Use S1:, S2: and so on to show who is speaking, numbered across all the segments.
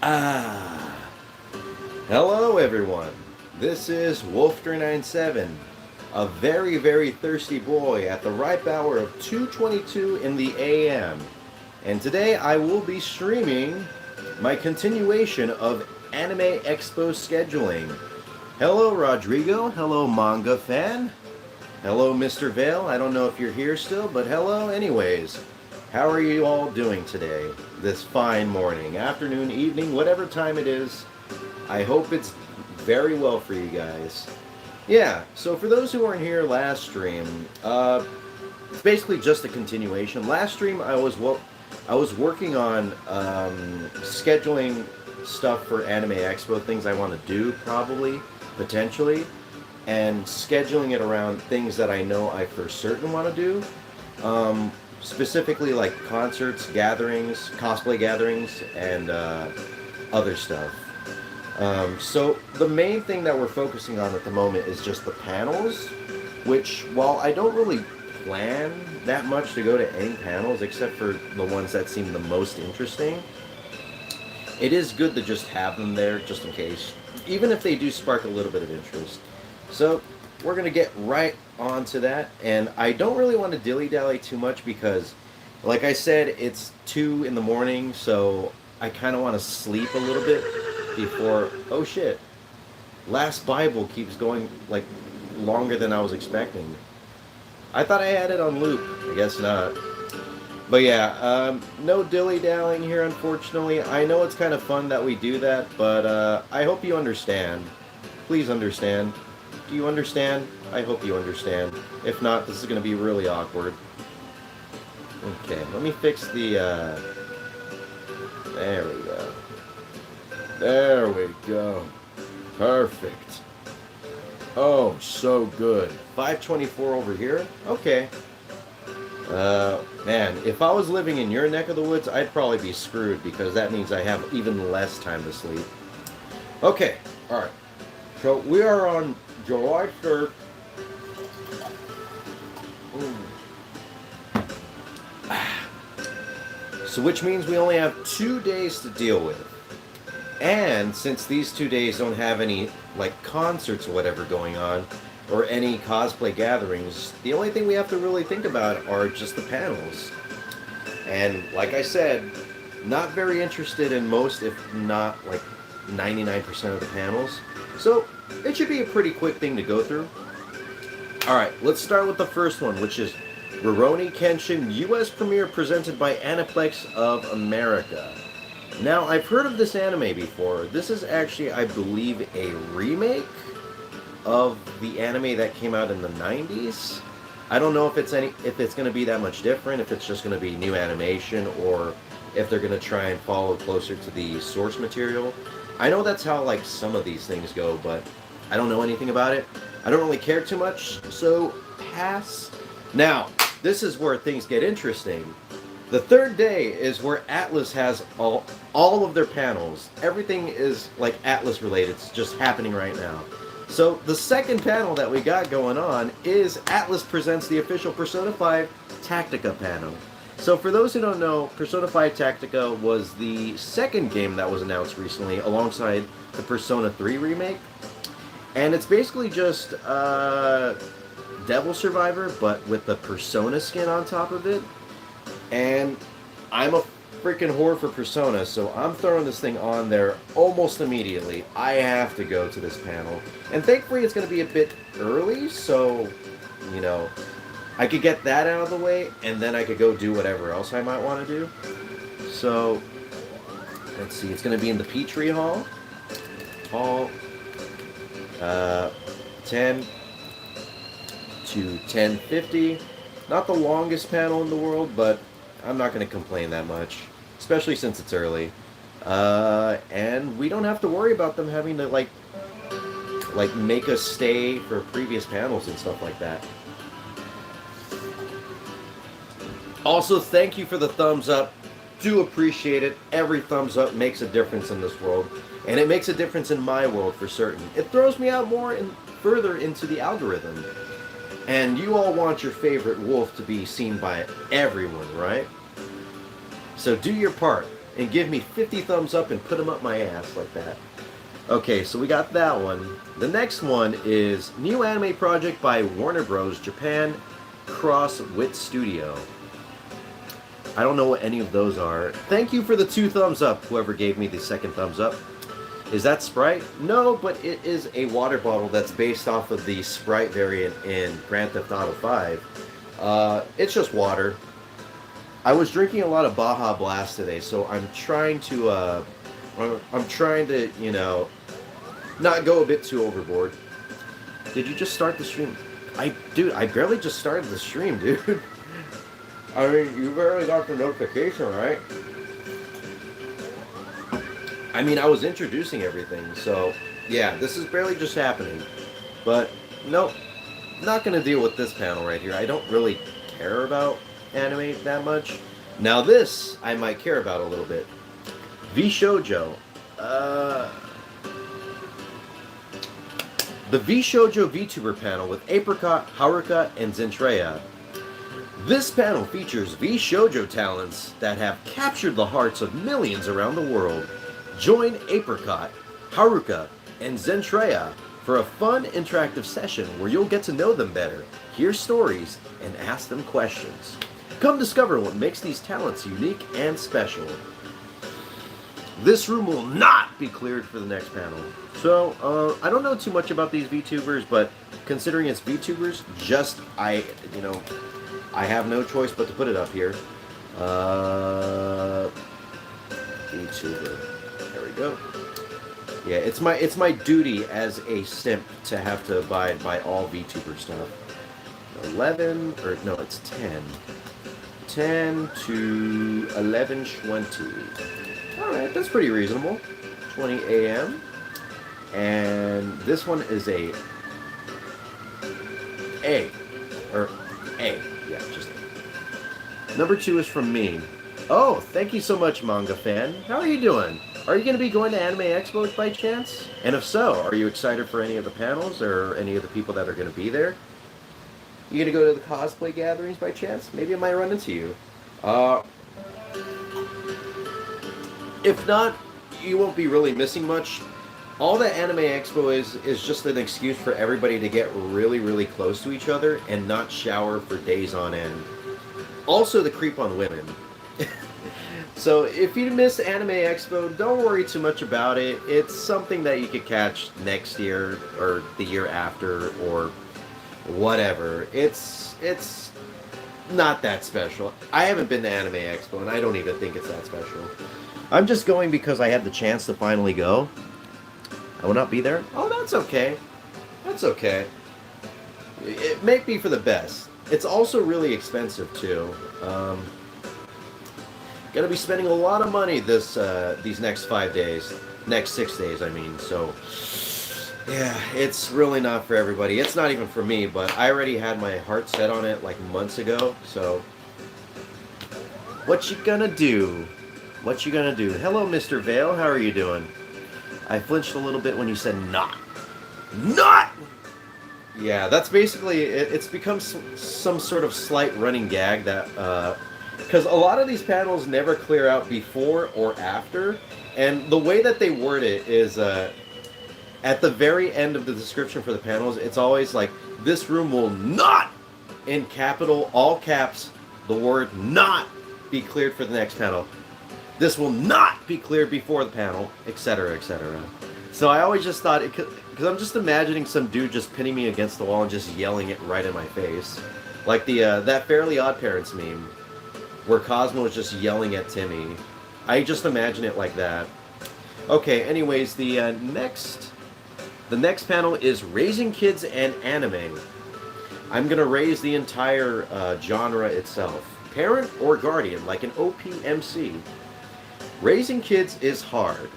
S1: Ah, hello everyone. This is Wolfter97, a very, very thirsty boy at the ripe hour of 2:22 in the AM. And today I will be streaming my continuation of Anime Expo scheduling. Hello Rodrigo, hello manga fan. Hello Mr. Vale, I don't know if you're here still, but hello anyways. How are you all doing today? This fine morning, afternoon, evening, whatever time it is. I hope it's very well for you guys. Yeah, so for those who weren't here last stream, it's basically just a continuation. Last stream I was working on scheduling stuff for Anime Expo, things I want to do probably, potentially, and scheduling it around things that I know I for certain want to do. Specifically like concerts, gatherings, cosplay gatherings, and other stuff. So the main thing that we're focusing on at the moment is just the panels, which while I don't really plan that much to go to any panels except for the ones that seem the most interesting, it is good to just have them there just in case, even if they do spark a little bit of interest. So we're going to get right onto that, and I don't really want to dilly-dally too much because, like I said, it's 2 in the morning, so I kind of want to sleep a little bit before... Oh shit. Last Bible keeps going, like, longer than I was expecting. I thought I had it on loop. I guess not. But yeah, no dilly-dallying here, unfortunately. I know it's kind of fun that we do that, but I hope you understand. Please understand. Do you understand? I hope you understand. If not, this is going to be really awkward. Okay, let me fix the, there we go. There we go. Perfect. Oh, so good. 524 over here? Okay. Man, if I was living in your neck of the woods, I'd probably be screwed because that means I have even less time to sleep. Okay, alright. So we are on July 3rd. So which means we only have 2 days to deal with. And since these 2 days don't have any like concerts or whatever going on, or any cosplay gatherings, the only thing we have to really think about are just the panels. And like I said, not very interested in most, if not like 99% of the panels. So it should be a pretty quick thing to go through. Alright, let's start with the first one, which is Rurouni Kenshin US premiere presented by Aniplex of America. Now, I've heard of this anime before. This is actually, I believe, a remake of the anime that came out in the 90s. I don't know if it's going to be that much different, if it's just going to be new animation, or if they're going to try and follow closer to the source material. I know that's how like some of these things go, but I don't know anything about it. I don't really care too much, so pass. Now, this is where things get interesting. The third day is where Atlas has all of their panels. Everything is like Atlas related. It's just happening right now. So the second panel that we got going on is Atlas presents the official Persona 5 Tactica panel. So for those who don't know, Persona 5 Tactica was the second game that was announced recently alongside the Persona 3 remake. And it's basically just Devil Survivor, but with the Persona skin on top of it. And I'm a freaking whore for Persona, so I'm throwing this thing on there almost immediately. I have to go to this panel. And thankfully it's going to be a bit early, so, you know, I could get that out of the way, and then I could go do whatever else I might want to do. So, let's see, it's going to be in the Petrie Hall. 10 to 10:50. Not the longest panel in the world, but I'm not going to complain that much, especially since it's early. And we don't have to worry about them having to like make us stay for previous panels and stuff like that. Also, thank you for the thumbs up. Do appreciate it. Every thumbs up makes a difference in this world, and it makes a difference in my world for certain. It throws me out more and further into the algorithm. And you all want your favorite wolf to be seen by everyone, right? So do your part. and give me 50 thumbs up and put them up my ass like that. Okay, so we got that one. The next one is new anime project by Warner Bros. Japan Cross Wit Studio. I don't know what any of those are. Thank you for the 2 thumbs up, whoever gave me the second thumbs up. Is that Sprite? No, but it is a water bottle that's based off of the Sprite variant in Grand Theft Auto 5. It's just water. I was drinking a lot of Baja Blast today, so I'm trying to, you know, not go a bit too overboard. Did you just start the stream? Dude, I barely just started the stream, dude. I mean, you barely got the notification, right? I mean, I was introducing everything, so yeah, this is barely just happening. But nope, not gonna deal with this panel right here. I don't really care about anime that much. Now this, I might care about a little bit. V-Shoujo. The V-Shoujo VTuber panel with Apricot, Haruka, and Zentreya. This panel features V-Shoujo talents that have captured the hearts of millions around the world. Join Apricot, Haruka, and Zentreya for a fun, interactive session where you'll get to know them better, hear stories, and ask them questions. Come discover what makes these talents unique and special. This room will not be cleared for the next panel. So, I don't know too much about these VTubers, but considering it's VTubers, I have no choice but to put it up here. VTuber. There we go. Yeah, it's my duty as a simp to have to abide by all VTuber stuff. 11, or no, it's 10. 10 to 11:20. Alright, that's pretty reasonable. 20 a.m. And this one is A. Or A. Yeah, just A. Number 2 is from me. Oh, thank you so much, manga fan. How are you doing? Are you going to be going to Anime Expo by chance? And if so, are you excited for any of the panels or any of the people that are going to be there? You going to go to the cosplay gatherings by chance? Maybe I might run into you. If not, you won't be really missing much. All that Anime Expo is just an excuse for everybody to get really, really close to each other and not shower for days on end. Also, the creep on women. So if you miss Anime Expo, don't worry too much about it. It's something that you could catch next year or the year after or whatever. It's not that special. I haven't been to Anime Expo and I don't even think it's that special. I'm just going because I had the chance to finally go. I will not be there. Oh, that's okay. That's okay. It may be for the best. It's also really expensive too. Gonna be spending a lot of money these next 5 days. Next 6 days, I mean. So, yeah, it's really not for everybody. It's not even for me, but I already had my heart set on it like months ago. So, what you gonna do? What you gonna do? Hello, Mr. Vale. How are you doing? I flinched a little bit when you said not. Not! Yeah, that's basically it. It's become some sort of slight running gag that... because a lot of these panels never clear out before or after, and the way that they word it is at the very end of the description for the panels, it's always like, this room will not, in capital, all caps, the word not be cleared for the next panel. This will not be cleared before the panel, etc., etc. So I always just thought, because I'm just imagining some dude just pinning me against the wall and just yelling it right in my face. Like that Fairly Odd Parents meme, where Cosmo is just yelling at Timmy. I just imagine it like that. Okay, anyways, the next panel is Raising Kids and Anime. I'm going to raise the entire genre itself. Parent or guardian, like an OPMC. Raising kids is hard.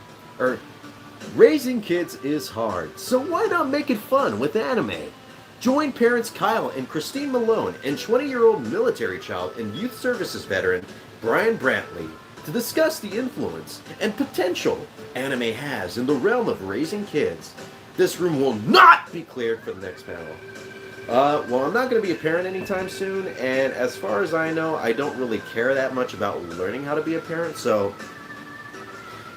S1: Raising kids is hard, so why not make it fun with anime? Join parents Kyle and Christine Malone and 20-year-old military child and youth services veteran Brian Brantley to discuss the influence and potential anime has in the realm of raising kids. This room will not be cleared for the next panel. Well, I'm not going to be a parent anytime soon, and as far as I know, I don't really care that much about learning how to be a parent, so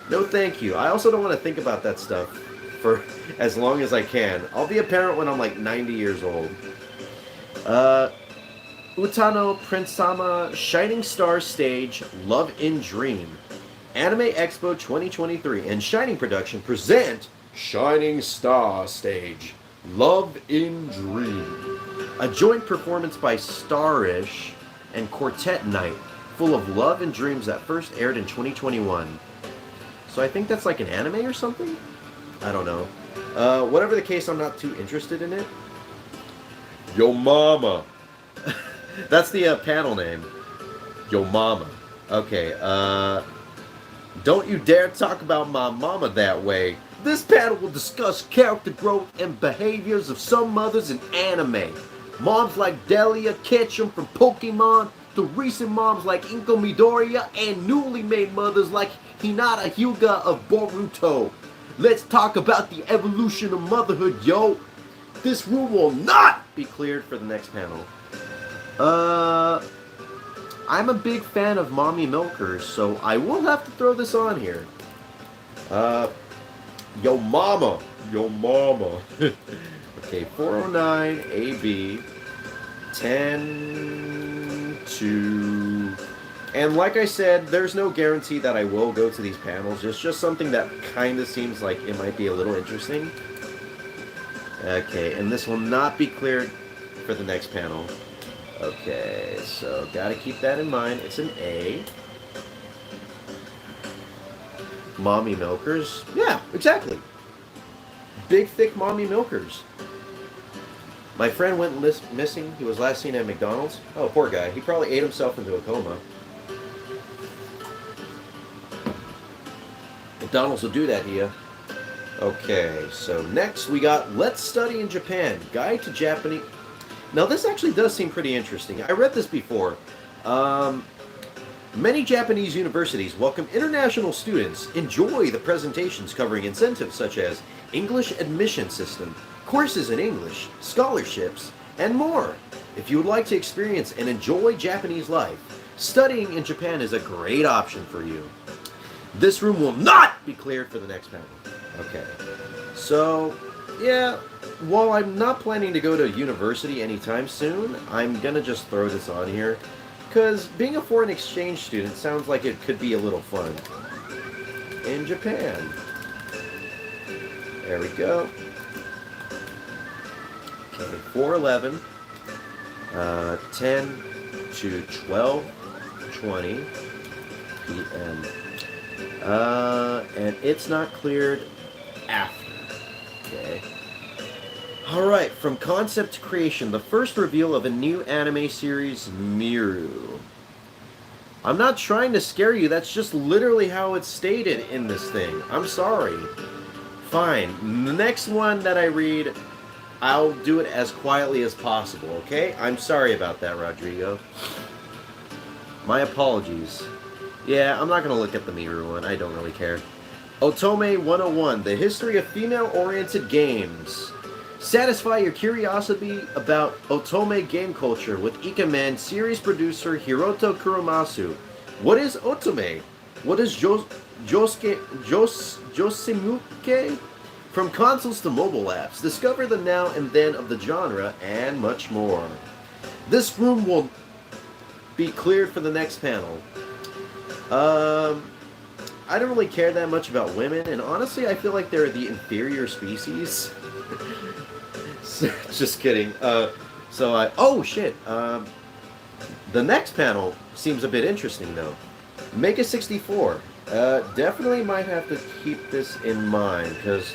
S1: No, thank you. I also don't want to think about that stuff for as long as I can. I'll be a parent when I'm like 90 years old. Uh, Utano Prinsama Shining Star Stage Love in Dream. Anime Expo 2023 and Shining Production present Shining Star Stage Love in Dream. A joint performance by Starish and Quartet Night, full of love and dreams that first aired in 2021. So I think that's like an anime or something? I don't know. Whatever the case, I'm not too interested in it. Yo Mama. That's the panel name. Yo Mama. Okay, don't you dare talk about my mama that way. This panel will discuss character growth and behaviors of some mothers in anime. Moms like Delia Ketchum from Pokemon, to recent moms like Inko Midoriya, and newly made mothers like Hinata Hyuga of Boruto. Let's talk about the evolution of motherhood, yo. This room will not be cleared for the next panel. I'm a big fan of mommy milkers, so I will have to throw this on here. Yo mama. Yo mama. Okay, 409 AB 10 to... And like I said, there's no guarantee that I will go to these panels. It's just something that kind of seems like it might be a little interesting. Okay, and this will not be cleared for the next panel. Okay, so gotta keep that in mind. It's an A. Mommy milkers. Yeah, exactly. Big, thick mommy milkers. My friend went missing. He was last seen at McDonald's. Oh, poor guy. He probably ate himself into a coma. McDonald's will do that to you. Okay, so next we got Let's Study in Japan. Guide to Japanese... Now this actually does seem pretty interesting. I read this before. Many Japanese universities welcome international students. Enjoy the presentations covering incentives such as English admission system, courses in English, scholarships, and more. If you would like to experience and enjoy Japanese life, studying in Japan is a great option for you. This room will not be cleared for the next panel. Okay. So, yeah, while I'm not planning to go to university anytime soon, I'm gonna just throw this on here, because being a foreign exchange student sounds like it could be a little fun. In Japan. There we go. Okay, 411, 10 to 12:20 p.m. And it's not cleared after. Okay. Alright, from concept to creation, the first reveal of a new anime series, Miru. I'm not trying to scare you, that's just literally how it's stated in this thing. I'm sorry. Fine. The next one that I read, I'll do it as quietly as possible, okay? I'm sorry about that, Rodrigo. My apologies. Yeah, I'm not going to look at the Miru one. I don't really care. Otome 101, the history of female-oriented games. Satisfy your curiosity about otome game culture with Ikemen series producer Hiroto Kuromasu. What is otome? What is Josimuke? From consoles to mobile apps, discover the now and then of the genre, and much more. This room will be cleared for the next panel. I don't really care that much about women, and honestly, I feel like they're the inferior species. Just kidding. Oh shit. The next panel seems a bit interesting, though. Mega 64. Definitely might have to keep this in mind, because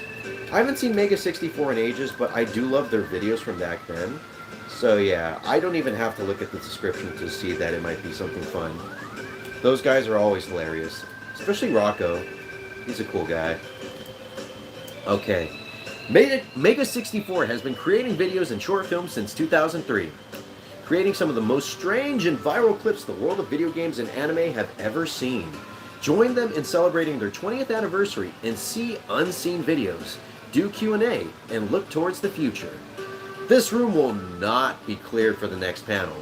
S1: I haven't seen Mega 64 in ages, but I do love their videos from back then. So yeah, I don't even have to look at the description to see that it might be something fun. Those guys are always hilarious. Especially Rocco. He's a cool guy. Okay. Mega 64 has been creating videos and short films since 2003. Creating some of the most strange and viral clips the world of video games and anime have ever seen. Join them in celebrating their 20th anniversary and see unseen videos, do Q&A, and look towards the future. This room will not be cleared for the next panel.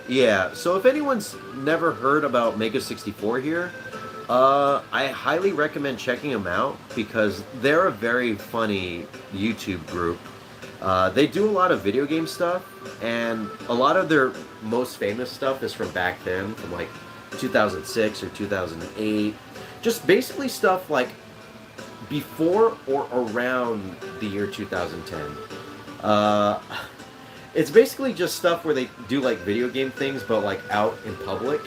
S1: Yeah, so if anyone's never heard about Mega 64 here, I highly recommend checking them out because they're a very funny YouTube group. They do a lot of video game stuff, and a lot of their most famous stuff is from back then, from like 2006 or 2008. Just basically stuff like before or around the year 2010. Uh, it's basically just stuff where they do like video game things, but like out in public.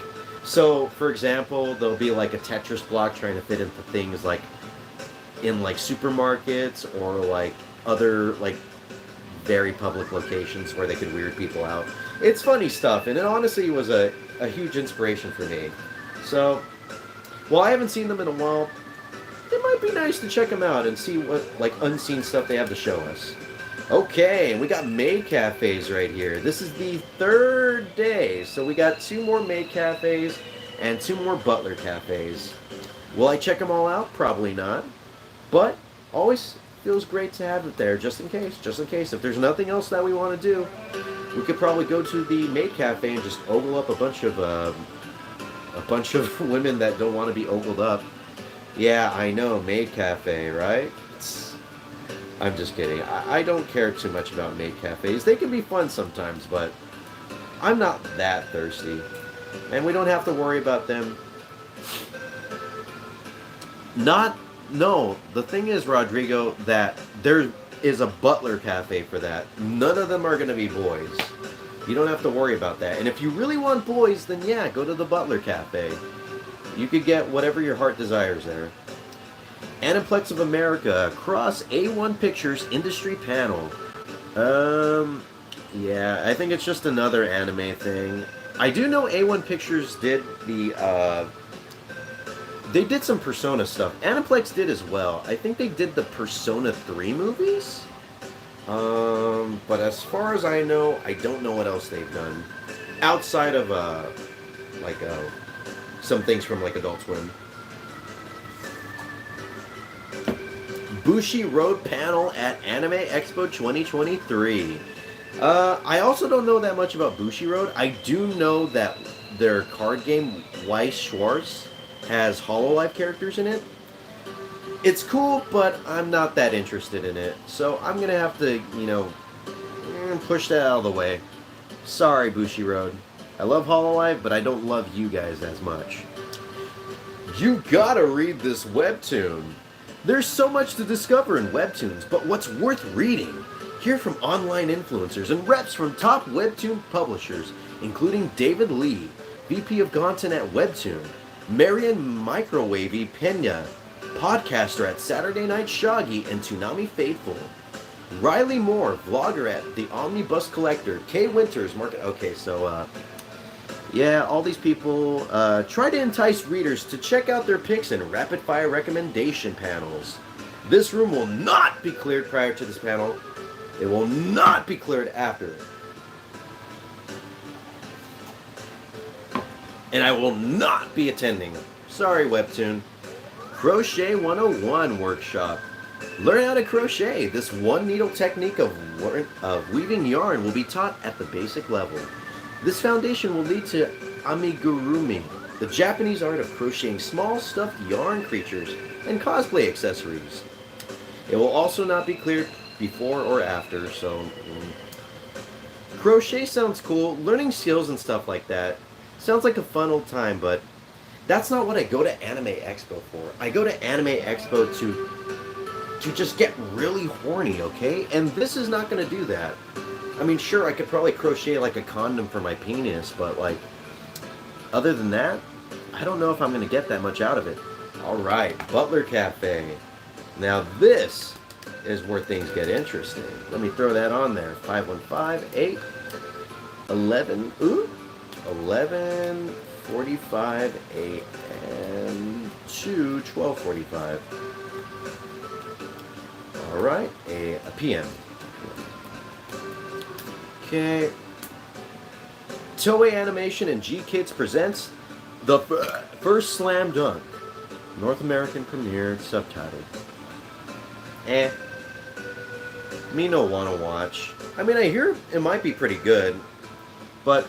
S1: So, for example, there'll be like a Tetris block trying to fit into things like in like supermarkets or like other like very public locations where they could weird people out. It's funny stuff, and it honestly was a huge inspiration for me. So, while I haven't seen them in a while, it might be nice to check them out and see what like unseen stuff they have to show us. Okay, and we got maid cafes right here. This is the third day, so we got 2 more maid cafes and 2 more butler cafes. Will I check them all out? Probably not, but always feels great to have it there just in case. Just in case, if there's nothing else that we want to do, we could probably go to the maid cafe and just ogle up a bunch of women that don't want to be ogled up. Yeah, I know, maid cafe, right? I'm just kidding. I don't care too much about maid cafes. They can be fun sometimes, but I'm not that thirsty. And we don't have to worry about them. No, the thing is, Rodrigo, that there is a butler cafe for that. None of them are going to be boys. You don't have to worry about that. And if you really want boys, then yeah, go to the butler cafe. You could get whatever your heart desires there. Aniplex of America, Cross A1 Pictures Industry Panel. Yeah, I think it's just another anime thing. I do know A1 Pictures did they did some Persona stuff. Aniplex did as well. I think they did the Persona 3 movies. But as far as I know, I don't know what else they've done. Outside of, some things from, like, Adult Swim. Bushi Road panel at Anime Expo 2023. I also don't know that much about Bushi Road. I do know that their card game, Weiss Schwarz, has Hololive characters in it. It's cool, but I'm not that interested in it. So I'm going to have to, push that out of the way. Sorry, Bushi Road. I love Hololive, but I don't love you guys as much. You gotta read this webtoon. There's so much to discover in webtoons, but what's worth reading? Hear from online influencers and reps from top webtoon publishers, including David Lee, VP of content at Webtoon, Marian Microwavy Pena, podcaster at Saturday Night Shoggy and Toonami Faithful, Riley Moore, vlogger at The Omnibus Collector, Kay Winters, market. Okay, so yeah, all these people try to entice readers to check out their picks in rapid-fire recommendation panels. This room will not be cleared prior to this panel. It will not be cleared after. And I will not be attending. Sorry, Webtoon. Crochet 101 workshop. Learn how to crochet. This one needle technique of weaving yarn will be taught at the basic level. This foundation will lead to amigurumi, the Japanese art of crocheting small stuffed yarn creatures and cosplay accessories. It will also not be cleared before or after, so crochet sounds cool. Learning skills and stuff like that sounds like a fun old time, but that's not what I go to Anime Expo for. I go to Anime Expo to just get really horny, okay? And this is not going to do that. I mean, sure, I could probably crochet like a condom for my penis, but like, other than that, I don't know if I'm going to get that much out of it. Alright, Butler Cafe. Now this is where things get interesting. Let me throw that on there. 515, 8, 11, 11:45 a.m. to 12:45. Alright, a p.m. Okay. Toei Animation and G-Kids presents the first Slam Dunk. North American premiere, subtitled. Me no wanna watch. I mean, I hear it might be pretty good, but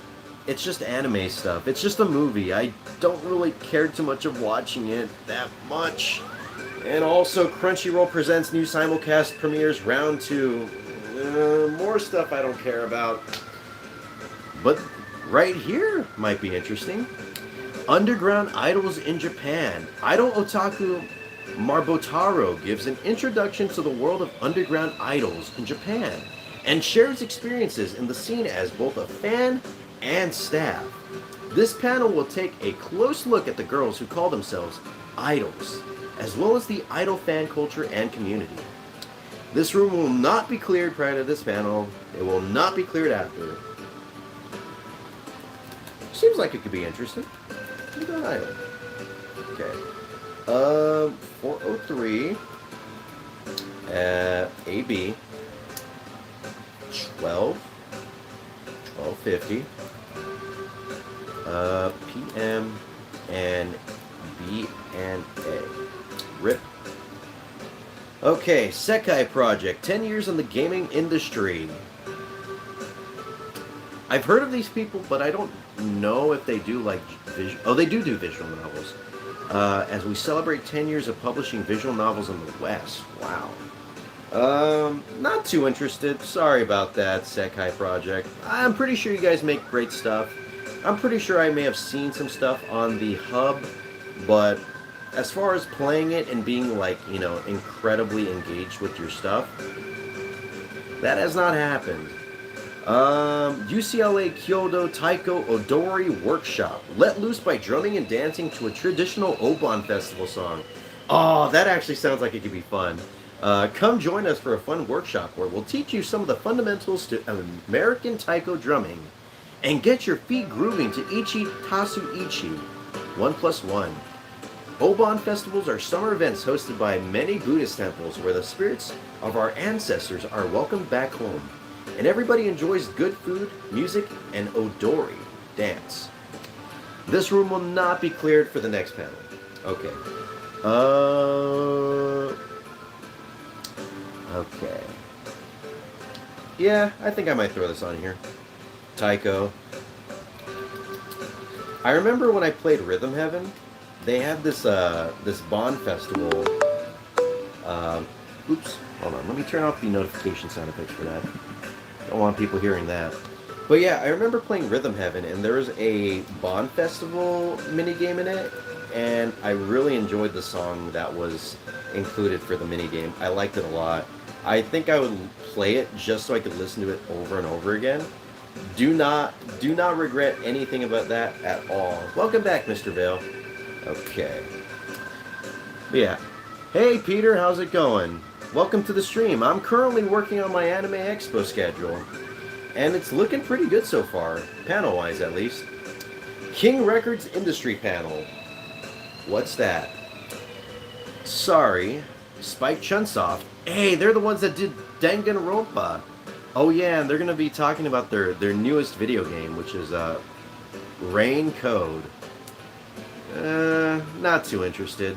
S1: it's just anime stuff. It's just a movie. I don't really care too much of watching it that much. And also, Crunchyroll presents new simulcast premieres round 2. More stuff I don't care about. But right here might be interesting. Underground idols in Japan. Idol otaku Marbotaro gives an introduction to the world of underground idols in Japan and shares experiences in the scene as both a fan and staff. This panel will take a close look at the girls who call themselves idols, as well as the idol fan culture and community. This room will not be cleared prior to this panel. It will not be cleared after. Seems like it could be interesting. Look at idol. Okay. 403 AB 1250 PM and B and A. RIP. Okay, Sekai Project, 10 years in the gaming industry. I've heard of these people, but I don't know if they do like visual. Oh, they do visual novels. As we celebrate 10 years of publishing visual novels in the West. Wow. Not too interested. Sorry about that, Sekai Project. I'm pretty sure you guys make great stuff. I'm pretty sure I may have seen some stuff on the hub, but as far as playing it and being like, you know, incredibly engaged with your stuff, that has not happened. UCLA Kyoto Taiko Odori Workshop. Let loose by drumming and dancing to a traditional Obon festival song. Oh, that actually sounds like it could be fun. Come join us for a fun workshop where we'll teach you some of the fundamentals to American taiko drumming and get your feet grooving to Ichi Tasu Ichi, 1+1. Obon festivals are summer events hosted by many Buddhist temples where the spirits of our ancestors are welcomed back home. And everybody enjoys good food, music, and odori, dance. This room will not be cleared for the next panel. Okay. Okay. Yeah, I think I might throw this on here. Taiko. I remember when I played Rhythm Heaven, they had this this Bond festival. Oops, hold on. Let me turn off the notification sound effects for that. Don't want people hearing that. But yeah, I remember playing Rhythm Heaven, and there was a Bond Festival minigame in it, and I really enjoyed the song that was included for the minigame. I liked it a lot. I think I would play it just so I could listen to it over and over again. Do not regret anything about that at all. Welcome back, Mr. Vale. Okay. Yeah. Hey, Peter, how's it going? Welcome to the stream. I'm currently working on my Anime Expo schedule, and it's looking pretty good so far, panel-wise at least. King Records Industry Panel. What's that? Sorry, Spike Chunsoft. Hey, they're the ones that did Danganronpa. Oh yeah, and they're going to be talking about their newest video game, which is Rain Code. Not too interested.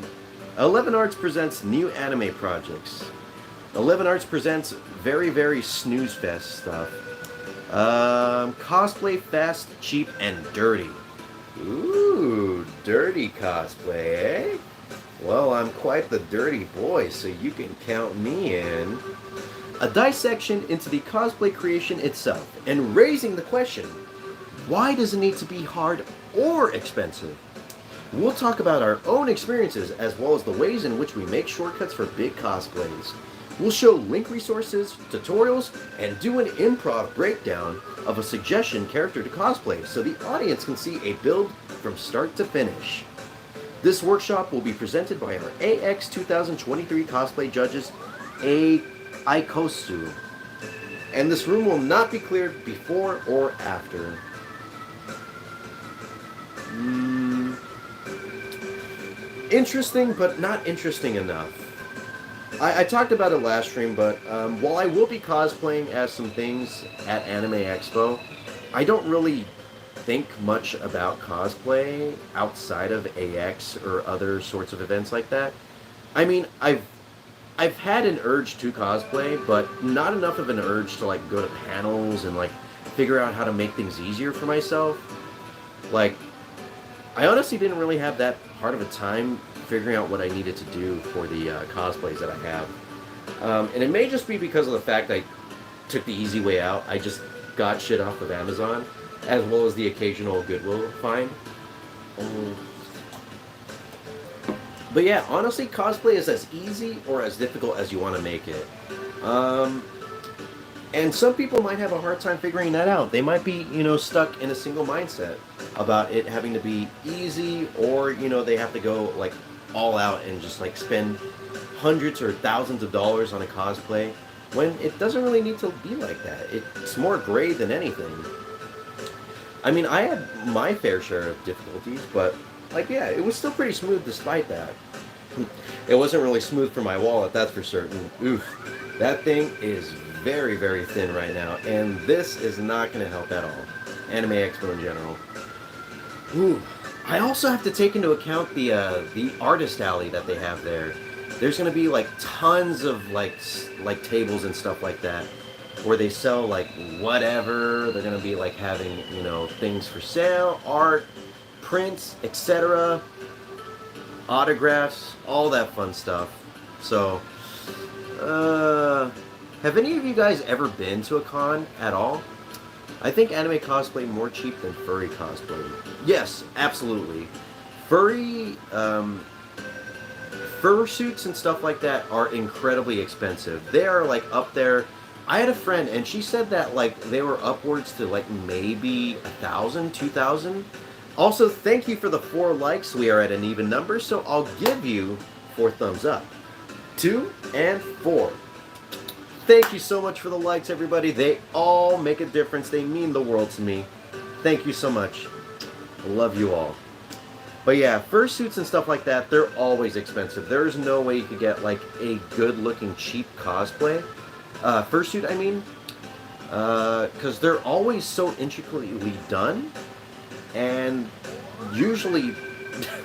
S1: 11 Arts presents new anime projects. 11 Arts presents very, very snooze fest stuff. Cosplay fast, cheap, and dirty. Ooh, dirty cosplay, eh? Well, I'm quite the dirty boy, so you can count me in. A dissection into the cosplay creation itself, and raising the question, why does it need to be hard or expensive? We'll talk about our own experiences as well as the ways in which we make shortcuts for big cosplays. We'll show link resources, tutorials, and do an improv breakdown of a suggestion character to cosplay so the audience can see a build from start to finish. This workshop will be presented by our AX 2023 cosplay judges, Aikosu. And this room will not be cleared before or after. Interesting, but not interesting enough. I talked about it last stream, but while I will be cosplaying as some things at Anime Expo, I don't really think much about cosplay outside of AX or other sorts of events like that. I mean, I've had an urge to cosplay, but not enough of an urge to like go to panels and like figure out how to make things easier for myself. Like, I honestly didn't really have that hard of a time figuring out what I needed to do for the cosplays that I have. And it may just be because of the fact I took the easy way out. I just got shit off of Amazon, as well as the occasional Goodwill find. Um, but yeah, honestly, cosplay is as easy or as difficult as you want to make it. Um, and some people might have a hard time figuring that out. They might be, stuck in a single mindset about it having to be easy, or, they have to go like all out and just like spend hundreds or thousands of dollars on a cosplay when it doesn't really need to be like that. It's more gray than anything. I mean, I had my fair share of difficulties, but like, yeah, it was still pretty smooth despite that. It wasn't really smooth for my wallet, that's for certain. Oof, that thing is very, very thin right now, and this is not going to help at all. Anime Expo in general. Ooh. I also have to take into account the artist alley that they have there. There's going to be like tons of like tables and stuff like that where they sell like whatever. They're going to be like having, things for sale, art, prints, etc., autographs, all that fun stuff. So, have any of you guys ever been to a con at all? I think anime cosplay more cheap than furry cosplay. Yes, absolutely. Furry, fursuits and stuff like that are incredibly expensive. They are like up there. I had a friend and she said that like they were upwards to like maybe 1,000, 2,000. Also, thank you for the 4 likes. We are at an even number, so I'll give you 4 thumbs up. 2 and 4. Thank you so much for the likes, everybody. They all make a difference. They mean the world to me. Thank you so much. I love you all. But yeah, fursuits and stuff like that, they're always expensive. There's no way you could get like a good-looking cheap cosplay. Fursuit, I mean. Because they're always so intricately done. And usually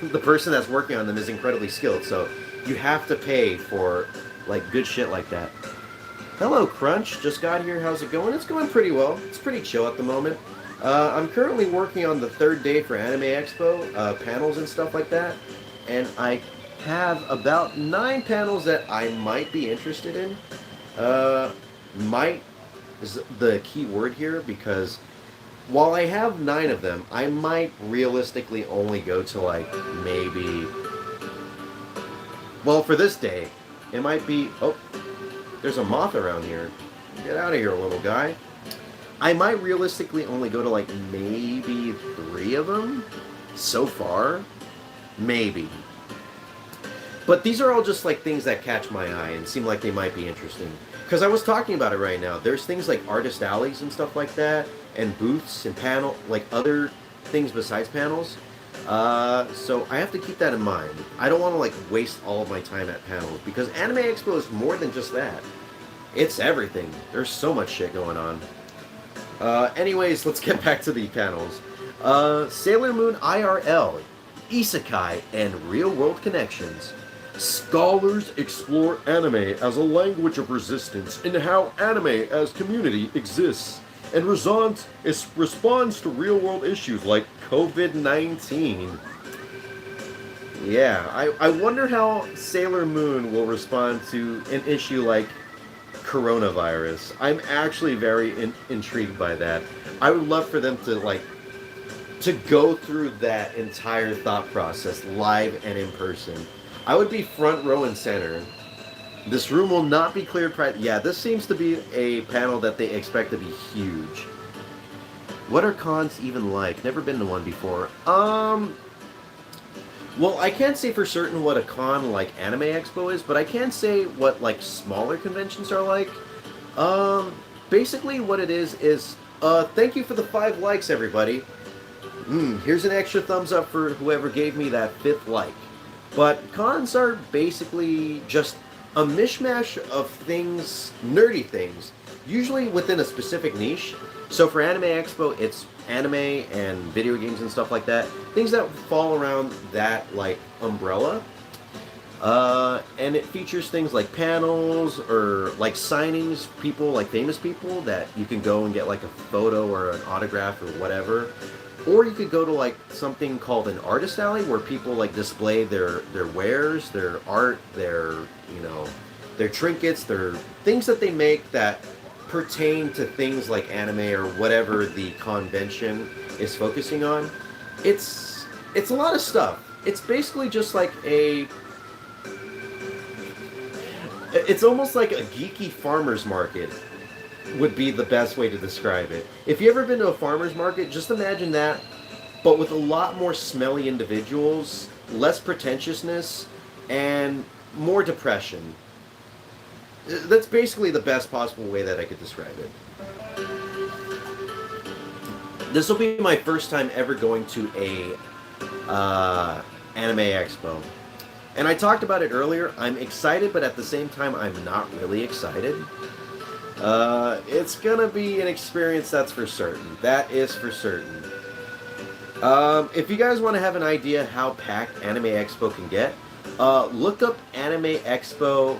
S1: the person that's working on them is incredibly skilled. So you have to pay for like good shit like that. Hello, Crunch. Just got here. How's it going? It's going pretty well. It's pretty chill at the moment. I'm currently working on the 3rd day for Anime Expo, panels and stuff like that. And I have about 9 panels that I might be interested in. Might is the key word here, because while I have 9 of them, I might realistically only go to like maybe... Well, for this day, it might be... Oh, there's a moth around here. Get out of here, little guy. I might realistically only go to like maybe 3 of them so far. Maybe. But these are all just like things that catch my eye and seem like they might be interesting. Because I was talking about it right now. There's things like artist alleys and stuff like that, and booths and panel, like other things besides panels. So I have to keep that in mind. I don't want to like waste all of my time at panels, because Anime Expo is more than just that. It's everything. There's so much shit going on. Anyways, let's get back to the panels. Sailor Moon IRL, Isekai, and Real World Connections. Scholars explore anime as a language of resistance and how anime as community exists and responds to real-world issues like COVID-19. Yeah, I wonder how Sailor Moon will respond to an issue like coronavirus. I'm actually very intrigued by that. I would love for them to go through that entire thought process live and in person. I would be front row and center. This room will not be cleared prior. Yeah, this seems to be a panel that they expect to be huge. What are cons even like? Never been to one before. Well, I can't say for certain what a con like Anime Expo is, but I can say what like smaller conventions are like. Basically what it is, thank you for the 5 likes, everybody. Here's an extra thumbs up for whoever gave me that 5th like. But cons are basically just a mishmash of things, nerdy things, usually within a specific niche. So for Anime Expo, it's anime and video games and stuff like that. Things that fall around that like umbrella. And it features things like panels or like signings, people like famous people that you can go and get like a photo or an autograph or whatever. Or you could go to like something called an artist alley where people like display their wares, their art, their their trinkets, their things that they make that pertain to things like anime or whatever the convention is focusing on. It's a lot of stuff. It's basically just like it's almost like a geeky farmer's market would be the best way to describe it. If you ever been to a farmer's market, just imagine that, but with a lot more smelly individuals, less pretentiousness, and more depression. That's basically the best possible way that I could describe it. This will be my first time ever going to a anime expo. And I talked about it earlier. I'm excited, but at the same time, I'm not really excited. It's gonna be an experience, that's for certain. That is for certain. If you guys want to have an idea how packed Anime Expo can get, look up Anime Expo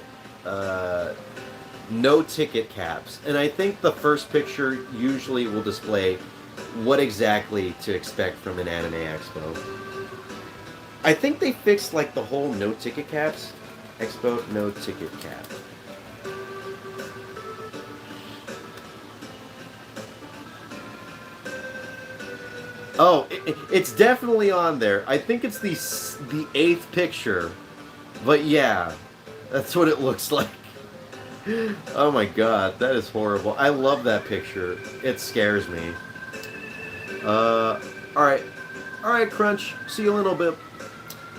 S1: no ticket caps. And I think the first picture usually will display what exactly to expect from an Anime Expo. I think they fixed like the whole no ticket caps. Expo no ticket cap. Oh, it's definitely on there. I think it's the 8th picture. But yeah, that's what it looks like. Oh my god, that is horrible. I love that picture. It scares me. Alright. Alright, Crunch. See you in a little bit.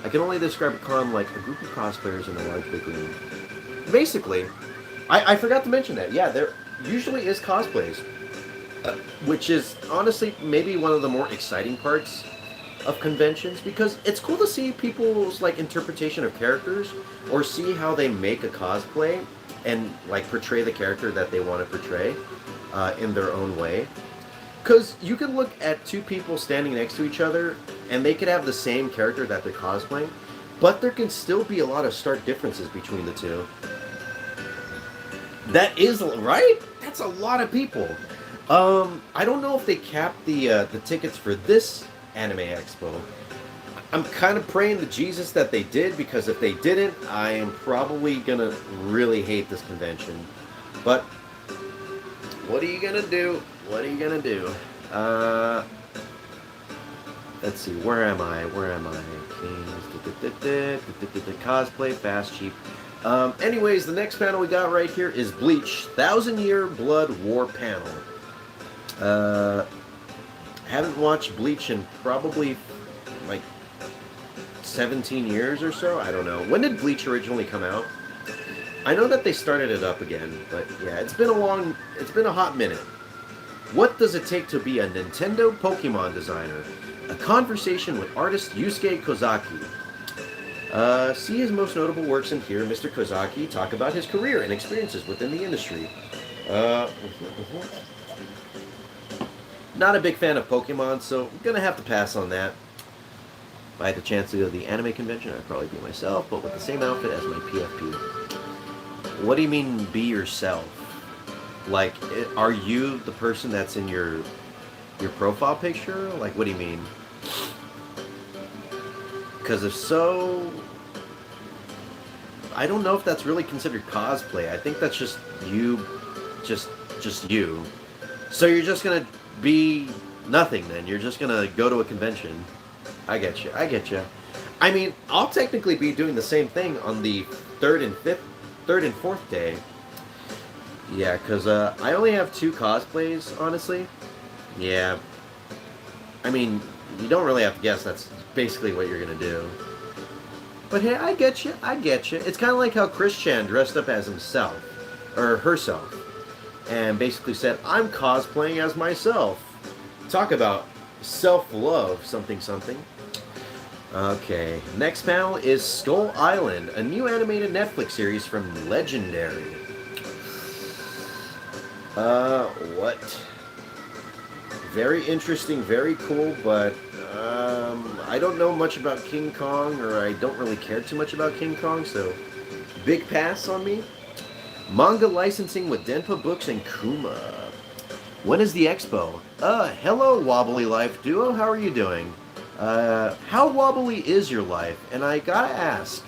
S1: I can only describe a con like a group of cosplayers in a large big room. Basically, I forgot to mention that. Yeah, there usually is cosplays. Which is honestly maybe one of the more exciting parts of conventions, because it's cool to see people's like interpretation of characters or see how they make a cosplay and like portray the character that they want to portray in their own way. Because you could look at two people standing next to each other and they could have the same character that they're cosplaying, but there can still be a lot of stark differences between the two. That is right. That's a lot of people. I don't know if they capped the tickets for this Anime Expo. I'm kind of praying to Jesus that they did, because if they didn't, I am probably gonna really hate this convention. But what are you gonna do? What are you gonna do? Let's see. Where am I? Where am I? Cosplay, fast, cheap. Anyways, the next panel we got right here is Bleach 1,000-Year Blood War panel. Haven't watched Bleach in probably like 17 years or so. I don't know. When did Bleach originally come out? I know that they started it up again, but yeah, it's been a hot minute. What does it take to be a Nintendo Pokemon designer? A conversation with artist Yusuke Kozaki. See his most notable works in here. Mr. Kozaki talk about his career and experiences within the industry. Not a big fan of Pokemon, so I'm gonna have to pass on that. If I had the chance to go to the anime convention, I'd probably be myself, but with the same outfit as my PFP. What do you mean, be yourself? Like, are you the person that's in your profile picture? Like, what do you mean? Because if so, I don't know if that's really considered cosplay. I think that's just you, just you. So you're just gonna be nothing then. You're just gonna go to a convention. I get you. I get you. I mean, I'll technically be doing the same thing on the third and fourth day. Yeah, because I only have 2 cosplays, honestly. Yeah. I mean, you don't really have to guess. That's basically what you're gonna do. But hey, I get you. I get you. It's kind of like how Chris Chan dressed up as himself, or herself, and basically said, I'm cosplaying as myself. Talk about self-love, something, something. Okay, next panel is Skull Island, a new animated Netflix series from Legendary. What? Very interesting, very cool, but I don't know much about King Kong, or I don't really care too much about King Kong, so big pass on me. Manga licensing with Denpa Books and Kuma. When is the expo? Hello, Wobbly Life Duo. How are you doing? How wobbly is your life? And I gotta ask,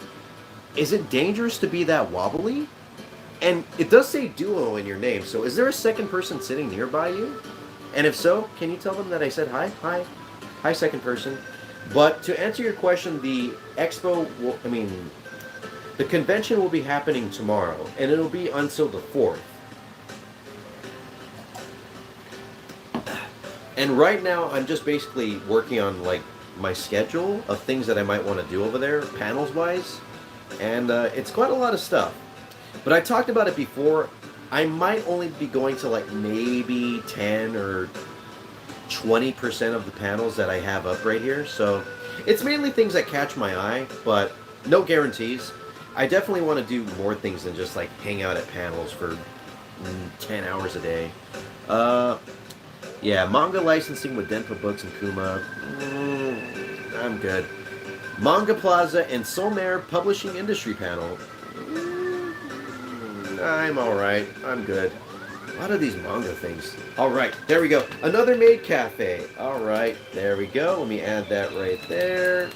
S1: is it dangerous to be that wobbly? And it does say duo in your name, so is there a second person sitting nearby you? And if so, can you tell them that I said hi? Hi. Hi, second person. But to answer your question, the expo, the convention will be happening tomorrow, and it'll be until the 4th. And right now, I'm just basically working on like my schedule of things that I might want to do over there, panels wise, and it's quite a lot of stuff. But I talked about it before. I might only be going to like maybe 10 or 20% of the panels that I have up right here. So it's mainly things that catch my eye, but no guarantees. I definitely want to do more things than just like hang out at panels for 10 hours a day. Uh, yeah, manga licensing with Denpa Books and Kuma. I'm good. Manga Plaza and Somare Publishing Industry Panel. I'm alright. I'm good. A lot of these manga things. Alright, there we go. Another maid cafe. Alright, there we go. Let me add that right there.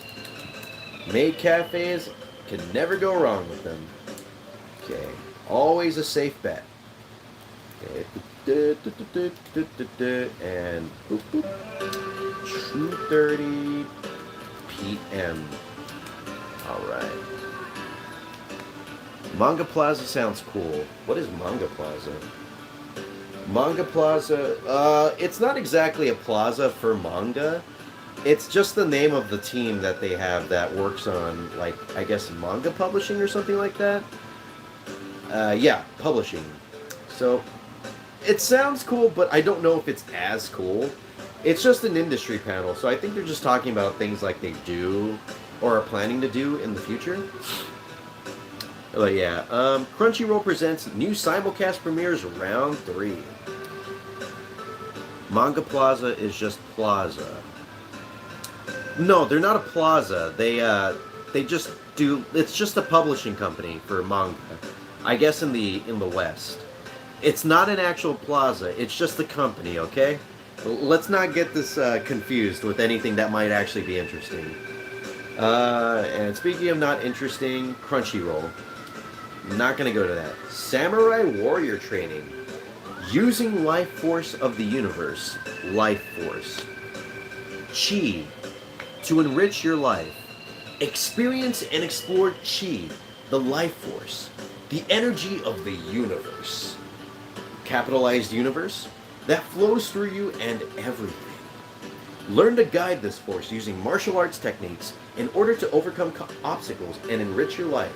S1: Maid cafes, can never go wrong with them. Okay, always a safe bet. Okay, and boop, boop. 2:30 p.m. Alright. Manga Plaza sounds cool. What is Manga Plaza? Manga Plaza, it's not exactly a plaza for manga. It's just the name of the team that they have that works on, like, I guess manga publishing or something like that. Yeah, publishing. So, it sounds cool, but I don't know if it's as cool. It's just an industry panel, so I think they're just talking about things like they do or are planning to do in the future. But yeah, Crunchyroll presents new simulcast premieres round 3. Manga Plaza is just Plaza. No, they're not a plaza. They just do. It's just a publishing company for manga. I guess in the West. It's not an actual plaza. It's just the company. Okay. Let's not get this confused with anything that might actually be interesting. And speaking of not interesting, Crunchyroll. Not gonna go to that. Samurai warrior training. Using life force of the universe. Life force. Chi. To enrich your life. Experience and explore Chi. The life force. The energy of the universe. Capitalized universe. That flows through you and everything. Learn to guide this force using martial arts techniques in order to overcome obstacles and enrich your life.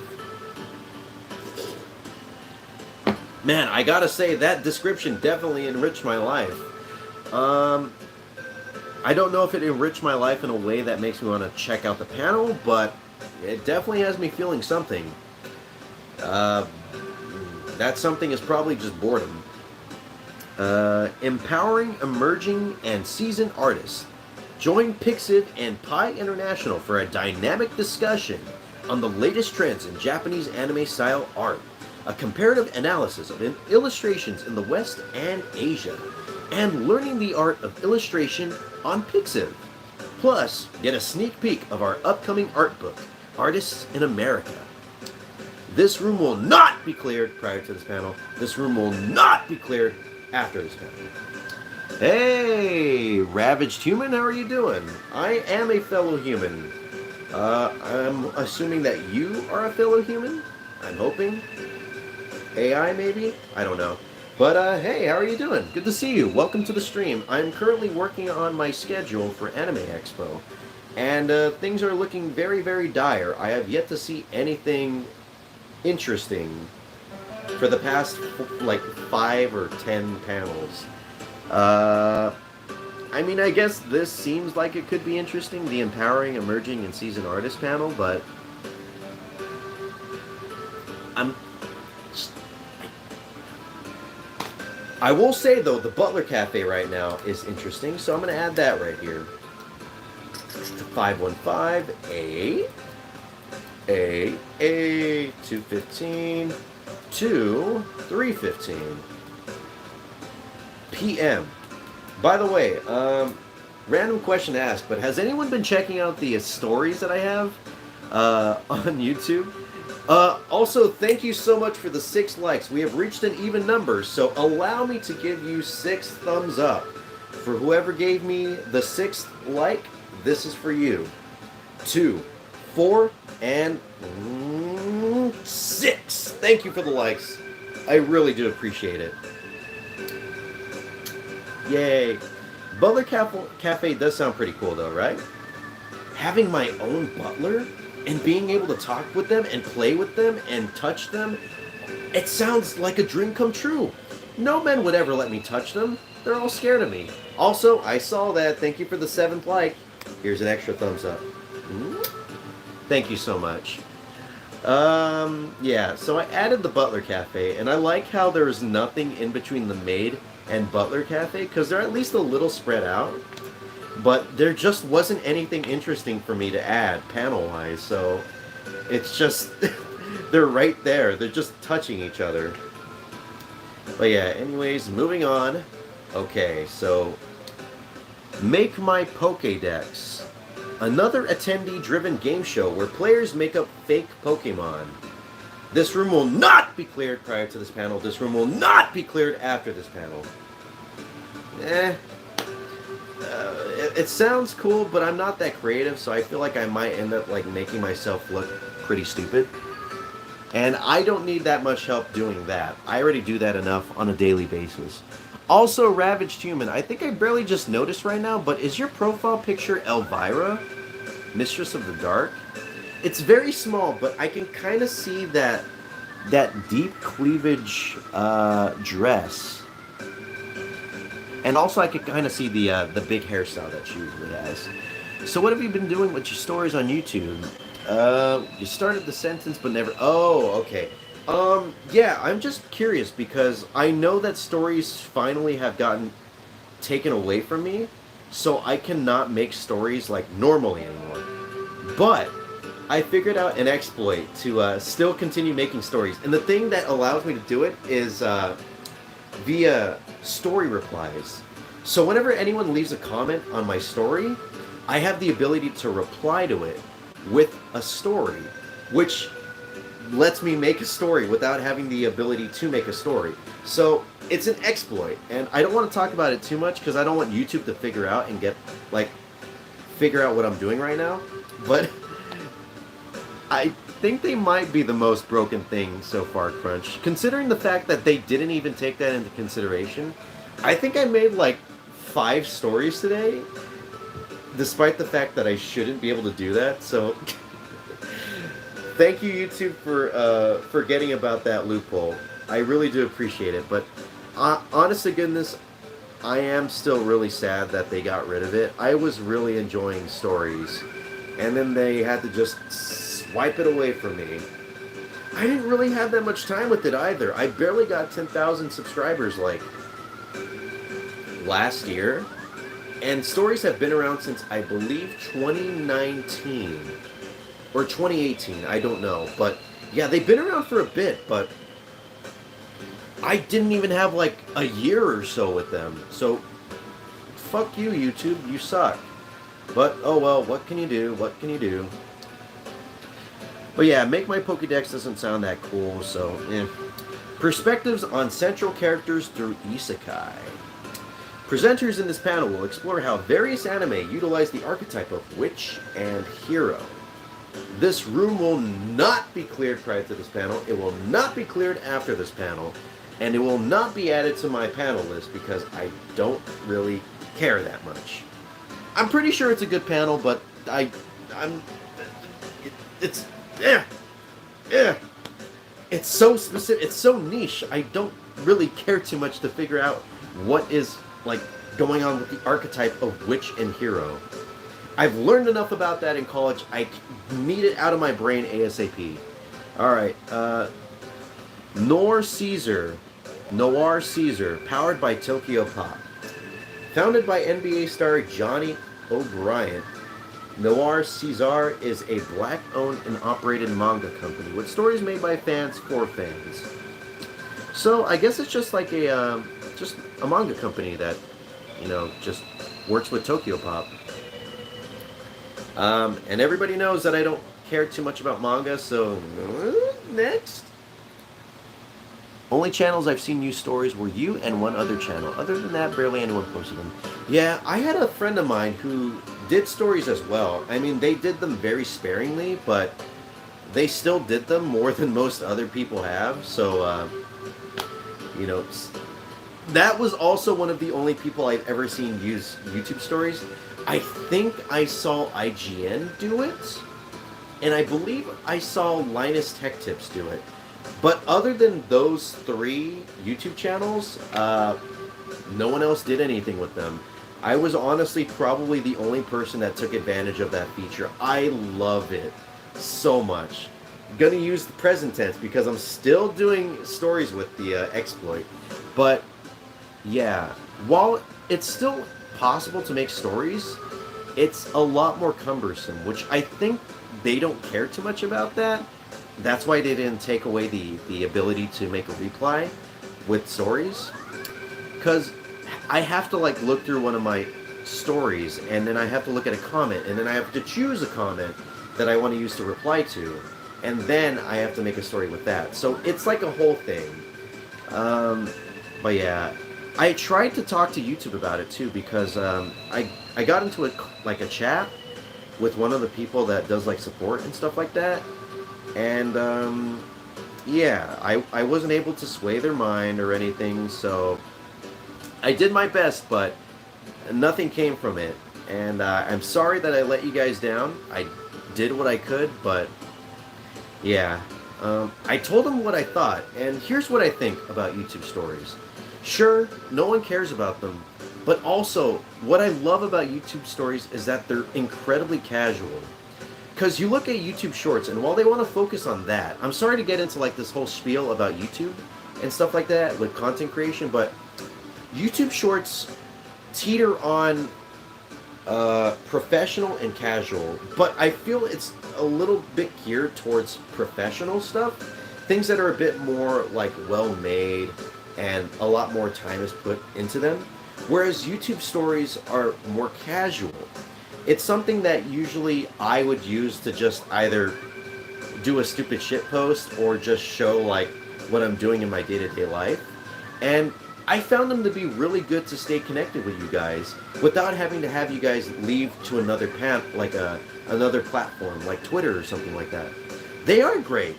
S1: Man, I gotta say, that description definitely enriched my life. I don't know if it enriched my life in a way that makes me want to check out the panel, but it definitely has me feeling something. That something is probably just boredom. Empowering emerging and seasoned artists. Join Pixiv and Pi International for a dynamic discussion on the latest trends in Japanese anime style art. A comparative analysis of illustrations in the West and Asia, and learning the art of illustration on Pixiv. Plus, get a sneak peek of our upcoming art book, Artists in America. This room will not be cleared prior to this panel. This room will not be cleared after this panel. Hey, Ravaged Human, how are you doing? I am a fellow human. I'm assuming that you are a fellow human? I'm hoping. AI maybe? I don't know. But hey, how are you doing? Good to see you. Welcome to the stream. I'm currently working on my schedule for Anime Expo. And things are looking very, very dire. I have yet to see anything interesting for the past like 5 or 10 panels. I mean, I guess this seems like it could be interesting, the Empowering Emerging and Seasoned Artist panel, but I will say, though, the Butler Cafe right now is interesting, so I'm going to add that right here. 515, A, 215, 315. p.m. By the way, random question asked, but has anyone been checking out the stories that I have on YouTube? Also, thank you so much for the 6 likes. We have reached an even number, so allow me to give you 6 thumbs up. For whoever gave me the 6th like, this is for you. 2, 4, and 6. Thank you for the likes. I really do appreciate it. Yay. Butler Cafe does sound pretty cool though, right? Having my own butler and being able to talk with them and play with them and touch them, it sounds like a dream come true. No men would ever let me touch them. They're all scared of me. Also, I saw that. Thank you for the 7th like. Here's an extra thumbs up. Thank you so much. Yeah, so I added the Butler Cafe, and I like how there's nothing in between the maid and Butler Cafe, because they're at least a little spread out. But there just wasn't anything interesting for me to add panel-wise, so it's just, they're right there. They're just touching each other. But yeah, anyways, moving on. Okay, so Make My Pokédex. Another attendee-driven game show where players make up fake Pokemon. This room will not be cleared prior to this panel. This room will not be cleared after this panel. It sounds cool, but I'm not that creative, so I feel like I might end up like making myself look pretty stupid. And I don't need that much help doing that. I already do that enough on a daily basis. Also, Ravaged Human. I think I barely just noticed right now, but is your profile picture Elvira, Mistress of the Dark? It's very small, but I can kind of see that deep cleavage dress. And also I can kind of see the big hairstyle that she usually has. So what have you been doing with your stories on YouTube? You started the sentence but never... Oh, okay. Yeah, I'm just curious because I know that stories finally have gotten taken away from me, so I cannot make stories like normally anymore. But I figured out an exploit to still continue making stories, and the thing that allows me to do it is via story replies. So whenever anyone leaves a comment on my story, I have the ability to reply to it with a story, which lets me make a story without having the ability to make a story. So it's an exploit, and I don't want to talk about it too much because I don't want YouTube to figure out and figure out what I'm doing right now. But I think they might be the most broken thing so far, Crunch. Considering the fact that they didn't even take that into consideration, I think I made like 5 stories today, despite the fact that I shouldn't be able to do that. So thank you, YouTube, for forgetting about that loophole. I really do appreciate it. But honest to goodness, I am still really sad that they got rid of it. I was really enjoying stories, and then they had to just swipe it away from me. I didn't really have that much time with it either. I barely got 10,000 subscribers like last year, and stories have been around since I believe 2019 or 2018. I don't know, but yeah, they've been around for a bit, but I didn't even have like a year or so with them. So fuck you, YouTube, you suck. But oh well, what can you do? What can you do? But yeah, Make My Pokédex doesn't sound that cool, so eh. Perspectives on central characters through isekai. Presenters in this panel will explore how various anime utilize the archetype of witch and hero. This room will not be cleared prior to this panel, it will not be cleared after this panel, and it will not be added to my panel list because I don't really care that much. I'm pretty sure it's a good panel, but it's it's so specific, it's so niche. I don't really care too much to figure out what is like going on with the archetype of witch and hero. I've learned enough about that in college. I need it out of my brain ASAP. Alright, Noir Caesar, powered by Tokyo Pop. Founded by NBA star Johnny O'Brien, Noir Caesar is a black-owned and operated manga company with stories made by fans for fans. So I guess it's just like just a manga company that, just works with Tokyo Pop. And everybody knows that I don't care too much about manga, so next. Only channels I've seen use stories were you and one other channel. Other than that, barely anyone posted them. Yeah, I had a friend of mine who did stories as well. I mean, they did them very sparingly, but they still did them more than most other people have. So, you know, that was also one of the only people I've ever seen use YouTube stories. I think I saw IGN do it, and I believe I saw Linus Tech Tips do it. But other than those three YouTube channels, no one else did anything with them. I was honestly probably the only person that took advantage of that feature. I love it so much. I'm gonna use the present tense because I'm still doing stories with the exploit. But yeah, while it's still possible to make stories, it's a lot more cumbersome, which I think they don't care too much about that. That's why they didn't take away the ability to make a reply with stories. Because I have to like look through one of my stories, and then I have to look at a comment, and then I have to choose a comment that I want to use to reply to, and then I have to make a story with that. So it's like a whole thing. But yeah, I tried to talk to YouTube about it too, because I got into a chat with one of the people that does like support and stuff like that, and yeah, I wasn't able to sway their mind or anything, so I did my best, but nothing came from it. And I'm sorry that I let you guys down. I did what I could, but yeah. I told them what I thought, and here's what I think about YouTube stories. Sure, no one cares about them, but also, what I love about YouTube stories is that they're incredibly casual. Because you look at YouTube Shorts, and while they want to focus on that, I'm sorry to get into like this whole spiel about YouTube and stuff like that with content creation, but YouTube Shorts teeter on professional and casual, but I feel it's a little bit geared towards professional stuff, things that are a bit more like well made and a lot more time is put into them, whereas YouTube stories are more casual. It's something that usually I would use to just either do a stupid shit post or just show like what I'm doing in my day-to-day life. And I found them to be really good to stay connected with you guys without having to have you guys leave to another another platform like Twitter or something like that. They are great.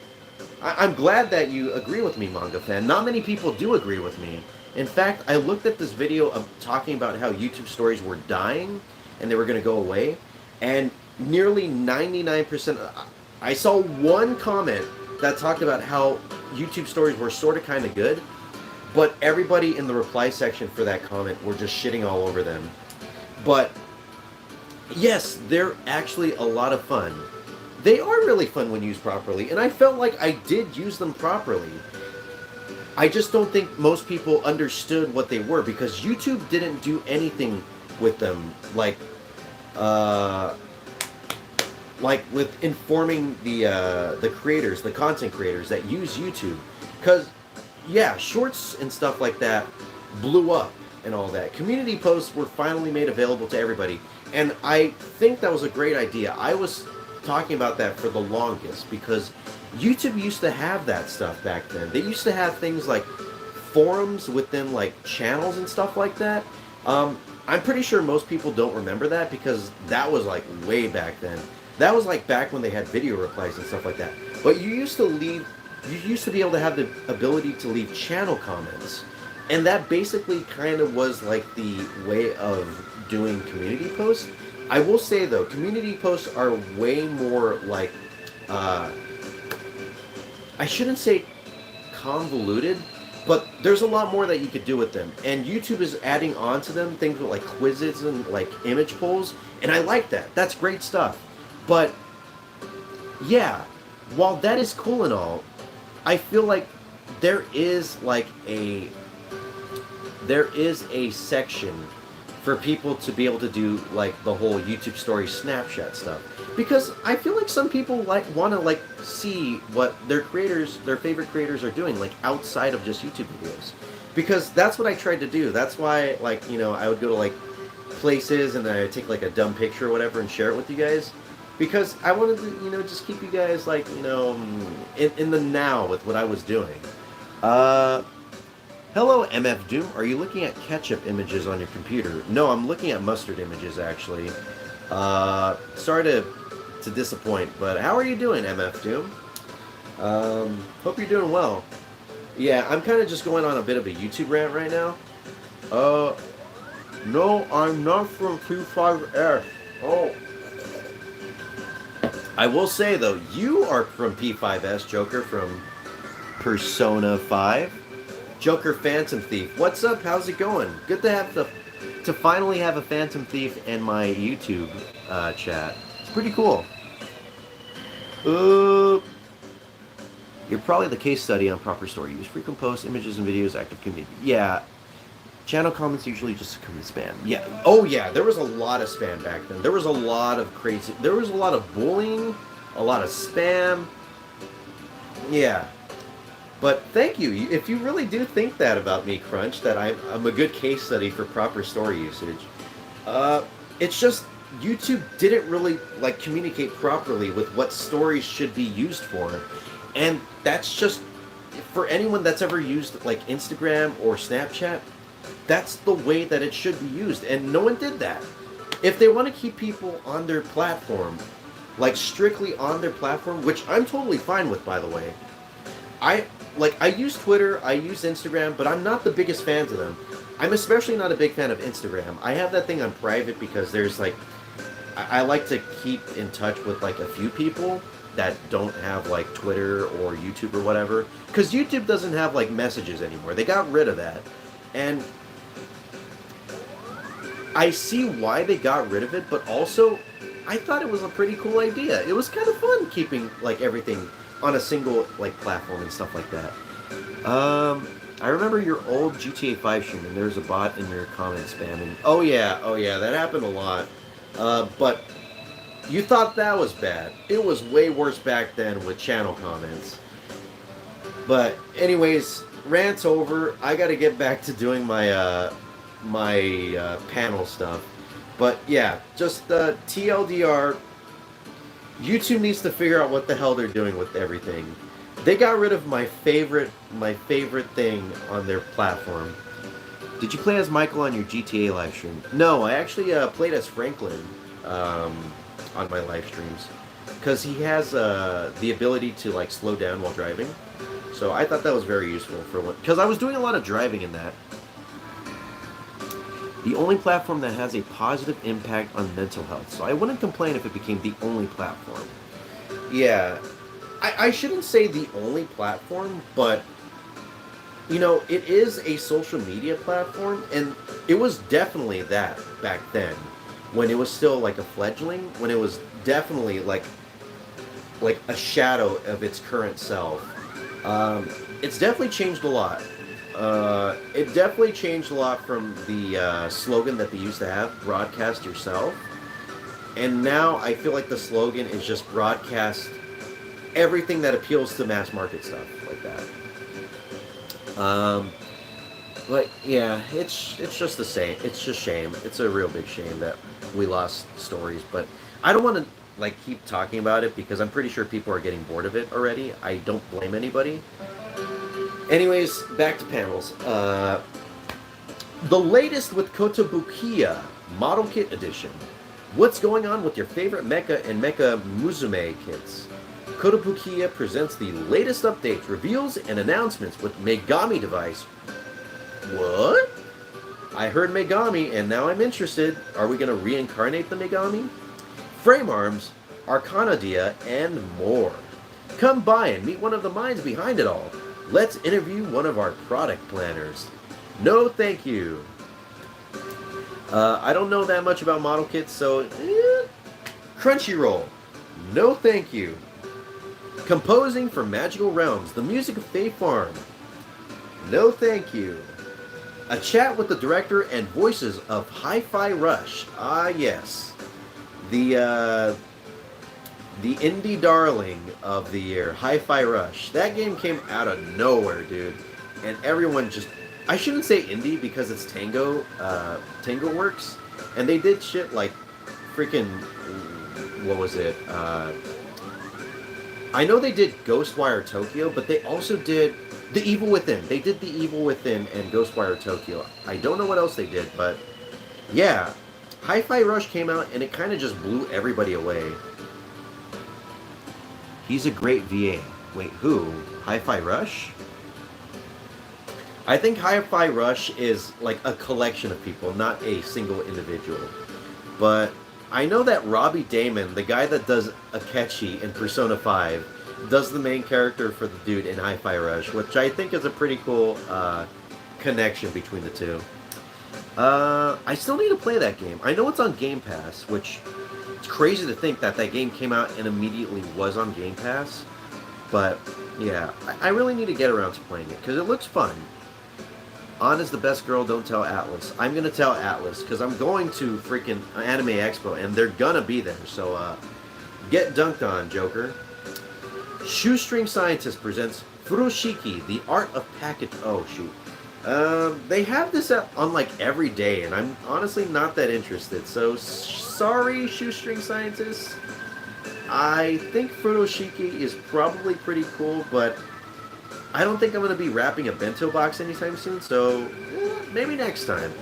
S1: I'm glad that you agree with me, manga fan. Not many people do agree with me. In fact, I looked at this video of talking about how YouTube stories were dying and they were going to go away, and nearly 99%. I saw one comment that talked about how YouTube stories were sort of kind of good, but everybody in the reply section for that comment were just shitting all over them. But yes, they're actually a lot of fun. They are really fun when used properly, and I felt like I did use them properly. I just don't think most people understood what they were, because YouTube didn't do anything with them like with informing the creators, the content creators that use YouTube. Because yeah, shorts and stuff like that blew up and all that. Community posts were finally made available to everybody, and I think that was a great idea. I was talking about that for the longest, because YouTube used to have that stuff back then. They used to have things like forums within like channels and stuff like that. I'm pretty sure most people don't remember that, because that was like way back then. That was like back when they had video replies and stuff like that. But you used to be able to have the ability to leave channel comments. And that basically kind of was like the way of doing community posts. I will say though, community posts are way more like, I shouldn't say convoluted, but there's a lot more that you could do with them. And YouTube is adding on to them things with like quizzes and like image polls. And I like that. That's great stuff. But yeah, while that is cool and all, I feel like there is a section for people to be able to do like the whole YouTube story Snapchat stuff, because I feel like some people like want to like see what their creators, their favorite creators, are doing like outside of just YouTube videos, because that's what I tried to do. That's why, like, I would go to like places and then I would take like a dumb picture or whatever and share it with you guys, because I wanted to just keep you guys like in the now with what I was doing. Uh, Hello, MF Doom. Are you looking at ketchup images on your computer? No, I'm looking at mustard images, actually. Sorry to disappoint, but how are you doing, MF Doom? Hope you're doing well. Yeah, I'm kind of just going on a bit of a YouTube rant right now. No, I'm not from P5S. Oh. I will say, though, you are from P5S, Joker, from Persona 5. Joker Phantom Thief. What's up? How's it going? Good to have to finally have a Phantom Thief in my YouTube chat. It's pretty cool. You're probably the case study on proper story use. Frequent posts, images and videos, active community. Yeah. Channel comments usually just come in spam. Yeah. Oh yeah, there was a lot of spam back then. There was a lot of crazy. There was a lot of bullying, a lot of spam. Yeah. But thank you. If you really do think that about me, Crunch, that I'm a good case study for proper story usage, it's just YouTube didn't really like communicate properly with what stories should be used for, and that's just for anyone that's ever used like Instagram or Snapchat. That's the way that it should be used, and no one did that. If they want to keep people on their platform, like strictly on their platform, which I'm totally fine with, by the way. I use Twitter, I use Instagram, but I'm not the biggest fans of them. I'm especially not a big fan of Instagram. I have that thing on private because there's like, I like to keep in touch with like a few people that don't have like Twitter or YouTube or whatever. Because YouTube doesn't have like messages anymore. They got rid of that. And I see why they got rid of it, but also I thought it was a pretty cool idea. It was kind of fun keeping like everything on a single like platform and stuff like that. I remember your old GTA 5 stream, and there's a bot in your comment spamming. Oh yeah, that happened a lot. But you thought that was bad. It was way worse back then with channel comments. But anyways, rant's over. I got to get back to doing my panel stuff. But yeah, just TLDR. YouTube needs to figure out what the hell they're doing with everything. They got rid of my favorite thing on their platform. Did you play as Michael on your GTA live stream? No, I actually played as Franklin on my live streams, because he has the ability to like slow down while driving. So I thought that was very useful for one, because I was doing a lot of driving in that. The only platform that has a positive impact on mental health. So I wouldn't complain if it became the only platform. Yeah, I shouldn't say the only platform, but it is a social media platform, and it was definitely that back then, when it was still like a fledgling, when it was definitely like a shadow of its current self. It's definitely changed a lot. It definitely changed a lot from the slogan that they used to have, broadcast yourself. And now I feel like the slogan is just broadcast everything that appeals to mass market stuff like that. But yeah, it's just the same. It's just shame. It's a real big shame that we lost stories. But I don't want to like keep talking about it, because I'm pretty sure people are getting bored of it already. I don't blame anybody. Anyways, back to panels. The latest with Kotobukiya Model Kit Edition. What's going on with your favorite Mecha and Mecha Musume kits? Kotobukiya presents the latest updates, reveals, and announcements with Megami device. What? I heard Megami, and now I'm interested. Are we going to reincarnate the Megami? Frame arms, Arcana Dia, and more. Come by and meet one of the minds behind it all. Let's interview one of our product planners. No, thank you. I don't know that much about model kits, so Crunchyroll. No, thank you. Composing for Magical Realms, the music of Fae Farm. No, thank you. A chat with the director and voices of Hi-Fi Rush. Ah, yes. The the indie darling of the year, Hi-Fi Rush. That game came out of nowhere, dude, and everyone just. I shouldn't say indie because it's Tango Works, and they did shit like freaking. What was it? I know they did Ghostwire Tokyo, but they also did The Evil Within. They did The Evil Within and Ghostwire Tokyo. I don't know what else they did, but yeah, Hi-Fi Rush came out and it kind of just blew everybody away. He's a great VA. Wait, who? Hi-Fi Rush? I think Hi-Fi Rush is like a collection of people, not a single individual. But I know that Robbie Damon, the guy that does Akechi in Persona 5, does the main character for the dude in Hi-Fi Rush, which I think is a pretty cool connection between the two. I still need to play that game. I know it's on Game Pass, which it's crazy to think that that game came out and immediately was on Game Pass. But yeah, I really need to get around to playing it because it looks fun. On is the best girl, don't tell Atlas. I'm gonna tell Atlas because I'm going to freaking Anime Expo and they're gonna be there. So get dunked on, Joker. Shoestring Scientist presents Furoshiki, the art of package. Oh shoot. They have this on like every day, and I'm honestly not that interested. So sorry, Shoestring Scientist. I think Furoshiki is probably pretty cool, but I don't think I'm going to be wrapping a bento box anytime soon, so maybe next time.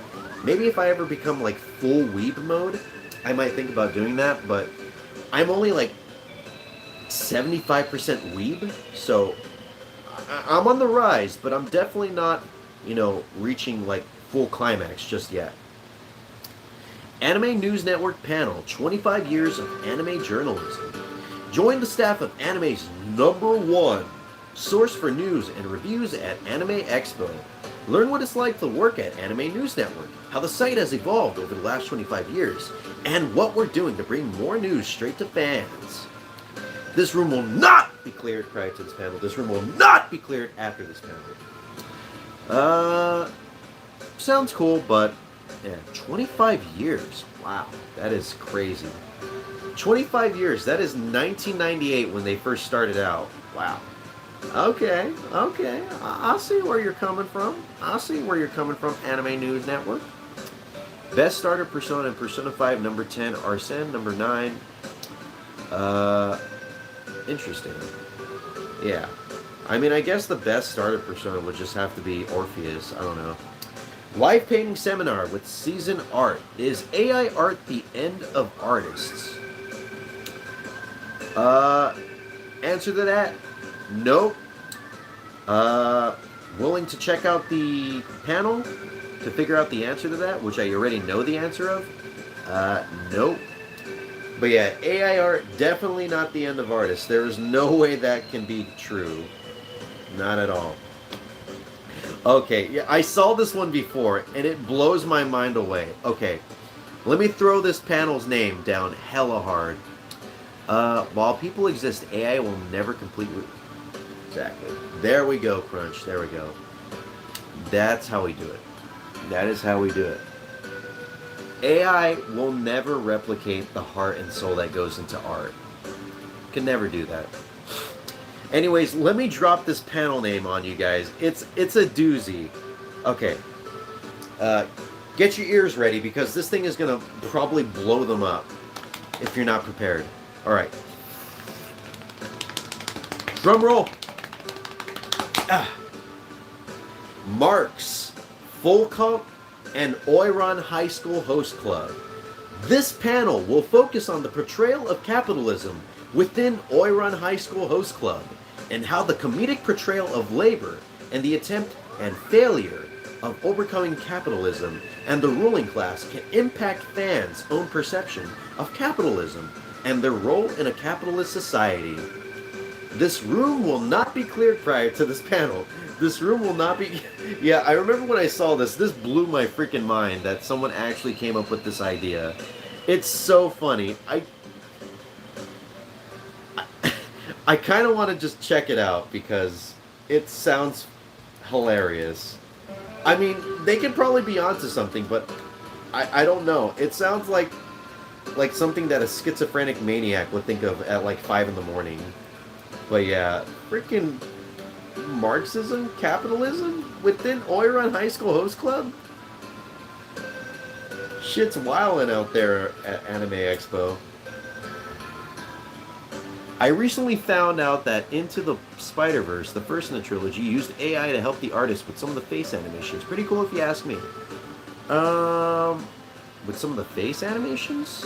S1: Maybe if I ever become like full weeb mode, I might think about doing that, but I'm only like 75% weeb, so I'm on the rise, but I'm definitely not, reaching like full climax just yet. Anime News Network panel, 25 years of anime journalism. Join the staff of anime's #1 source for news and reviews at Anime Expo. Learn what it's like to work at Anime News Network, how the site has evolved over the last 25 years, and what we're doing to bring more news straight to fans. This room will not be cleared prior to this panel. This room will not be cleared after this panel. Sounds cool, but yeah, 25 years. Wow, that is crazy. 25 years. That is 1998 when they first started out. Wow. Okay. I'll see where you're coming from. Anime News Network. Best starter Persona in Persona 5, number 10, Arsene, number 9. Interesting. Yeah. I mean, I guess the best starter Persona would just have to be Orpheus. I don't know. Live painting seminar with season art. Is AI art the end of artists? Answer to that, nope. Willing to check out the panel to figure out the answer to that, which I already know the answer of? Nope. But yeah, AI art, definitely not the end of artists. There is no way that can be true. Not at all. Okay, yeah, I saw this one before, and it blows my mind away. Okay, let me throw this panel's name down hella hard. While people exist, AI will never completely... Exactly. There we go, Crunch. There we go. That's how we do it. That is how we do it. AI will never replicate the heart and soul that goes into art. Can never do that. Anyways, let me drop this panel name on you guys. It's a doozy. Okay. Get your ears ready because this thing is going to probably blow them up if you're not prepared. All right. Drum roll. Marx, Full Cup, and Oiron High School Host Club. This panel will focus on the portrayal of capitalism within Oiron High School Host Club and how the comedic portrayal of labor and the attempt and failure of overcoming capitalism and the ruling class can impact fans' own perception of capitalism and their role in a capitalist society. This room will not be cleared prior to this panel. This room will not be... Yeah, I remember when I saw this. This blew my freaking mind that someone actually came up with this idea. It's so funny. I kind of want to just check it out because it sounds hilarious. I mean, they could probably be onto something, but I don't know. It sounds like something that a schizophrenic maniac would think of at like 5 in the morning. But yeah, freaking Marxism, capitalism within Oiran High School Host Club. Shit's wildin' out there at Anime Expo. I recently found out that Into the Spider-Verse, the first in the trilogy, used AI to help the artist with some of the face animations. Pretty cool if you ask me. Um, with some of the face animations?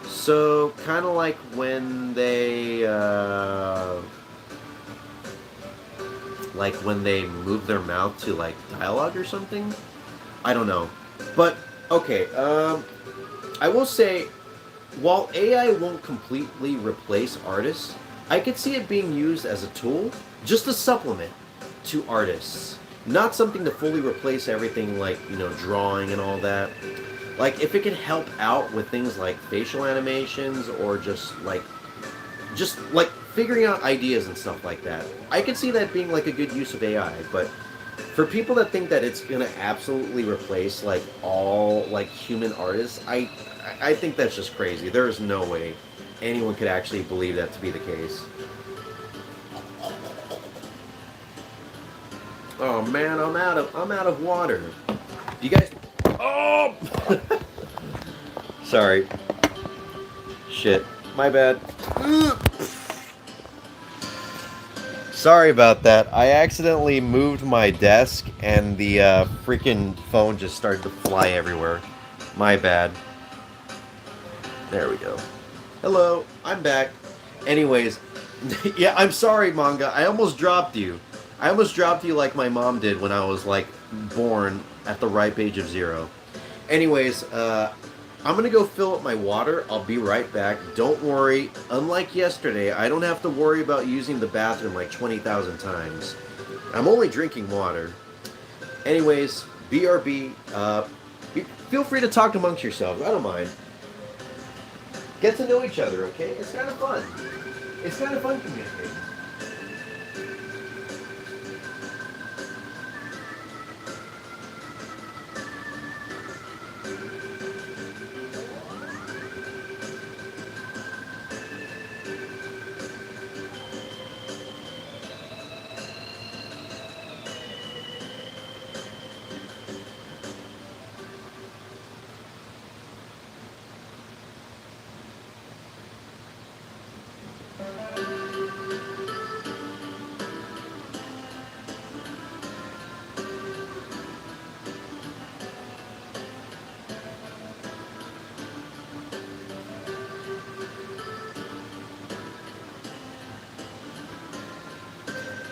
S1: So, kind of like when they move their mouth to like dialogue or something. I don't know, but okay. I will say, while AI won't completely replace artists, I could see it being used as a tool, just a supplement to artists, not something to fully replace everything like drawing and all that. Like if it could help out with things like facial animations or just like figuring out ideas and stuff like that. I could see that being like a good use of AI, but for people that think that it's gonna absolutely replace like all like human artists, I think that's just crazy. There is no way anyone could actually believe that to be the case. Oh man, I'm out of water. You guys. Oh. Sorry. Shit. My bad. Sorry about that. I accidentally moved my desk and the freaking phone just started to fly everywhere. My bad. There we go. Hello, I'm back. Anyways, yeah, I'm sorry, manga. I almost dropped you. I almost dropped you like my mom did when I was like born at the ripe age of 0. Anyways, I'm gonna go fill up my water. I'll be right back. Don't worry. Unlike yesterday, I don't have to worry about using the bathroom like 20,000 times. I'm only drinking water. Anyways, BRB. Feel free to talk amongst yourselves. I don't mind. Get to know each other, okay? It's kind of fun. It's kind of fun communicating.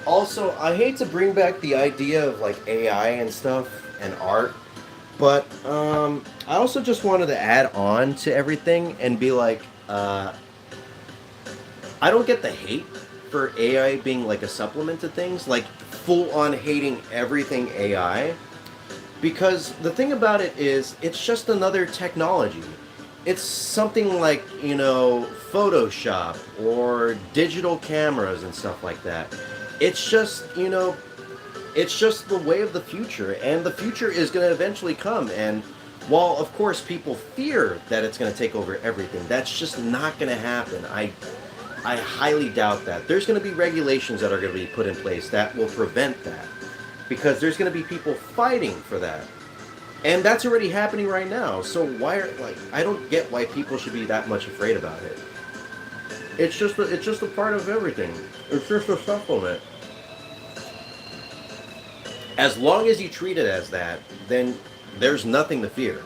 S1: Also, I hate to bring back the idea of like AI and stuff and art, but I also just wanted to add on to everything and be like, I don't get the hate for AI being like a supplement to things, like full on hating everything AI. Because the thing about it is, it's just another technology. It's something like, Photoshop or digital cameras and stuff like that. It's just, it's just the way of the future, and the future is going to eventually come. And while, of course, people fear that it's going to take over everything, that's just not going to happen. I highly doubt that. There's going to be regulations that are going to be put in place that will prevent that. Because there's going to be people fighting for that. And that's already happening right now. So I don't get why people should be that much afraid about it. It's just a part of everything. It's just a supplement. As long as you treat it as that, then there's nothing to fear.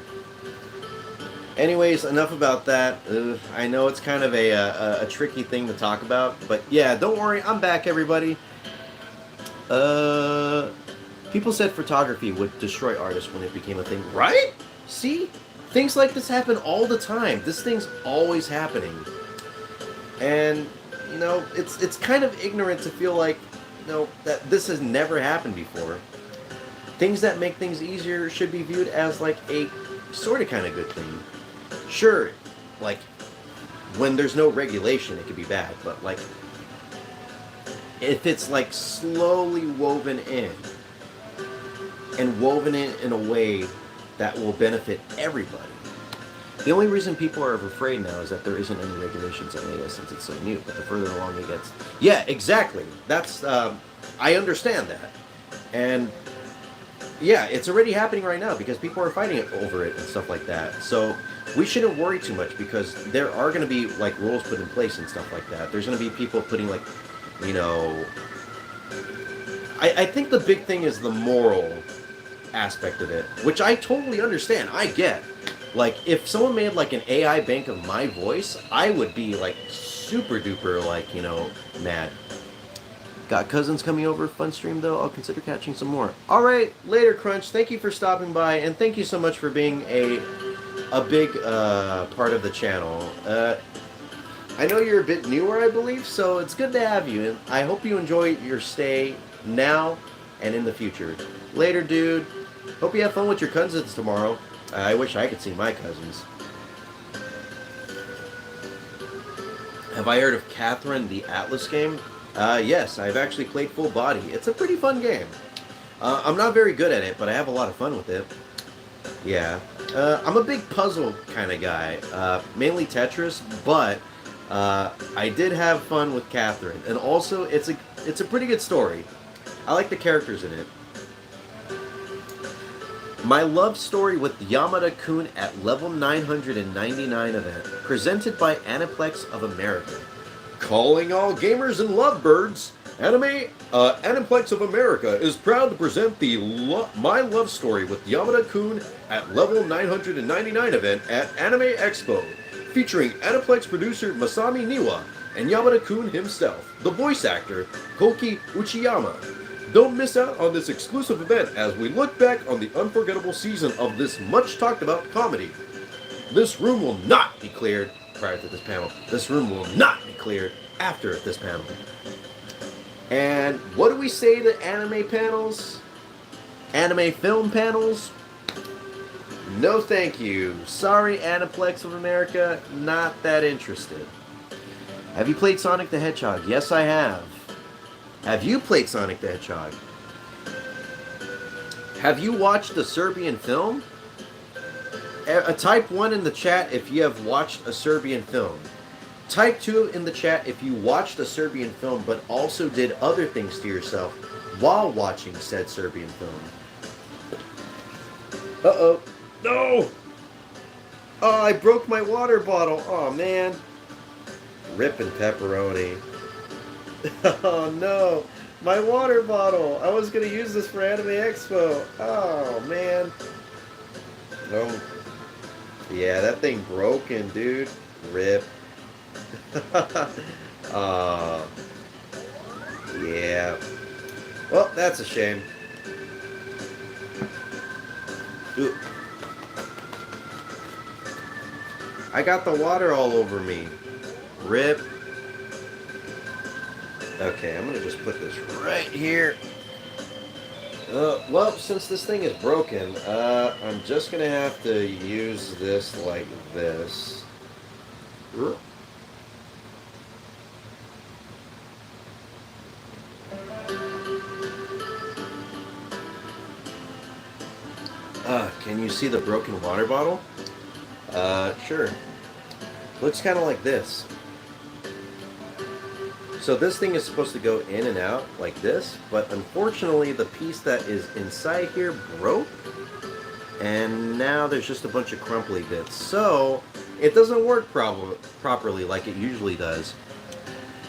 S1: Anyways, enough about that. I know it's kind of a tricky thing to talk about, but yeah, don't worry, I'm back, everybody. Uh, People said photography would destroy artists when it became a thing, right? See, things like this happen all the time. This thing's always happening, and it's kind of ignorant to feel like that this has never happened before. Things that make things easier should be viewed as like a sort of kind of good thing. Sure, like when there's no regulation, it could be bad, but like if it's like slowly woven in, and woven it in a way that will benefit everybody. The only reason people are afraid now is that there isn't any regulations on it since it's so new. But the further along it gets, yeah, exactly. That's I understand that, and yeah, it's already happening right now because people are fighting over it and stuff like that. So we shouldn't worry too much because there are going to be like rules put in place and stuff like that. There's going to be people putting like, you know, I think the big thing is the moral aspect of it, which I totally understand. I get. Like, if someone made like an AI bank of my voice, I would be like super duper like, you know, mad. Got cousins coming over, fun stream though. I'll consider catching some more. All right, later, Crunch. Thank you for stopping by, and thank you so much for being a big part of the channel. I know you're a bit newer, I believe, so it's good to have you, and I hope you enjoy your stay now and in the future. Later, dude. Hope you have fun with your cousins tomorrow. I wish I could see my cousins. Have I heard of Catherine the Atlas game? Yes, I've actually played full body. It's a pretty fun game. I'm not very good at it, but I have a lot of fun with it. Yeah. I'm a big puzzle kind of guy. Mainly Tetris, but I did have fun with Catherine. And also, it's a pretty good story. I like the characters in it. My love story with Yamada-kun at level 999 event, presented by Aniplex of America. Calling all gamers and lovebirds, Aniplex of America is proud to present the My Love Story with Yamada-kun at level 999 event at Anime Expo, featuring Aniplex producer Masami Niwa and Yamada-kun himself, the voice actor Koki Uchiyama. Don't miss out on this exclusive event as we look back on the unforgettable season of this much talked about comedy. This room will not be cleared prior to this panel. This room will not be cleared after this panel. And what do we say to anime panels? Anime film panels? No thank you. Sorry, Aniplex of America, not that interested. Have you played Sonic the Hedgehog? Yes, I have. Have you played Sonic the Hedgehog? Have you watched a Serbian film? Type 1 in the chat if you have watched a Serbian film. Type 2 in the chat if you watched a Serbian film but also did other things to yourself while watching said Serbian film. Uh-oh. No! Oh, I broke my water bottle. Oh, man. Rippin' pepperoni. Oh no, my water bottle. I was going to use this for Anime Expo. Oh man. Oh. Yeah, that thing broken, dude. Rip. Yeah. Well, that's a shame. Ooh. I got the water all over me. Rip. Okay, I'm gonna just put this right here. Well, since this thing is broken, I'm just gonna have to use this like this. Can you see the broken water bottle? Sure. Looks kind of like this. So this thing is supposed to go in and out like this, but unfortunately the piece that is inside here broke, and now there's just a bunch of crumply bits. So it doesn't work properly like it usually does.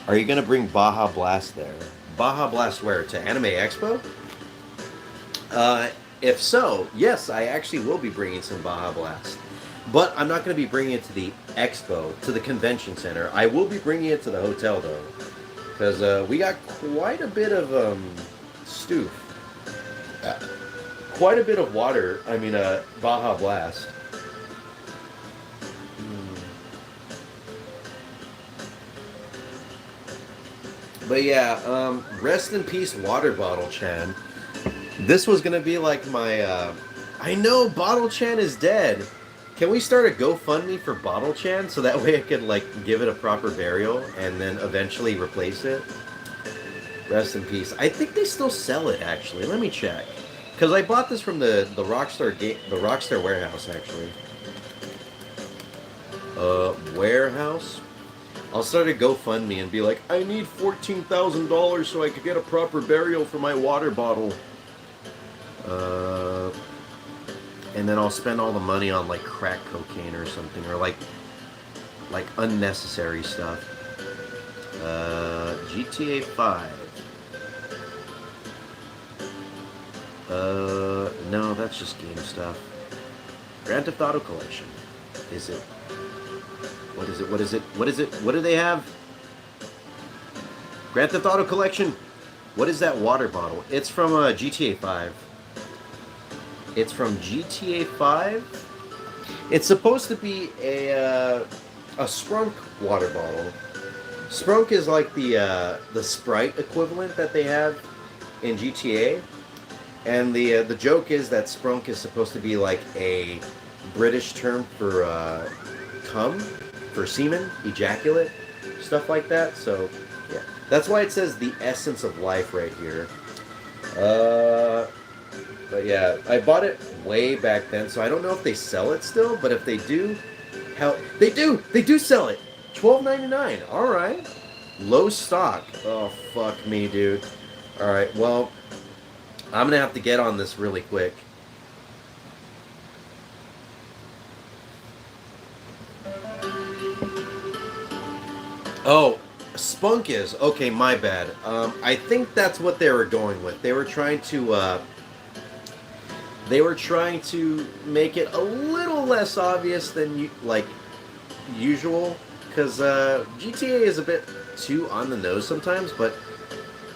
S1: Are you going to bring Baja Blast there? Baja Blast where? To Anime Expo? If so, yes, I actually will be bringing some Baja Blast. But I'm not going to be bringing it to the Expo, to the convention center. I will be bringing it to the hotel, though. Because we got quite a bit of stoof. Quite a bit of water. I mean, Baja Blast. But yeah, rest in peace, water bottle Chan. This was going to be like my... I know, Bottle Chan is dead. Can we start a GoFundMe for Bottle Chan so that way I could like give it a proper burial and then eventually replace it? Rest in peace. I think they still sell it actually. Let me check. Because I bought this from the Rockstar warehouse actually. Warehouse. I'll start a GoFundMe and be like, I need $14,000 so I could get a proper burial for my water bottle. And then I'll spend all the money on like crack cocaine or something, or like unnecessary stuff. GTA 5. No, that's just game stuff. Grand Theft Auto Collection. Is it? What is it? What is it? What is it? What do they have? Grand Theft Auto Collection. What is that water bottle? It's from GTA 5. It's from GTA 5. It's supposed to be a Sprunk water bottle. Sprunk is like the Sprite equivalent that they have in GTA. And the joke is that Sprunk is supposed to be like a British term for cum, for semen, ejaculate, stuff like that. So, yeah. That's why it says the essence of life right here. But yeah, I bought it way back then, so I don't know if they sell it still, but if they do, hell, they do sell it. $12.99. All right. Low stock. Oh, fuck me, dude. All right, well, I'm going to have to get on this really quick. Oh, Spunk is. Okay, my bad. I think that's what they were going with. They were trying to make it a little less obvious than usual, because GTA is a bit too on the nose sometimes, but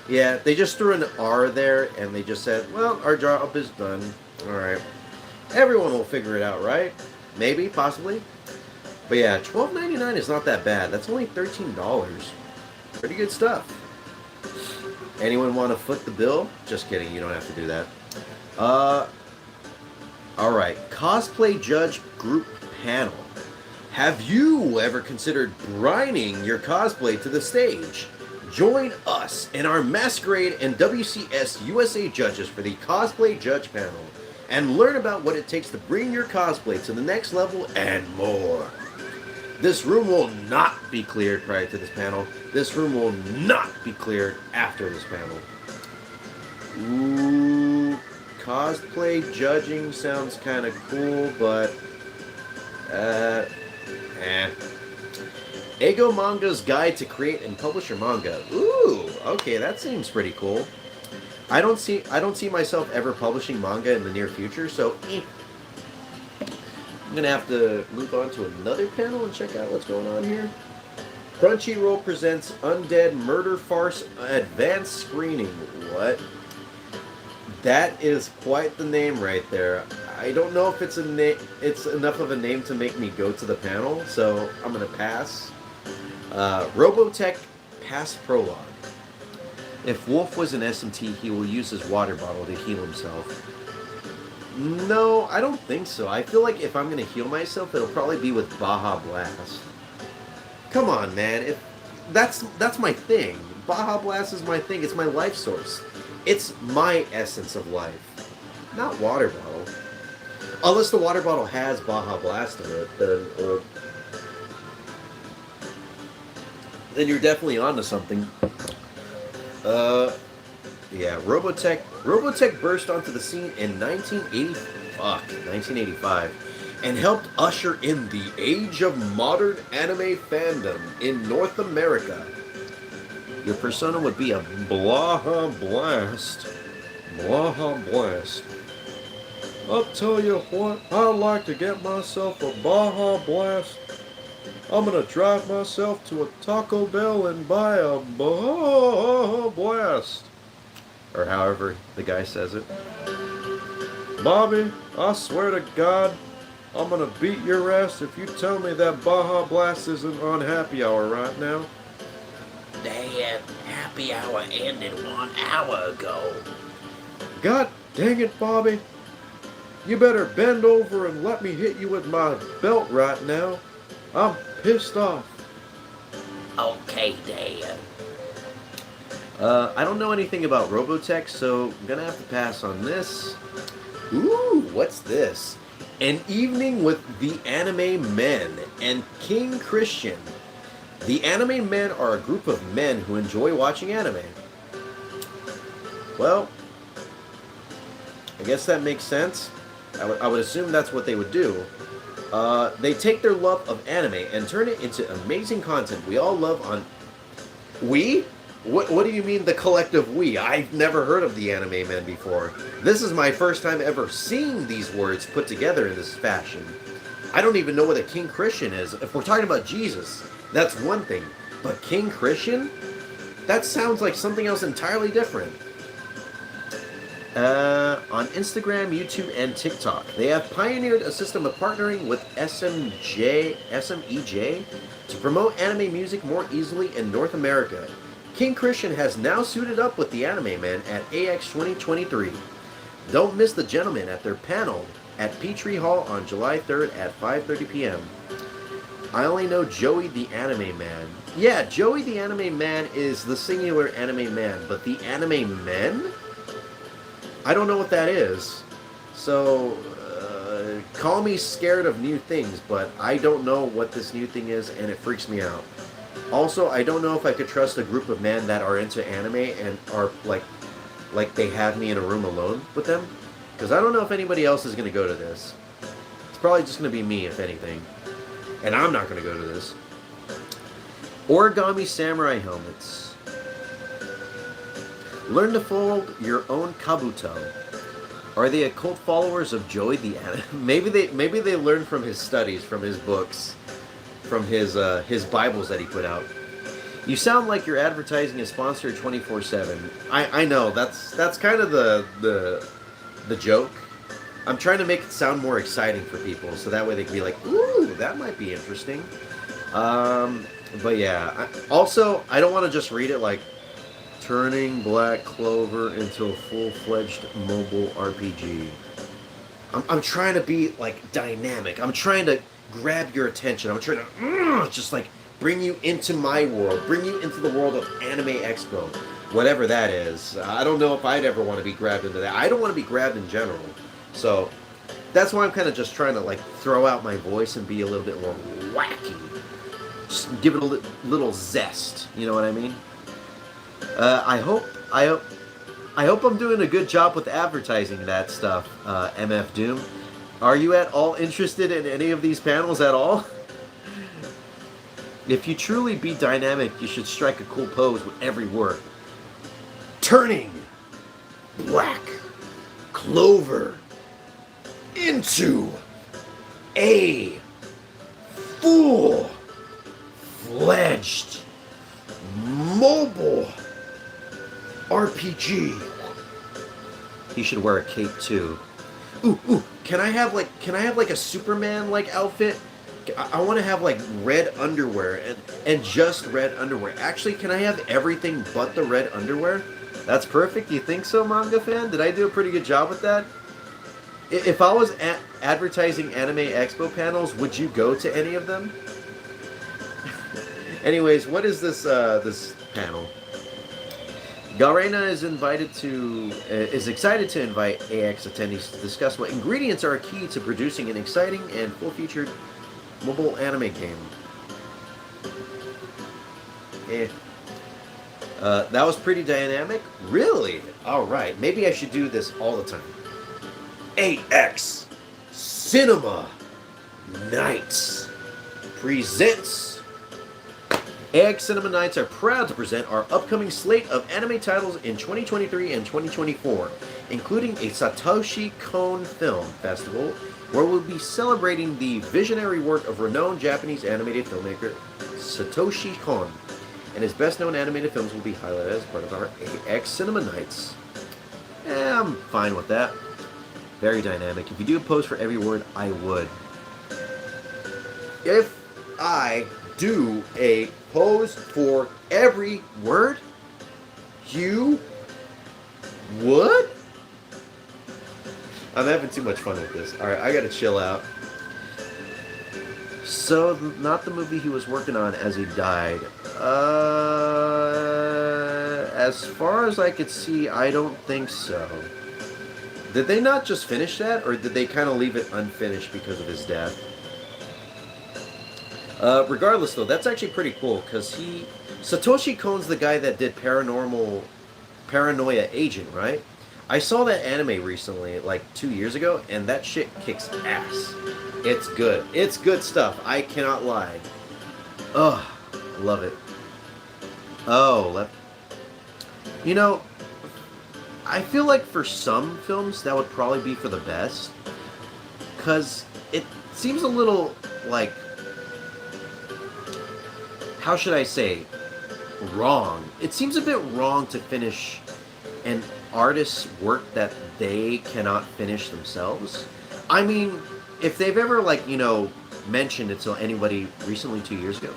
S1: yeah, they just threw an R there, and they just said, well, our job is done. Alright. Everyone will figure it out, right? Maybe, possibly. But yeah, $12.99 is not that bad. That's only $13. Pretty good stuff. Anyone want to foot the bill? Just kidding, you don't have to do that. Alright, cosplay judge group panel. Have you ever considered brining your cosplay to the stage? Join us and our Masquerade and WCS USA judges for the cosplay judge panel and learn about what it takes to bring your cosplay to the next level and more. This room will not be cleared prior to this panel. This room will not be cleared after this panel. Ooh, cosplay judging sounds kind of cool, but Ego Manga's Guide to Create and Publish Your Manga. Ooh, okay, that seems pretty cool. I don't see myself ever publishing manga in the near future, so I'm gonna have to move on to another panel and check out what's going on here. Crunchyroll presents Undead Murder Farce Advanced Screening. What? That is quite the name right there. I don't know if it's enough of a name to make me go to the panel, so I'm gonna pass. Robotech Past Prologue. If Wolf was an SMT, he will use his water bottle to heal himself. No, I don't think so. I feel like if I'm going to heal myself, it'll probably be with Baja Blast. Come on, man. That's my thing. Baja Blast is my thing. It's my life source. It's my essence of life. Not water bottle. Unless the water bottle has Baja Blast in it, then you're definitely onto something. Yeah, Robotech burst onto the scene in 1985, and helped usher in the age of modern anime fandom in North America. Your persona would be a Baja Blast. Baja Blast. I'll tell you what, I'd like to get myself a Baja Blast. I'm gonna drive myself to a Taco Bell and buy a Baja Blast. Or however the guy says it. Bobby, I swear to God, I'm gonna beat your ass if you tell me that Baja Blast isn't on happy hour right now.
S2: Damn, happy hour ended 1 hour ago.
S1: God dang it, Bobby. You better bend over and let me hit you with my belt right now. I'm pissed off.
S2: Okay, Dad.
S1: I don't know anything about Robotech, so I'm gonna have to pass on this. Ooh, what's this? An Evening with the Anime Men and King Christian. The Anime Men are a group of men who enjoy watching anime. Well, I guess that makes sense. I would assume that's what they would do. They take their love of anime and turn it into amazing content we all love on. We? What do you mean the collective we? I've never heard of the Anime Men before. This is my first time ever seeing these words put together in this fashion. I don't even know what a King Christian is. If we're talking about Jesus, that's one thing. But King Christian? That sounds like something else entirely different. On Instagram, YouTube, and TikTok, they have pioneered a system of partnering with SMEJ to promote anime music more easily in North America. King Christian has now suited up with the Anime Man at AX 2023. Don't miss the gentlemen at their panel at Petrie Hall on July 3rd at 5:30 p.m. I only know Joey the Anime Man. Yeah, Joey the Anime Man is the singular Anime Man, but the Anime Men? I don't know what that is. So, call me scared of new things, but I don't know what this new thing is, and it freaks me out. Also, I don't know if I could trust a group of men that are into anime and are like they have me in a room alone with them, because I don't know if anybody else is going to go to this. It's probably just going to be me, if anything, and I'm not going to go to this. Origami samurai helmets. Learn to fold your own kabuto. Are they a cult followers of Joey the Anime? Maybe they learned from his studies, from his books, from his Bibles that he put out. You sound like your advertising is sponsored 24/7. I know that's kind of the joke. I'm trying to make it sound more exciting for people, so that way they can be like, ooh, that might be interesting. But yeah. Also, I don't want to just read it like turning Black Clover into a full-fledged mobile RPG. I'm trying to be like dynamic. I'm trying to grab your attention. I'm trying to just like bring you into my world, bring you into the world of Anime Expo, whatever that is. I don't know if I'd ever want to be grabbed into that. I don't want to be grabbed in general. So that's why I'm kind of just trying to like throw out my voice and be a little bit more wacky. Just give it a little zest. You know what I mean? I hope I'm doing a good job with advertising that stuff, MF Doom. Are you at all interested in any of these panels at all? If you truly be dynamic, you should strike a cool pose with every word. Turning Black Clover into a full-fledged mobile RPG. He should wear a cape too. Ooh, can I have like a Superman like outfit? I want to have like red underwear and just red underwear. Actually, can I have everything but the red underwear? That's perfect. You think so, manga fan? Did I do a pretty good job with that? If I was advertising Anime Expo panels, would you go to any of them? Anyways, what is this this panel? Garena is excited to invite AX attendees to discuss what ingredients are key to producing an exciting and full-featured mobile anime game. That was pretty dynamic. Really? All right. Maybe I should do this all the time. AX Cinema Nights presents. AX Cinema Nights are proud to present our upcoming slate of anime titles in 2023 and 2024, including a Satoshi Kon Film Festival, where we'll be celebrating the visionary work of renowned Japanese animated filmmaker Satoshi Kon, and his best-known animated films will be highlighted as part of our AX Cinema Nights. I'm fine with that. Very dynamic. If you do a pose for every word, I would. If I do a pose for every word, you would? I'm having too much fun with this. Alright, I gotta chill out. So, not the movie he was working on as he died. as far as I could see, I don't think so. Did they not just finish that, or did they kind of leave it unfinished because of his death? Regardless, though, that's actually pretty cool because Satoshi Kon's the guy that did Paranoia Agent, right? I saw that anime recently, like 2 years ago, and that shit kicks ass. It's good. It's good stuff. I cannot lie. Ugh, love it. Oh, you know, I feel like for some films that would probably be for the best, because it seems a little like, how should I say, wrong. It seems a bit wrong to finish an artist's work that they cannot finish themselves. I mean, if they've ever, like, mentioned it to anybody recently 2 years ago.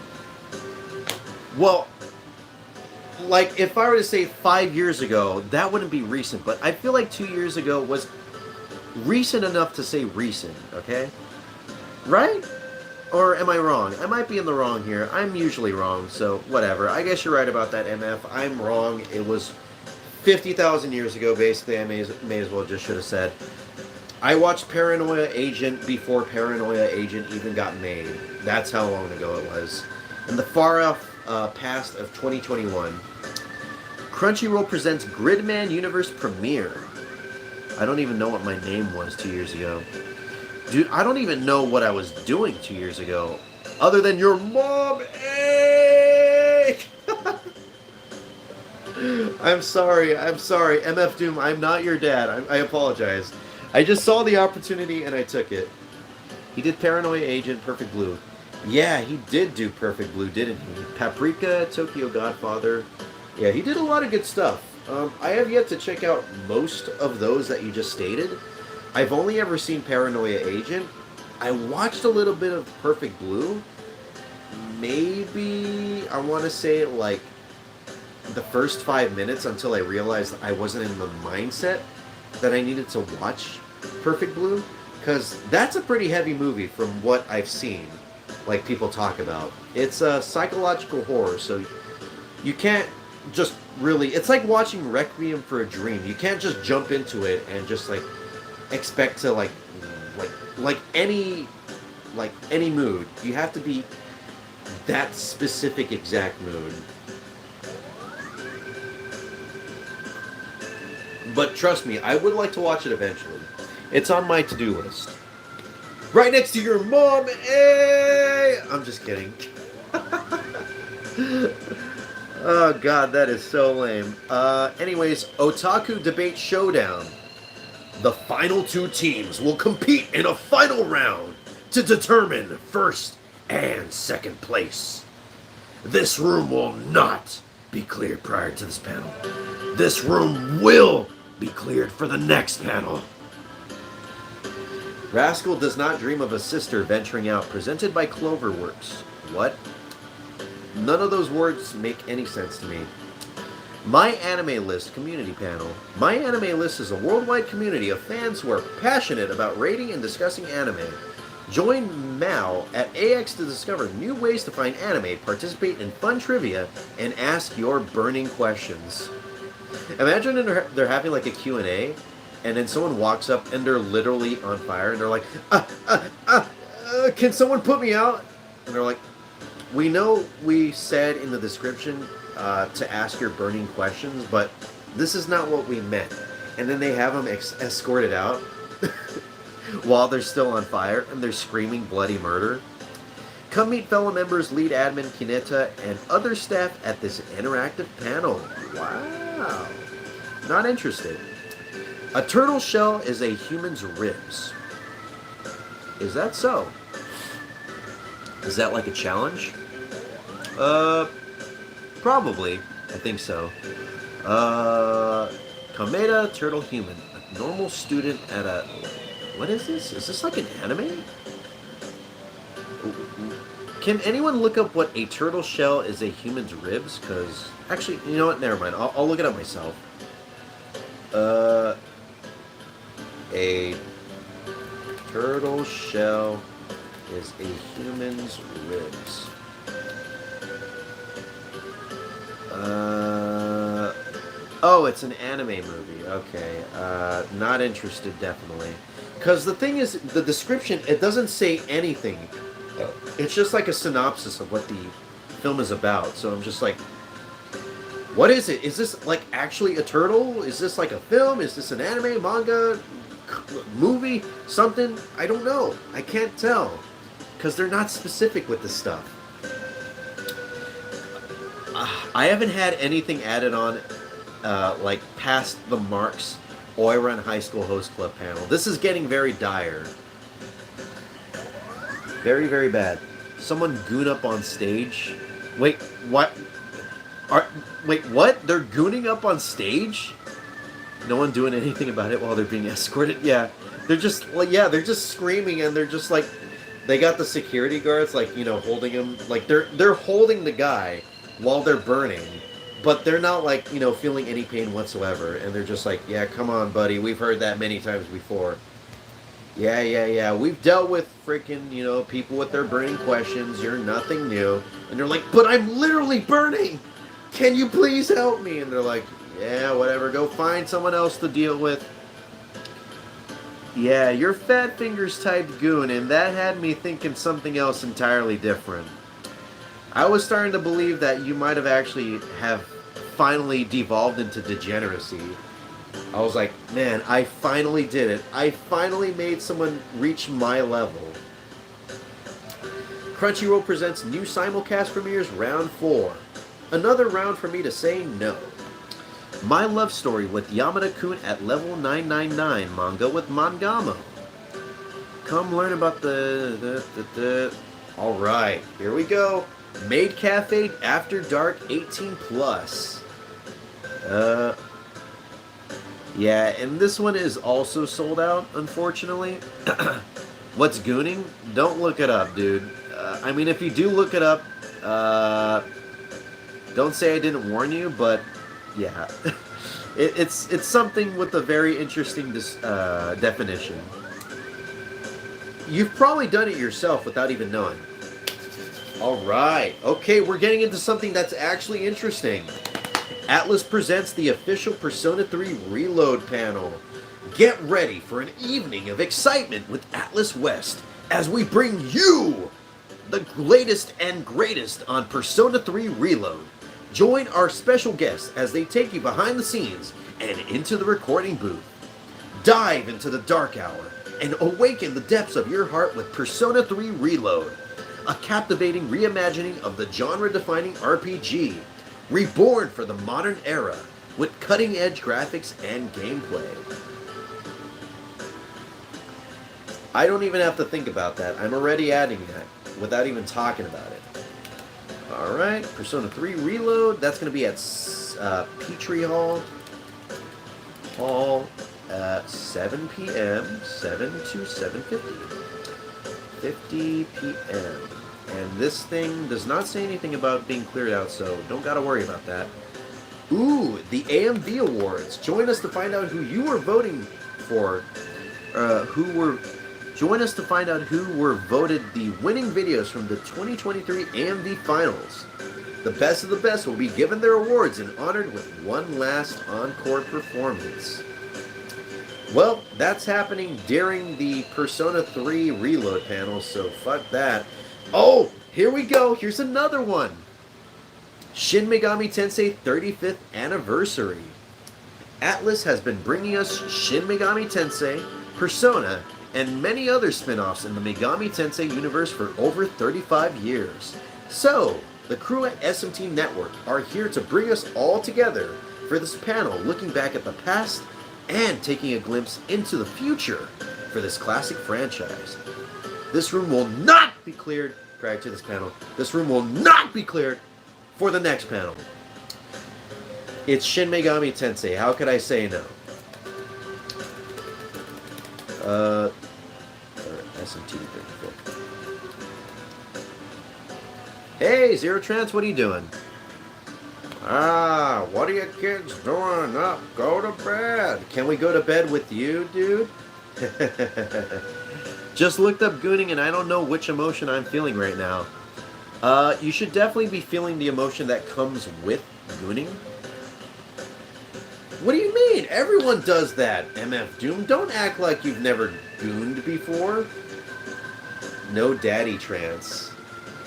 S1: Well, like, if I were to say 5 years ago, that wouldn't be recent, but I feel like 2 years ago was recent enough to say recent, okay? Right? Or am I wrong? I might be in the wrong here. I'm usually wrong, so whatever. I guess you're right about that, MF. I'm wrong. It was 50,000 years ago, basically. I may as well just should have said. I watched Paranoia Agent before Paranoia Agent even got made. That's how long ago it was. In the far off past of 2021, Crunchyroll presents Gridman Universe premiere. I don't even know what my name was 2 years ago. Dude, I don't even know what I was doing 2 years ago. Other than your mom ache! I'm sorry. MF Doom, I'm not your dad. I apologize. I just saw the opportunity and I took it. He did Paranoia Agent, Perfect Blue. Yeah, he did do Perfect Blue, didn't he? Paprika, Tokyo Godfather. Yeah, he did a lot of good stuff. I have yet to check out most of those that you just stated. I've only ever seen Paranoia Agent. I watched a little bit of Perfect Blue. Maybe, I want to say, like, the first 5 minutes until I realized I wasn't in the mindset that I needed to watch Perfect Blue. Because that's a pretty heavy movie from what I've seen, like, people talk about. It's a psychological horror, so you can't just really... It's like watching Requiem for a Dream. You can't just jump into it and just, like, expect to like any mood. You have to be that specific exact mood. But trust me, I would like to watch it eventually. It's on my to-do list. Right next to your mom. Hey! I'm just kidding. Oh god, that is so lame. Anyways, Otaku Debate Showdown. The final two teams will compete in a final round to determine first and second place. This room will not be cleared prior to this panel. This room will be cleared for the next panel. Rascal Does Not Dream of a Sister Venturing Out, presented by Cloverworks. What? None of those words make any sense to me. My Anime List community panel. My Anime List is a worldwide community of fans who are passionate about rating and discussing anime. Join Mao at AX to discover new ways to find anime, participate in fun trivia, and ask your burning questions. Imagine they're having like a Q&A, and then someone walks up and they're literally on fire, and they're like, can someone put me out? And they're like, we know we said in the description to ask your burning questions, but this is not what we meant. And then they have them escorted out while they're still on fire and they're screaming bloody murder. Come meet fellow members, lead admin Kineta, and other staff at this interactive panel. Wow. Not interested. A turtle shell is a human's ribs. Is that so? Is that like a challenge? Probably. I think so. Komeda, turtle human. A normal student at a... What is this? Is this like an anime? Can anyone look up what a turtle shell is a human's ribs? Because... Actually, you know what? Never mind. I'll look it up myself. A turtle shell is a human's ribs. Oh, it's an anime movie. Okay. Not interested, definitely. Because the thing is, the description, it doesn't say anything. It's just like a synopsis of what the film is about. So I'm just like, what is it? Is this like actually a turtle? Is this like a film? Is this an anime, manga, movie, something? I don't know. I can't tell. Because they're not specific with this stuff. I haven't had anything added on like past the Marks Oiran High School Host Club panel. This is getting very dire. Very, very bad. Someone goon up on stage. Wait, what? Wait, what? They're gooning up on stage? No one doing anything about it while they're being escorted? Yeah. They're just, like, yeah, they're just screaming and they're just like, they got the security guards, like, you know, holding him. Like, they're holding the guy while they're burning. But they're not, like, you know, feeling any pain whatsoever. And they're just like, yeah, come on, buddy. We've heard that many times before. Yeah. We've dealt with freaking, you know, people with their burning questions. You're nothing new. And they're like, but I'm literally burning! Can you please help me? And they're like, yeah, whatever. Go find someone else to deal with. Yeah, your fat fingers typed goon, and that had me thinking something else entirely different. I was starting to believe that you might have actually have finally devolved into degeneracy. I was like, man, I finally did it. I finally made someone reach my level. Crunchyroll presents new simulcast premieres round 4. Another round for me to say no. My Love Story with Yamada-kun at level 999 manga with Mangamo. Come learn about the. Alright, here we go. Maid Cafe After Dark 18 plus. Yeah, and this one is also sold out, unfortunately. What's gooning? Don't look it up, dude. I mean, if you do look it up, don't say I didn't warn you, but yeah. It's something with a very interesting definition. You've probably done it yourself without even knowing. Alright, okay, we're getting into something that's actually interesting. Atlus presents the official Persona 3 Reload panel. Get ready for an evening of excitement with Atlus West as we bring you the latest and greatest on Persona 3 Reload. Join our special guests as they take you behind the scenes and into the recording booth. Dive into the dark hour and awaken the depths of your heart with Persona 3 Reload, a captivating reimagining of the genre-defining RPG, reborn for the modern era with cutting-edge graphics and gameplay. I don't even have to think about that. I'm already adding that without even talking about it. Alright, Persona 3 Reload. That's going to be at Petrie Hall. At 7 p.m. 7 to 7:50. 50 p.m. And this thing does not say anything about being cleared out, so don't gotta worry about that. Ooh, the AMV Awards. Join us to find out who you were voting for. Join us to find out who were voted the winning videos from the 2023 AMV Finals. The best of the best will be given their awards and honored with one last encore performance. Well, that's happening during the Persona 3 Reload panel, so fuck that. Oh, here we go. Here's another one. Shin Megami Tensei 35th Anniversary. Atlus has been bringing us Shin Megami Tensei, Persona, and many other spin-offs in the Megami Tensei universe for over 35 years. So, the crew at SMT Network are here to bring us all together for this panel looking back at the past and taking a glimpse into the future for this classic franchise. This room will not be cleared prior to this panel. This room will not be cleared for the next panel. It's Shin Megami Tensei. How could I say no? SMT 34. Hey, Zero Trance, what are you doing? Ah, what are you kids doing up? Go to bed. Can we go to bed with you, dude? Just looked up gooning and I don't know which emotion I'm feeling right now. You should definitely be feeling the emotion that comes with gooning. What do you mean? Everyone does that, MF Doom. Don't act like you've never gooned before. No daddy trance.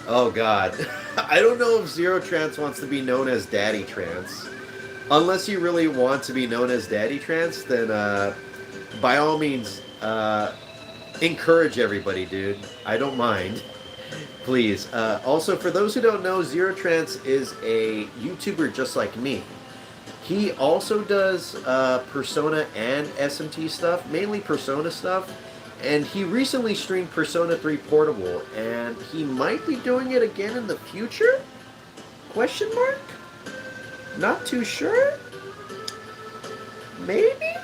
S1: Oh god. I don't know if Zero Trance wants to be known as Daddy Trance. Unless you really want to be known as Daddy Trance, then by all means, encourage everybody, dude. I don't mind. Please. Also, for those who don't know, Zero Trance is a YouTuber just like me. He also does Persona and SMT stuff, mainly Persona stuff. And he recently streamed Persona 3 Portable, and he might be doing it again in the future? Question mark? Not too sure? Maybe?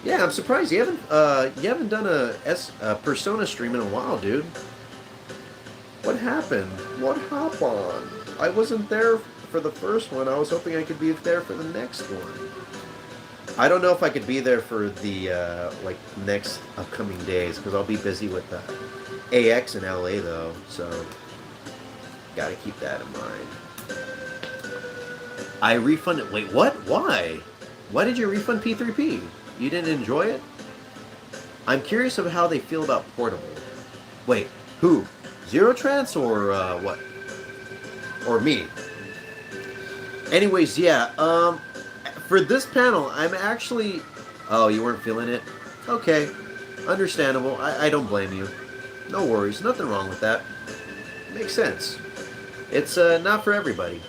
S1: Yeah, I'm surprised you haven't done a Persona stream in a while, dude. What happened? What happened? I wasn't there for the first one. I was hoping I could be there for the next one. I don't know if I could be there for the next upcoming days because I'll be busy with AX in LA though, so gotta keep that in mind. I refunded. Wait, what? Why? Why did you refund P3P? You didn't enjoy it? I'm curious of how they feel about Portable. Wait, who? Zero Trance or what? Or me? Anyways, yeah. For this panel, I'm actually... Oh, you weren't feeling it? Okay. Understandable. I don't blame you. No worries. Nothing wrong with that. Makes sense. It's not for everybody.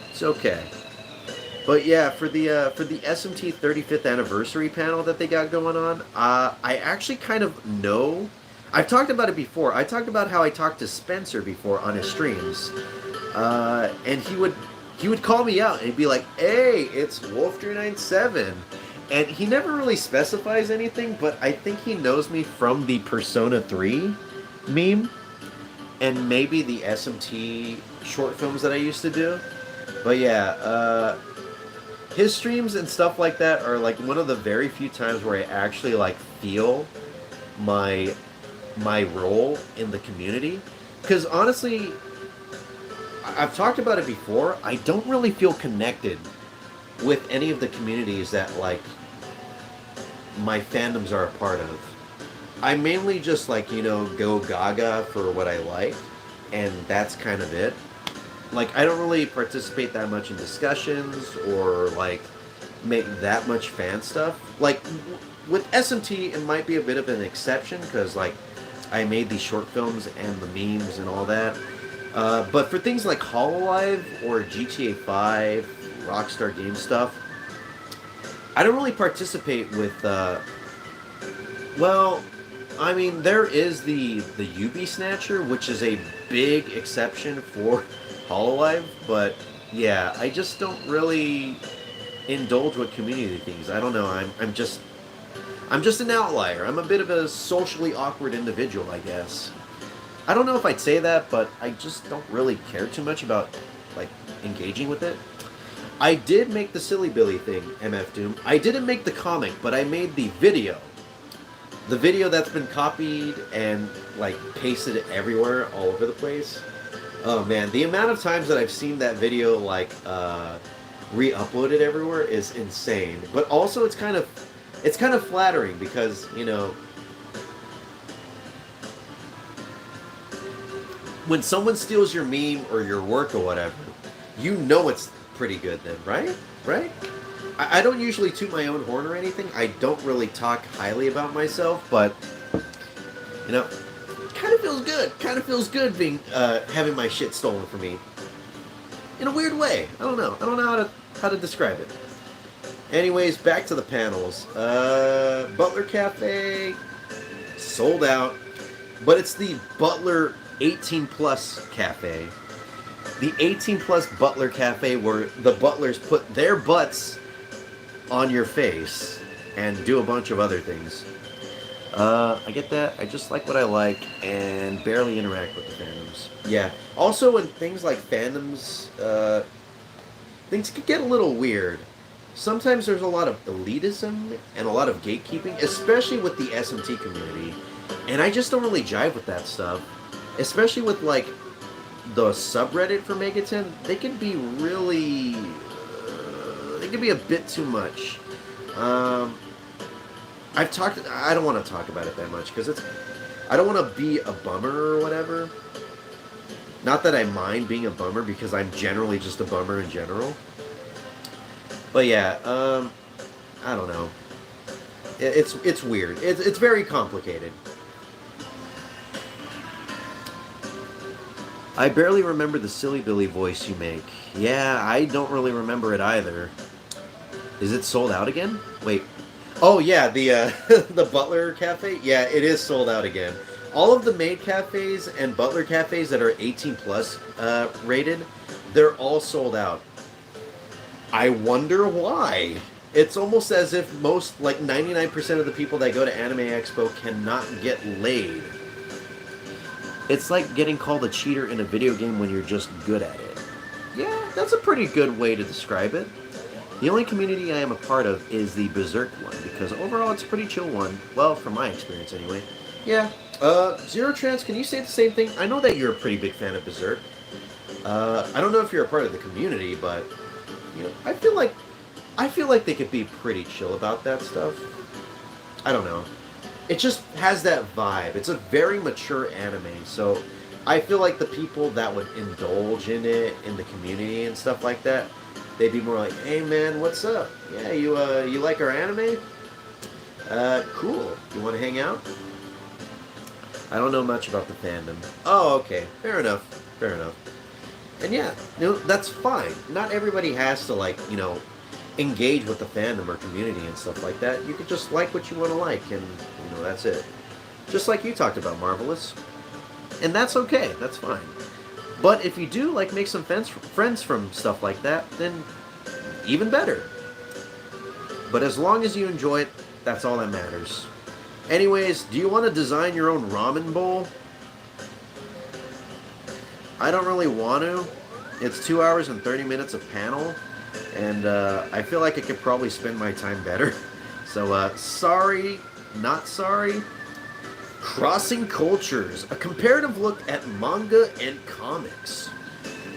S1: It's okay. But yeah, for the SMT 35th anniversary panel that they got going on, I actually kind of know... I've talked about it before. I talked about how I talked to Spencer before on his streams. And he would call me out and he'd be like, "Hey, it's Wolf397." And he never really specifies anything, but I think he knows me from the Persona 3 meme and maybe the SMT short films that I used to do. But yeah, his streams and stuff like that are like one of the very few times where I actually like feel my role in the community. Because honestly, I've talked about it before. I don't really feel connected with any of the communities that like my fandoms are a part of. I mainly just like, go gaga for what I like, and that's kind of it. Like, I don't really participate that much in discussions or like make that much fan stuff. Like with SMT, it might be a bit of an exception because like I made these short films and the memes and all that. But for things like Hololive or GTA 5, Rockstar Game stuff, I don't really participate with, well, I mean, there is the Ubi Snatcher, which is a big exception for Hololive, but yeah, I just don't really indulge with community things. I don't know, I'm just an outlier. I'm a bit of a socially awkward individual, I guess. I don't know if I'd say that, but I just don't really care too much about, like, engaging with it. I did make the Silly Billy thing, MF Doom. I didn't make the comic, but I made the video. The video that's been copied and, like, pasted everywhere, all over the place. Oh, man. The amount of times that I've seen that video, like, re-uploaded everywhere is insane. But also, it's kind of flattering because, when someone steals your meme or your work or whatever, you know it's pretty good then, right? Right? I don't usually toot my own horn or anything. I don't really talk highly about myself, but, kind of feels good. Kind of feels good being, having my shit stolen from me. In a weird way. I don't know. I don't know how to describe it. Anyways, back to the panels. Butler Cafe, sold out. But it's the Butler 18 Plus Cafe. The 18 Plus Butler Cafe where the butlers put their butts on your face and do a bunch of other things. I get that. I just like what I like and barely interact with the fandoms. Yeah. Also, in things like fandoms, things could get a little weird. Sometimes there's a lot of elitism and a lot of gatekeeping, especially with the SMT community. And I just don't really jive with that stuff. Especially with, like, the subreddit for Megaten. They can be really It can be a bit too much. I don't want to talk about it that much because I don't want to be a bummer or whatever. Not that I mind being a bummer because I'm generally just a bummer in general. But yeah, I don't know. It's weird. It's very complicated. I barely remember the Silly Billy voice you make. Yeah, I don't really remember it either. Is it sold out again? Wait. Oh yeah, the the Butler Cafe. Yeah, it is sold out again. All of the maid cafes and Butler cafes that are 18 plus rated, they're all sold out. I wonder why. It's almost as if most, like 99% of the people that go to Anime Expo cannot get laid. It's like getting called a cheater in a video game when you're just good at it. Yeah, that's a pretty good way to describe it. The only community I am a part of is the Berserk one, because overall it's a pretty chill one. Well, from my experience anyway. Yeah. Zero Trans, can you say the same thing? I know that you're a pretty big fan of Berserk. I don't know if you're a part of the community, but you know, I feel like they could be pretty chill about that stuff. I don't know. It just has that vibe. It's a very mature anime, so I feel like the people that would indulge in it in the community and stuff like that, they'd be more like, "Hey man, what's up? Yeah, you like our anime? Cool. You want to hang out?" I don't know much about the fandom. Oh, okay. Fair enough. Fair enough. And yeah, you know, that's fine. Not everybody has to, like, you know, engage with the fandom or community and stuff like that. You could just like what you want to like, and, you know, that's it. Just like you talked about, Marvelous. And that's okay. That's fine. But if you do, like, make some friends from stuff like that, then even better. But as long as you enjoy it, that's all that matters. Anyways, do you want to design your own ramen bowl? I don't really want to. It's 2 hours and 30 minutes of panel, and I feel like I could probably spend my time better. So, sorry, not sorry. Crossing Cultures, a comparative look at manga and comics.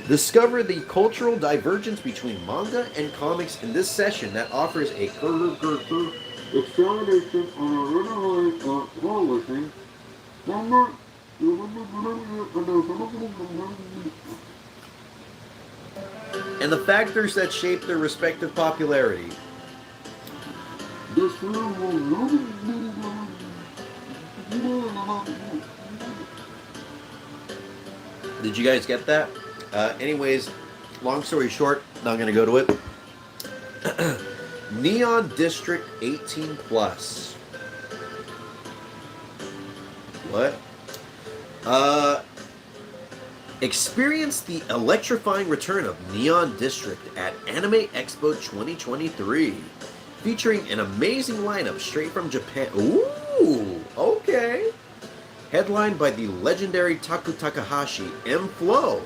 S1: Discover the cultural divergence between manga and comics in this session that offers a examination on a listening. And the factors that shape their respective popularity. Did you guys get that? Anyways, long story short, not going to go to it. Neon District 18 Plus. What? Experience the electrifying return of Neon District at Anime Expo 2023, featuring an amazing lineup straight from Japan. Ooh, okay. Headlined by the legendary Taku Takahashi M Flow.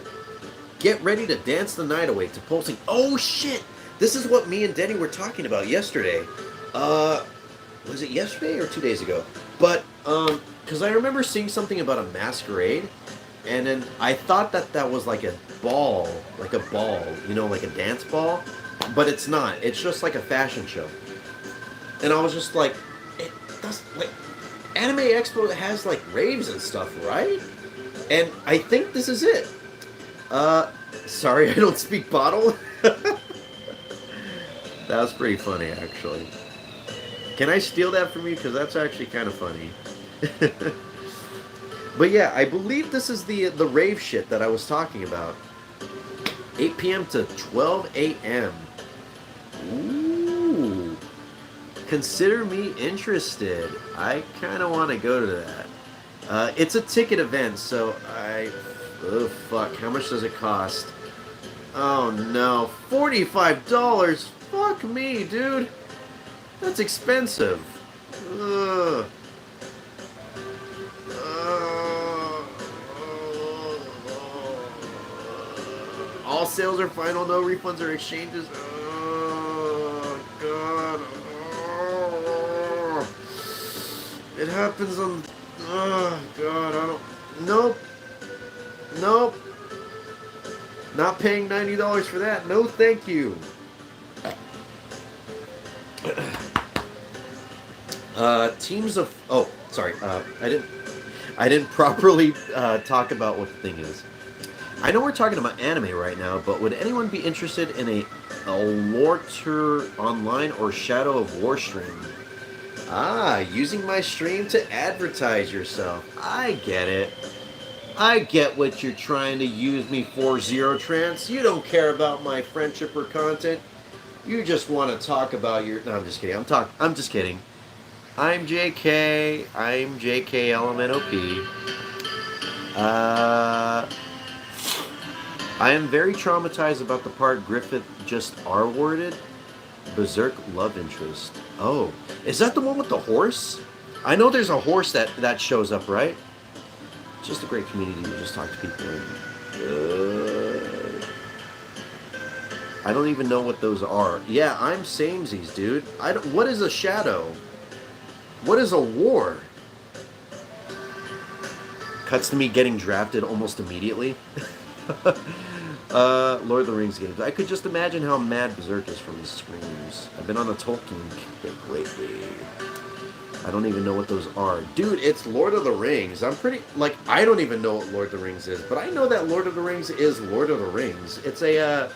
S1: Get ready to dance the night away to pulsing. Oh shit! This is what me and Denny were talking about yesterday. Was it yesterday or 2 days ago? But, because I remember seeing something about a masquerade, and then I thought that was like a ball, you know, like a dance ball, but it's not. It's just like a fashion show. And I was just like, it does, like, Anime Expo has like raves and stuff, right? And I think this is it. Sorry I don't speak bottle. That was pretty funny, actually. Can I steal that from you? Because that's actually kind of funny. But yeah, I believe this is the rave shit that I was talking about. 8 p.m. to 12 a.m. Ooh. Consider me interested. I kind of want to go to that. It's a ticket event, so oh, fuck. How much does it cost? Oh, no. $45? Fuck me, dude. That's expensive. Ugh. All sales are final, no refunds or exchanges. Oh, God. Oh. It happens on... Oh, God, I don't... Nope. Nope. Not paying $90 for that. No, thank you. Teams of... Oh, sorry. I didn't properly talk about what the thing is. I know we're talking about anime right now, but would anyone be interested in a Lorter Online or Shadow of War stream? Ah, using my stream to advertise yourself. I get it. I get what you're trying to use me for, Zero Trance. You don't care about my friendship or content. You just want to talk about your... No, I'm just kidding. I'm just kidding. I'm JK. I'm JK LMNOP. I am very traumatized about the part Griffith just R-worded. Berserk love interest. Oh, is that the one with the horse? I know there's a horse that shows up, right? Just a great community to just talk to people. I don't even know what those are. Yeah, I'm samesies, dude. What is a shadow? What is a war? Cuts to me getting drafted almost immediately. Lord of the Rings games. I could just imagine how mad Berserk is from his screams. I've been on a Tolkien kick lately. I don't even know what those are. Dude, it's Lord of the Rings. I'm pretty... Like, I don't even know what Lord of the Rings is, but I know that Lord of the Rings is Lord of the Rings. It's a,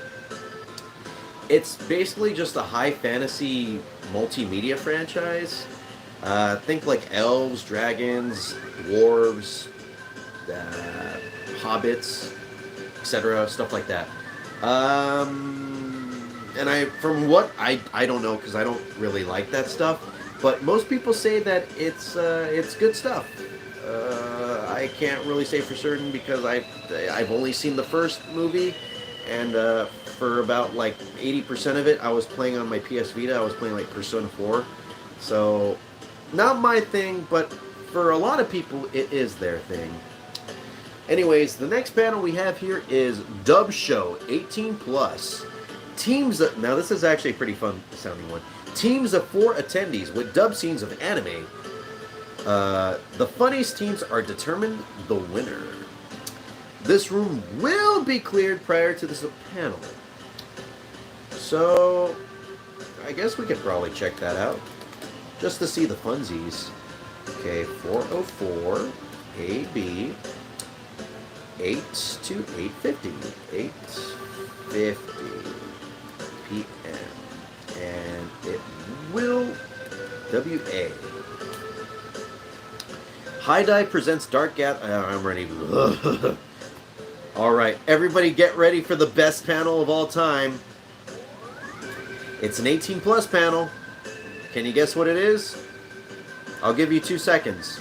S1: It's basically just a high fantasy multimedia franchise. Think like elves, dragons, dwarves, hobbits, etc., stuff like that. And from what I don't know because I don't really like that stuff, but most people say that it's good stuff. I can't really say for certain because I've only seen the first movie, and for about like 80% of it, I was playing on my PS Vita. I was playing like Persona 4, so not my thing, but for a lot of people, it is their thing. Anyways, the next panel we have here is Dub Show 18 Plus. Now this is actually a pretty fun sounding one. Teams of 4 attendees with dub scenes of anime. The funniest teams are determined the winner. This room will be cleared prior to this panel. So, I guess we could probably check that out. Just to see the funsies. Okay, 404 AB 8 to 8:50. 8:50 p.m. And it will WA. High Dive presents Dark I'm ready. Alright, everybody get ready for the best panel of all time. It's an 18 plus panel. Can you guess what it is? I'll give you 2 seconds.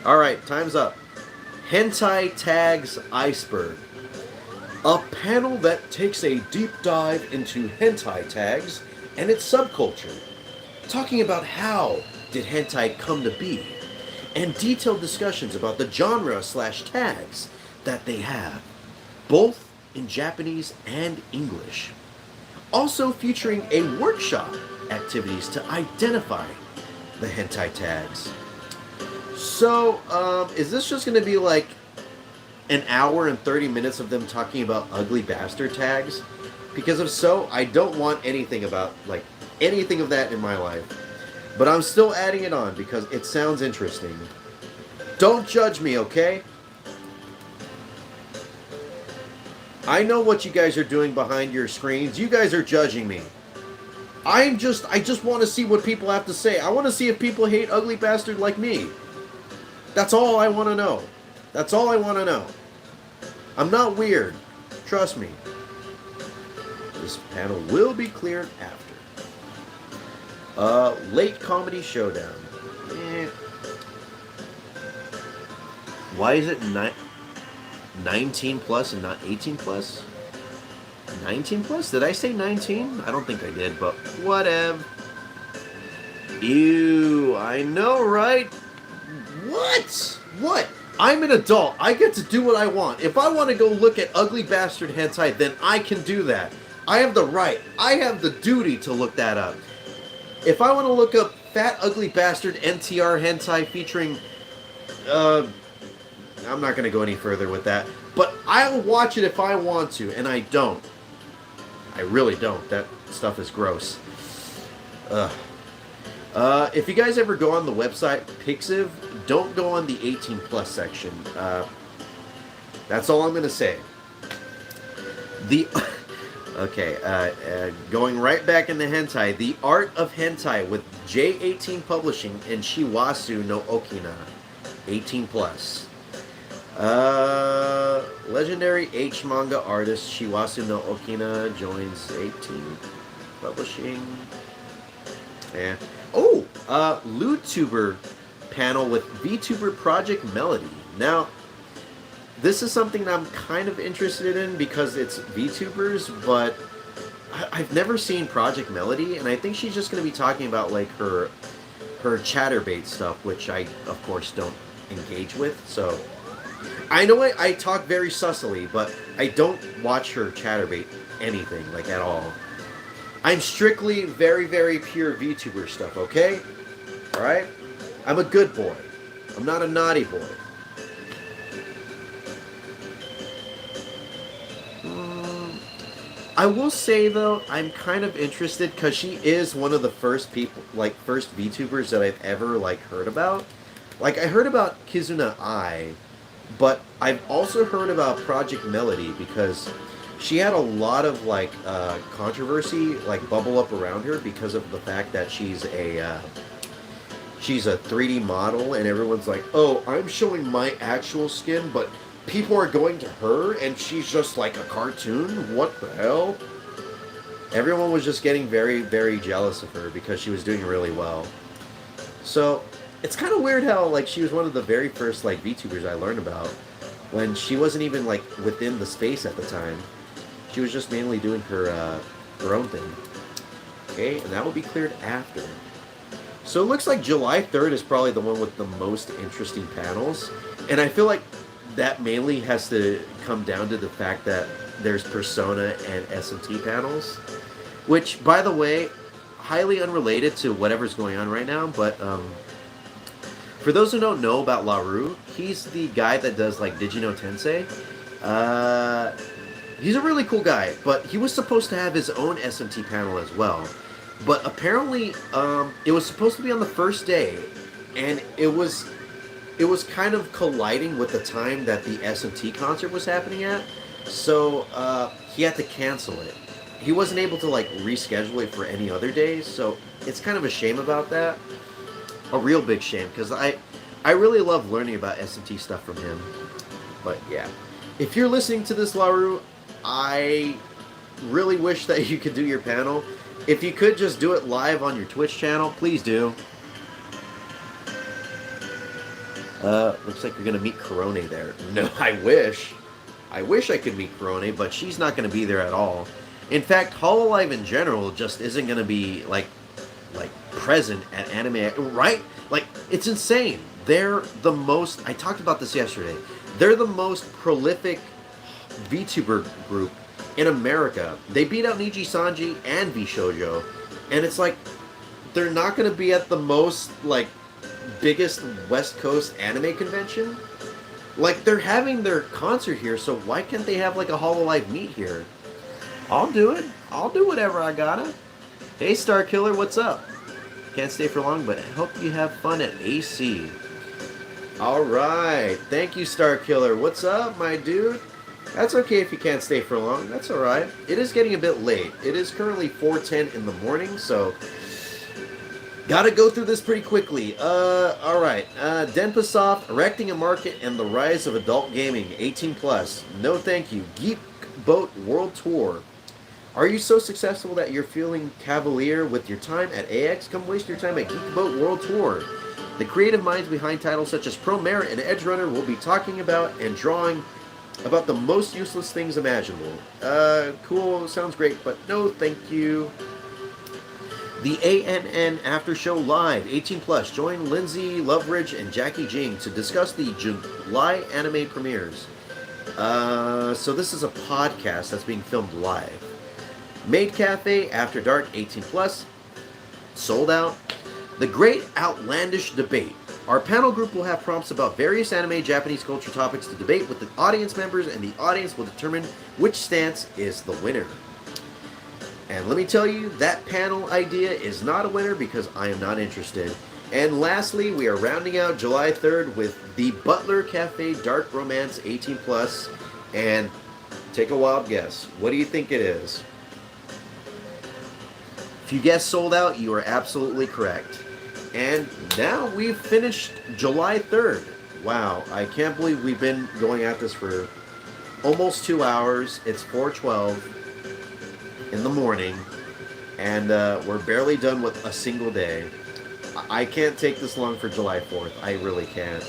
S1: Alright, time's up. Hentai Tags Iceberg. A panel that takes a deep dive into hentai tags and its subculture. Talking about how did hentai come to be, and detailed discussions about the genre/tags that they have, both in Japanese and English. Also featuring a workshop activities to identify the hentai tags. So, is this just going to be like an hour and 30 minutes of them talking about ugly bastard tags? Because if so, I don't want anything about, like, anything of that in my life. But I'm still adding it on because it sounds interesting. Don't judge me, okay? I know what you guys are doing behind your screens. You guys are judging me. I just want to see what people have to say. I want to see if people hate ugly bastard like me. That's all I want to know. That's all I want to know. I'm not weird. Trust me. This panel will be cleared after. Late Comedy Showdown. Why is it 19 plus and not 18 plus? 19 plus? Did I say 19? I don't think I did, but whatever. Ew, I know, right? What? What? I'm an adult. I get to do what I want. If I want to go look at ugly bastard hentai, then I can do that. I have the right. I have the duty to look that up. If I want to look up fat ugly bastard NTR hentai featuring, I'm not going to go any further with that. But I'll watch it if I want to, and I don't. I really don't. That stuff is gross. Ugh. If you guys ever go on the website Pixiv, don't go on the 18 plus section. That's all I'm gonna say. The okay, going right back into hentai, the art of hentai with J18 Publishing and Shiwasu no Okina, 18 plus. Legendary H manga artist Shiwasu no Okina joins 18 Publishing. Yeah. Oh, LootTuber panel with VTuber Project Melody. Now, this is something that I'm kind of interested in because it's VTubers, but I've never seen Project Melody, and I think she's just going to be talking about like her chatterbait stuff, which I of course don't engage with. So I know I talk very sussily, but I don't watch her chatterbait anything like at all. I'm strictly very, very pure VTuber stuff, okay? Alright? I'm a good boy. I'm not a naughty boy. I will say, though, I'm kind of interested because she is one of the first people, like, first VTubers that I've ever, like, heard about. Like, I heard about Kizuna Ai, but I've also heard about Project Melody because she had a lot of like controversy like bubble up around her because of the fact that she's a 3D model and everyone's like, oh, I'm showing my actual skin, but people are going to her and she's just like a cartoon. What the hell? Everyone was just getting very, very jealous of her because she was doing really well. So it's kind of weird how like she was one of the very first like VTubers I learned about when she wasn't even like within the space at the time. She was just mainly doing her own thing. Okay, and that will be cleared after. So it looks like July 3rd is probably the one with the most interesting panels. And I feel like that mainly has to come down to the fact that there's Persona and SMT panels. Which, by the way, highly unrelated to whatever's going on right now, but for those who don't know about Laru, he's the guy that does like Digino Tensei. He's a really cool guy, but he was supposed to have his own SMT panel as well. But apparently, it was supposed to be on the first day, and it was kind of colliding with the time that the SMT concert was happening at. So he had to cancel it. He wasn't able to like reschedule it for any other days. So it's kind of a shame about that. A real big shame because I really love learning about SMT stuff from him. But yeah, if you're listening to this, Laru, I really wish that you could do your panel. If you could just do it live on your Twitch channel, please do. Looks like you're gonna meet Korone there. No, I wish. I wish I could meet Korone, but she's not gonna be there at all. In fact, Hololive in general just isn't gonna be like present at anime, right? Like, it's insane. They're the most. I talked about this yesterday. They're the most prolific VTuber group in America. They beat out Niji Sanji and VShojo, and it's like they're not going to be at the most like biggest West Coast anime convention. Like, they're having their concert here, so why can't they have like a Hololive meet here? I'll do it. I'll do whatever I gotta. Hey, Star Killer, what's up? Can't stay for long, but I hope you have fun at AC. All right, thank you, Star Killer. What's up, my dude? That's okay if you can't stay for long. That's all right. It is getting a bit late. It is currently 4:10 in the morning, so gotta go through this pretty quickly. All right. Denpasoft, erecting a market and the rise of adult gaming, 18 plus. No, thank you. Geek Boat World Tour. Are you so successful that you're feeling cavalier with your time at AX? Come waste your time at Geek Boat World Tour. The creative minds behind titles such as Pro Merit and Edge Runner will be talking about and drawing about the most useless things imaginable. Cool, sounds great, but no thank you. The ANN After Show Live, 18 plus. Join Lindsay Loveridge and Jackie Jing to discuss the July anime premieres. So this is a podcast that's being filmed live. Maid Cafe, After Dark, 18 plus. Sold out. The Great Outlandish Debate. Our panel group will have prompts about various anime Japanese culture topics to debate with the audience members, and the audience will determine which stance is the winner. And let me tell you, that panel idea is not a winner because I am not interested. And lastly, we are rounding out July 3rd with the Butler Cafe Dark Romance 18 Plus. And take a wild guess. What do you think it is? If you guess sold out, you are absolutely correct. And now we've finished July 3rd. Wow, I can't believe we've been going at this for almost 2 hours. It's 4:12 in the morning, and we're barely done with a single day. I can't take this long for July 4th. I really can't.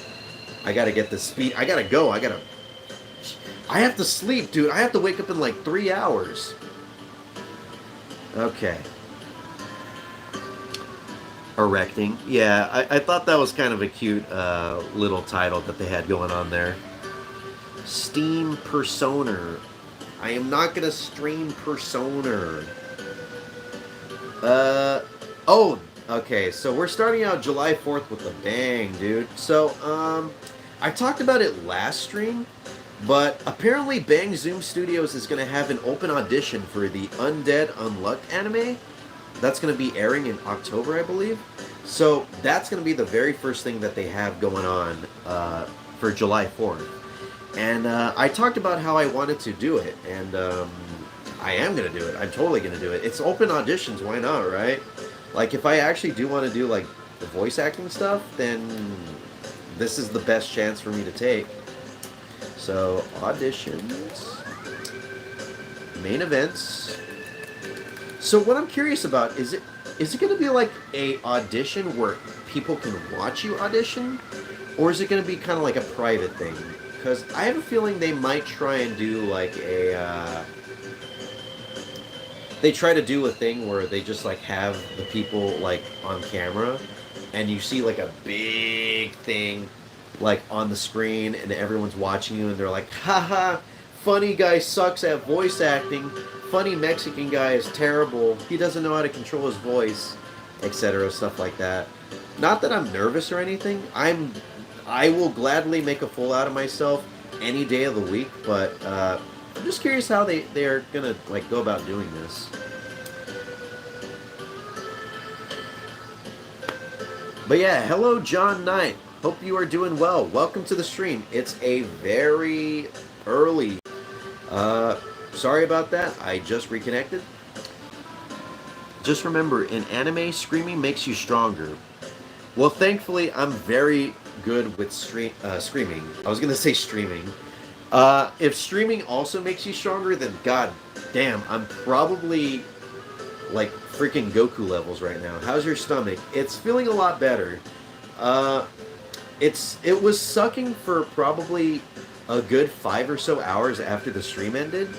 S1: I gotta get this speed. I gotta go. I have to sleep, dude. I have to wake up in like 3 hours. Okay. Erecting. Yeah, I thought that was kind of a cute little title that they had going on there. Steam Persona. I am not gonna stream Persona. Oh, okay, so we're starting out July 4th with a bang, dude. So, I talked about it last stream, but apparently Bang Zoom Studios is gonna have an open audition for the Undead Unluck anime. That's going to be airing in October, I believe. So that's going to be the very first thing that they have going on for July 4th. And I talked about how I wanted to do it, and I am going to do it. I'm totally going to do it. It's open auditions, why not, right? Like, if I actually do want to do, like, the voice acting stuff, then this is the best chance for me to take. So, auditions, main events. So what I'm curious about is it going to be like a audition where people can watch you audition, or is it going to be kind of like a private thing? Because I have a feeling they might try and do like they try to do a thing where they just like have the people like on camera, and you see like a big thing like on the screen, and everyone's watching you, and they're like, haha, funny guy sucks at voice acting. Funny Mexican guy is terrible. He doesn't know how to control his voice, etc. Stuff like that. Not that I'm nervous or anything. I will gladly make a fool out of myself any day of the week, but I'm just curious how they're gonna like go about doing this. But yeah, hello John Knight. Hope you are doing well. Welcome to the stream. It's a very early sorry about that. I just reconnected. Just remember, in anime, screaming makes you stronger. Well, thankfully, I'm very good with screaming. I was going to say streaming. If streaming also makes you stronger, then god damn, I'm probably like freaking Goku levels right now. How's your stomach? It's feeling a lot better. It was sucking for probably a good 5 or so hours after the stream ended.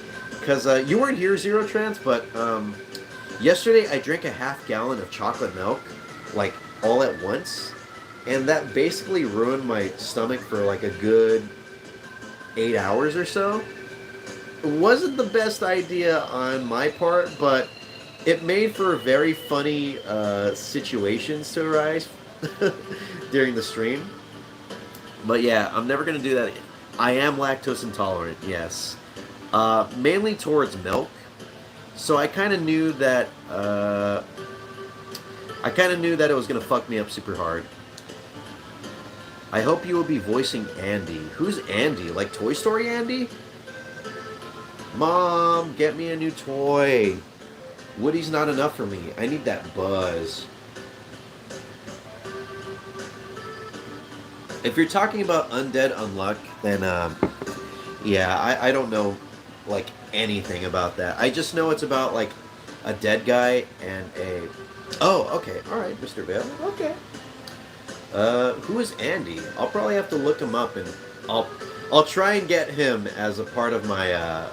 S1: Because you weren't here, Zero Trans, but yesterday I drank a half gallon of chocolate milk, like, all at once. And that basically ruined my stomach for, like, a good 8 hours or so. It wasn't the best idea on my part, but it made for very funny situations to arise during the stream. But yeah, I'm never going to do that again. I am lactose intolerant, yes. Mainly towards milk. So I kind of knew that it was gonna fuck me up super hard. I hope you will be voicing Andy. Who's Andy? Like Toy Story Andy? Mom, get me a new toy. Woody's not enough for me. I need that Buzz. If you're talking about Undead Unluck, then yeah, I don't know like anything about that. I just know it's about like a dead guy and a... Oh, okay. Alright, Mr. Bale. Okay. Who is Andy? I'll probably have to look him up, and I'll try and get him as a part of my,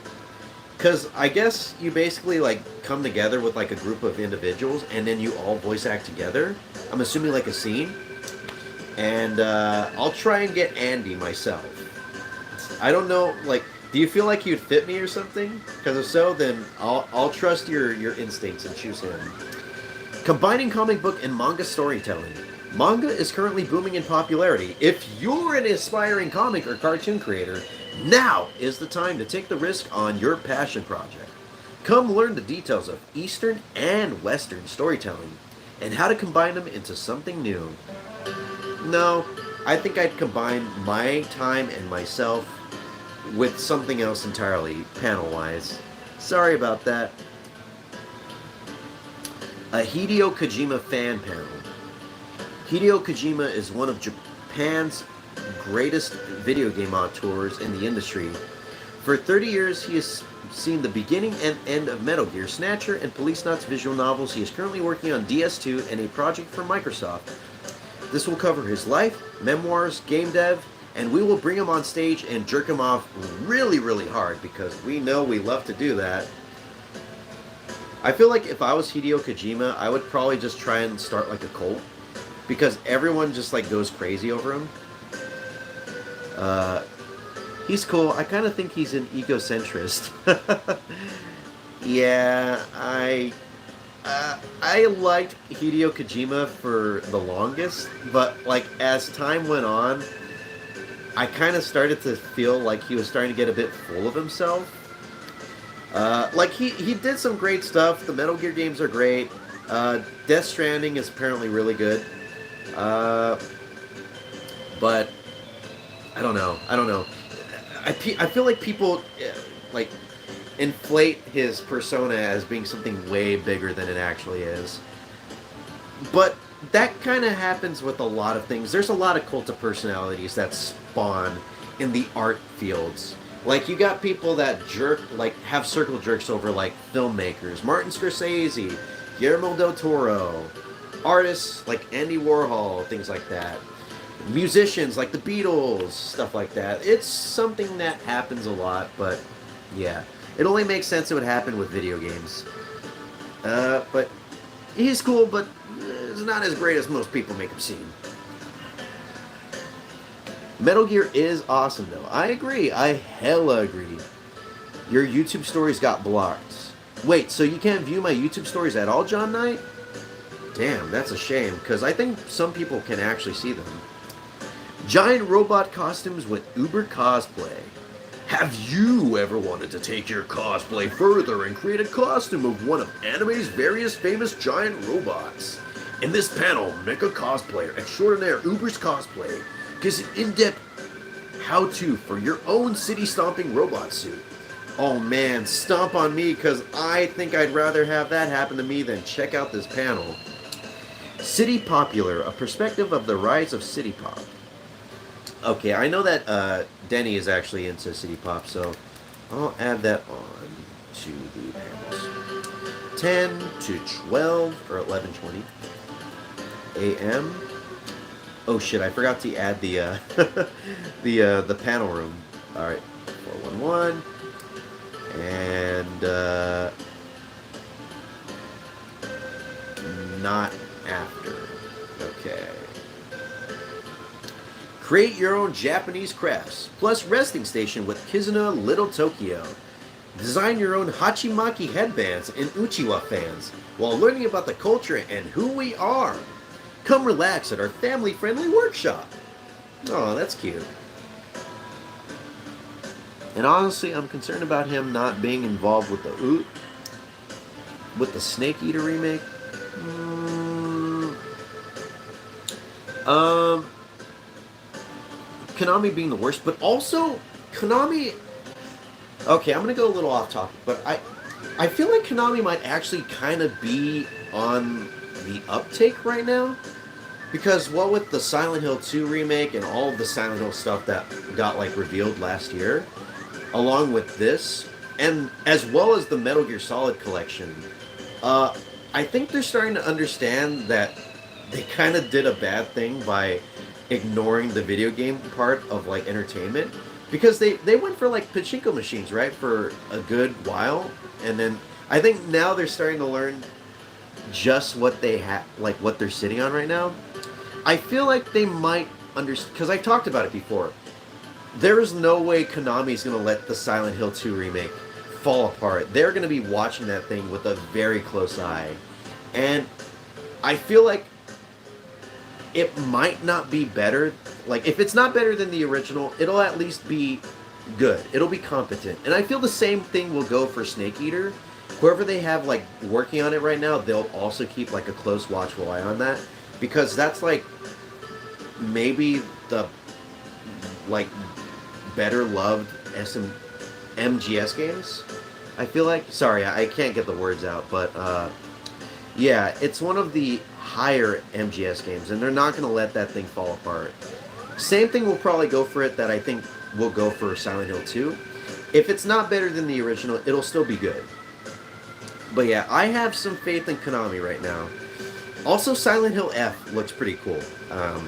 S1: because I guess you basically, like, come together with, like, a group of individuals, and then you all voice act together. I'm assuming, like, a scene. And, I'll try and get Andy myself. I don't know, like, do you feel like you'd fit me or something? Because if so, then I'll trust your instincts and choose him. Combining comic book and manga storytelling. Manga is currently booming in popularity. If you're an aspiring comic or cartoon creator, now is the time to take the risk on your passion project. Come learn the details of Eastern and Western storytelling and how to combine them into something new. No, I think I'd combine my time and myself with something else entirely, panel-wise. Sorry about that. A Hideo Kojima fan panel. Hideo Kojima is one of Japan's greatest video game auteurs in the industry. For 30 years, he has seen the beginning and end of Metal Gear, Snatcher, and Police Knots visual novels. He is currently working on DS2 and a project for Microsoft. This will cover his life, memoirs, game dev, and we will bring him on stage and jerk him off really, really hard because we know we love to do that. I feel like if I was Hideo Kojima, I would probably just try and start like a cult because everyone just like goes crazy over him. He's cool. I kind of think he's an egocentrist. Yeah, I liked Hideo Kojima for the longest, but like as time went on, I kind of started to feel like he was starting to get a bit full of himself. Like he did some great stuff. The Metal Gear games are great. Death Stranding is apparently really good. But I don't know. I feel like people like inflate his persona as being something way bigger than it actually is. But that kind of happens with a lot of things. There's a lot of cult of personalities that spawn in the art fields. Like, you got people that have circle jerks over, like, filmmakers. Martin Scorsese, Guillermo del Toro, artists like Andy Warhol, things like that. Musicians like the Beatles, stuff like that. It's something that happens a lot, but yeah. It only makes sense it would happen with video games. But he's cool, but it's not as great as most people make him seem. Metal Gear is awesome, though. I agree. I hella agree. Your YouTube stories got blocked. Wait, so you can't view my YouTube stories at all, John Knight? Damn, that's a shame, because I think some people can actually see them. Giant robot costumes with Uber cosplay. Have you ever wanted to take your cosplay further and create a costume of one of anime's various famous giant robots? In this panel, Mecha Cosplayer Extraordinaire Uber's Cosplay gives an in-depth how-to for your own city-stomping robot suit. Oh man, stomp on me, because I think I'd rather have that happen to me than check out this panel. City Popular, a perspective of the rise of City Pop. Okay, I know that Denny is actually into City Pop, so I'll add that on to the panels. 10 to 12, or 11:20 a.m. Oh shit, I forgot to add the the panel room. Alright, 411. And not after. Okay. Create your own Japanese crafts, plus resting station with Kizuna Little Tokyo. Design your own Hachimaki headbands and Uchiwa fans while learning about the culture and who we are. Come relax at our family-friendly workshop. Oh, that's cute. And honestly, I'm concerned about him not being involved with the Snake Eater remake. Konami being the worst, but also Konami. Okay, I'm gonna go a little off topic, but I feel like Konami might actually kind of be on the uptake right now, because what with the Silent Hill 2 remake and all of the Silent Hill stuff that got like revealed last year, along with this, and as well as the Metal Gear Solid collection, I think they're starting to understand that they kind of did a bad thing by ignoring the video game part of like entertainment, because they went for like pachinko machines, right, for a good while, and then I think now they're starting to learn just what they have, like what they're sitting on right now. I feel like they might understand, because I talked about it before. There is no way Konami's going to let the Silent Hill 2 remake fall apart. They're going to be watching that thing with a very close eye. And I feel like it might not be better. Like, if it's not better than the original, it'll at least be good. It'll be competent. And I feel the same thing will go for Snake Eater. whoever they have like working on it right now, they'll also keep like a close watchful eye on that, because that's like maybe the like better loved MGS games. I feel like. Sorry, I can't get the words out, but yeah, it's one of the higher MGS games, and they're not going to let that thing fall apart. Same thing will probably go for it that I think will go for Silent Hill 2. If it's not better than the original, it'll still be good. But yeah, I have some faith in Konami right now. Also, Silent Hill F looks pretty cool. I'm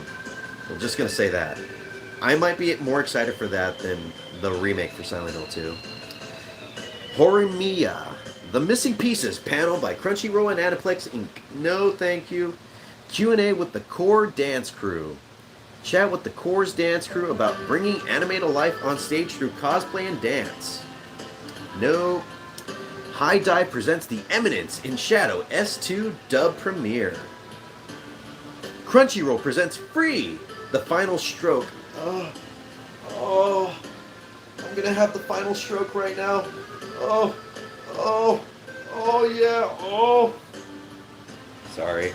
S1: just going to say that. I might be more excited for that than the remake for Silent Hill 2. Horimiya, The Missing Pieces panel by Crunchyroll and Aniplex Inc. No, thank you. Q&A with the Core Dance Crew. Chat with the Core's dance crew about bringing anime to life on stage through cosplay and dance. No. High Dive presents The Eminence in Shadow S2 dub premiere. Crunchyroll presents Free, The Final Stroke. I'm gonna have the final stroke right now. Yeah. Sorry.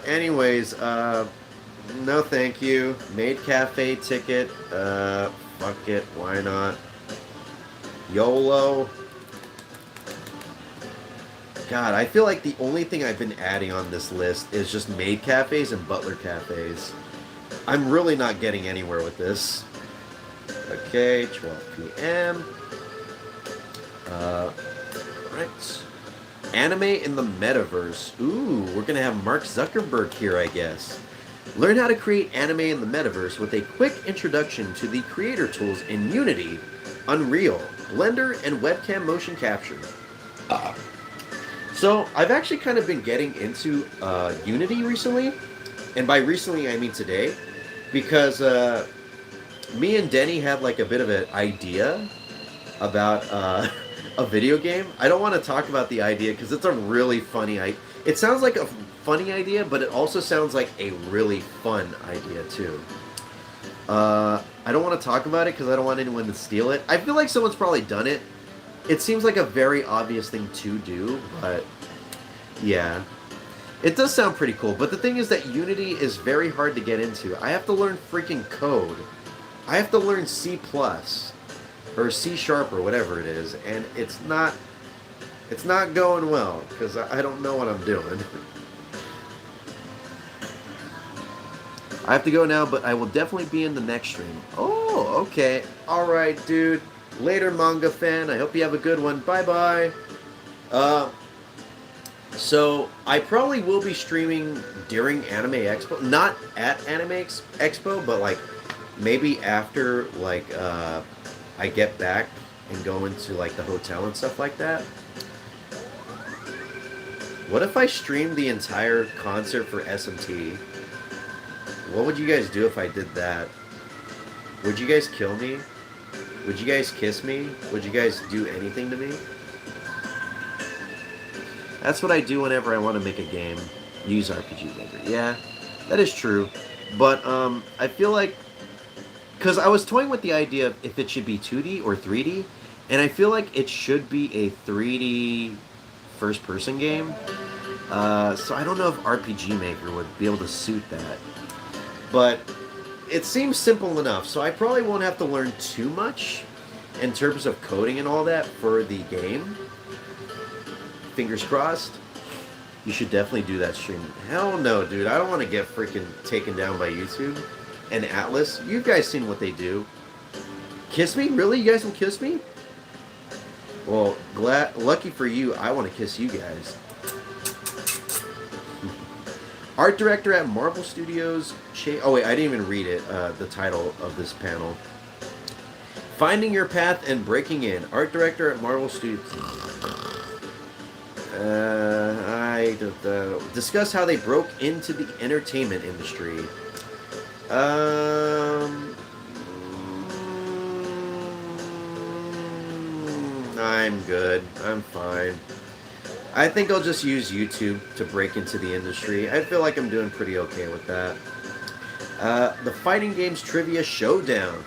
S1: Anyways, no thank you. Maid Cafe ticket. Fuck it. Why not? YOLO. God, I feel like the only thing I've been adding on this list is just maid cafes and butler cafes. I'm really not getting anywhere with this. Okay, 12 p.m. Right. Anime in the metaverse. Ooh, we're gonna have Mark Zuckerberg here, I guess. Learn how to create anime in the metaverse with a quick introduction to the creator tools in Unity, Unreal, Blender, and webcam motion capture. So, I've actually kind of been getting into Unity recently, and by recently I mean today, because me and Denny had like a bit of an idea about a video game. I don't want to talk about the idea because it's a really funny idea. It sounds like a funny idea, but it also sounds like a really fun idea too. I don't want to talk about it because I don't want anyone to steal it. I feel like someone's probably done it. It seems like a very obvious thing to do, but yeah. It does sound pretty cool, but the thing is that Unity is very hard to get into. I have to learn freaking code. I have to learn C+, or C# or whatever it is, and it's not going well, because I don't know what I'm doing. I have to go now, but I will definitely be in the next stream. Oh, okay. Alright, dude. Later, manga fan. I hope you have a good one. Bye-bye. So, I probably will be streaming during Anime Expo. Not at Anime Expo, but, like, maybe after, like, I get back and go into, like, the hotel and stuff like that. What if I streamed the entire concert for SMT? What would you guys do if I did that? Would you guys kill me? Would you guys kiss me? Would you guys do anything to me? That's what I do whenever I want to make a game. Use RPG Maker. Yeah, that is true. But I feel like... Because I was toying with the idea of if it should be 2D or 3D. And I feel like it should be a 3D first-person game. So I don't know if RPG Maker would be able to suit that. But it seems simple enough, so I probably won't have to learn too much in terms of coding and all that for the game. Fingers crossed. You should definitely do that stream. Hell no, dude. I don't want to get freaking taken down by YouTube and Atlas. You guys seen what they do. Kiss me? Really? You guys will kiss me? Well, lucky for you, I want to kiss you guys. Art director at Marvel Studios. Oh wait, I didn't even read it. The title of this panel. Finding Your Path and Breaking In. Art director at Marvel Studios. Discuss how they broke into the entertainment industry. I'm good. I'm fine. I think I'll just use YouTube to break into the industry. I feel like I'm doing pretty okay with that. The Fighting Games Trivia Showdown.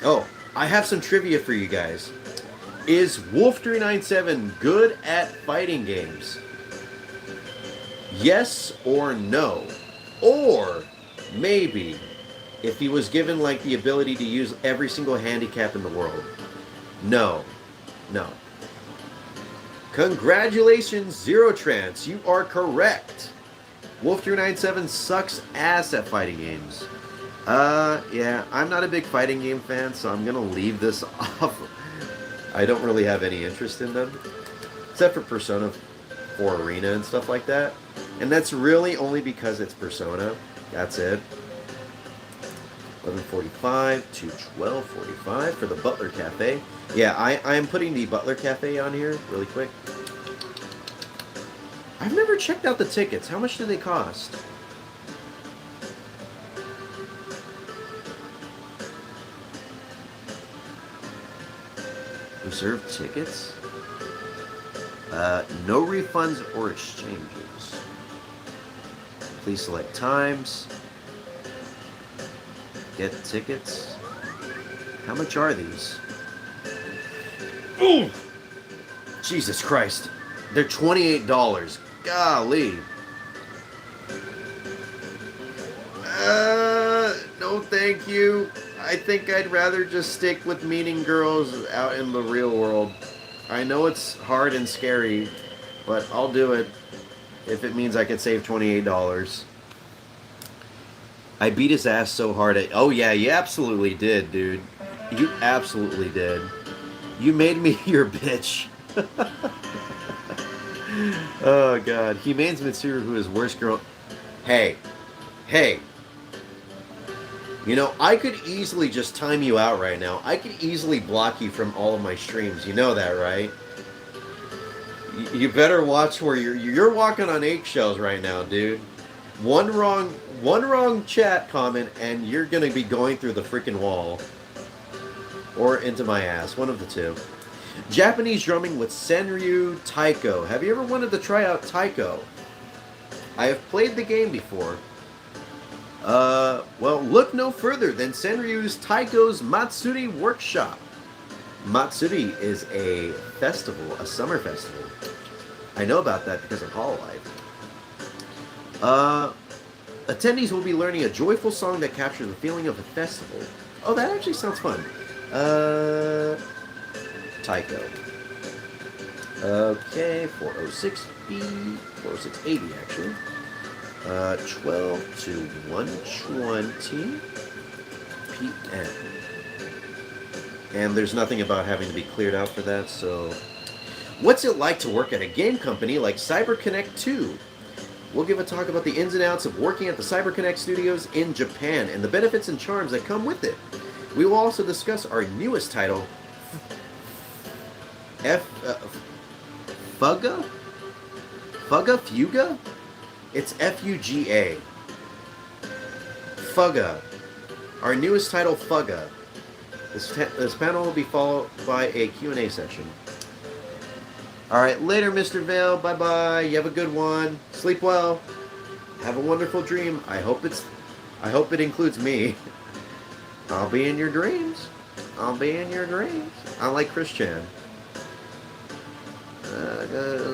S1: Oh, I have some trivia for you guys. Is Wolf397 good at fighting games? Yes or no? Or maybe if he was given like the ability to use every single handicap in the world. No. No. Congratulations, Zero Trance. You are correct. Wolf397 sucks ass at fighting games. Yeah, I'm not a big fighting game fan, so I'm gonna leave this off. I don't really have any interest in them, except for Persona 4 Arena and stuff like that. And that's really only because it's Persona. That's it. 11:45 to 12:45 for the Butler Cafe. Yeah, I'm putting the Butler Cafe on here really quick. I've never checked out the tickets. How much do they cost? Reserved tickets? No refunds or exchanges. Please select times. Get tickets. How much are these? Ooh! Jesus Christ. They're $28. Golly. No thank you. I think I'd rather just stick with meeting girls out in the real world. I know it's hard and scary, but I'll do it if it means I could save $28. I beat his ass so hard. Oh yeah, you absolutely did, dude. You absolutely did. You made me your bitch. Oh god. Humane's Mitsuru, who is worst girl. Hey. Hey. You know, I could easily just time you out right now. I could easily block you from all of my streams. You know that, right? You better watch where you're walking on eggshells right now, dude. One wrong chat comment and you're gonna be going through the freaking wall. Or into my ass. One of the two. Japanese drumming with Senryu Taiko. Have you ever wanted to try out Taiko? I have played the game before. Well, look no further than Senryu's Taiko's Matsuri Workshop. Matsuri is a festival, a summer festival. I know about that because of Hololive. Attendees will be learning a joyful song that captures the feeling of a festival. Oh, that actually sounds fun. Taiko. Okay, 406B, 40680 actually. 12 to 1:20 p.m. And there's nothing about having to be cleared out for that, so... What's it like to work at a game company like CyberConnect 2? We'll give a talk about the ins and outs of working at the CyberConnect studios in Japan and the benefits and charms that come with it. We will also discuss our newest title, Fuga? Fuga? It's F-U-G-A. Fuga. Our newest title, Fuga. This panel will be followed by a Q&A session. Alright, later, Mr. Vale. Bye-bye. You have a good one. Sleep well. Have a wonderful dream. I hope it includes me. I'll be in your dreams. I'll be in your dreams. I like Chris Chan.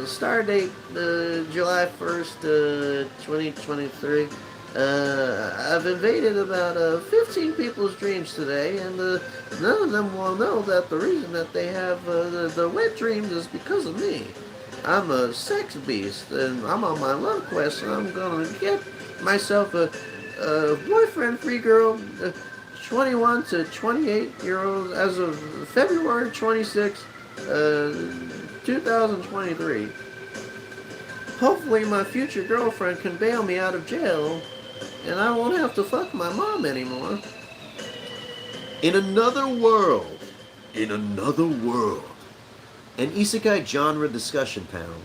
S1: Star date, July 1st, 2023. I've invaded about 15 people's dreams today, and none of them will know that the reason that they have the wet dreams is because of me. I'm a sex beast, and I'm on my love quest, and I'm gonna get myself a boyfriend-free girl, 21 to 28-year-olds, as of February 26th, 2023. Hopefully my future girlfriend can bail me out of jail, and I won't have to fuck my mom anymore. In another world, an isekai genre discussion panel.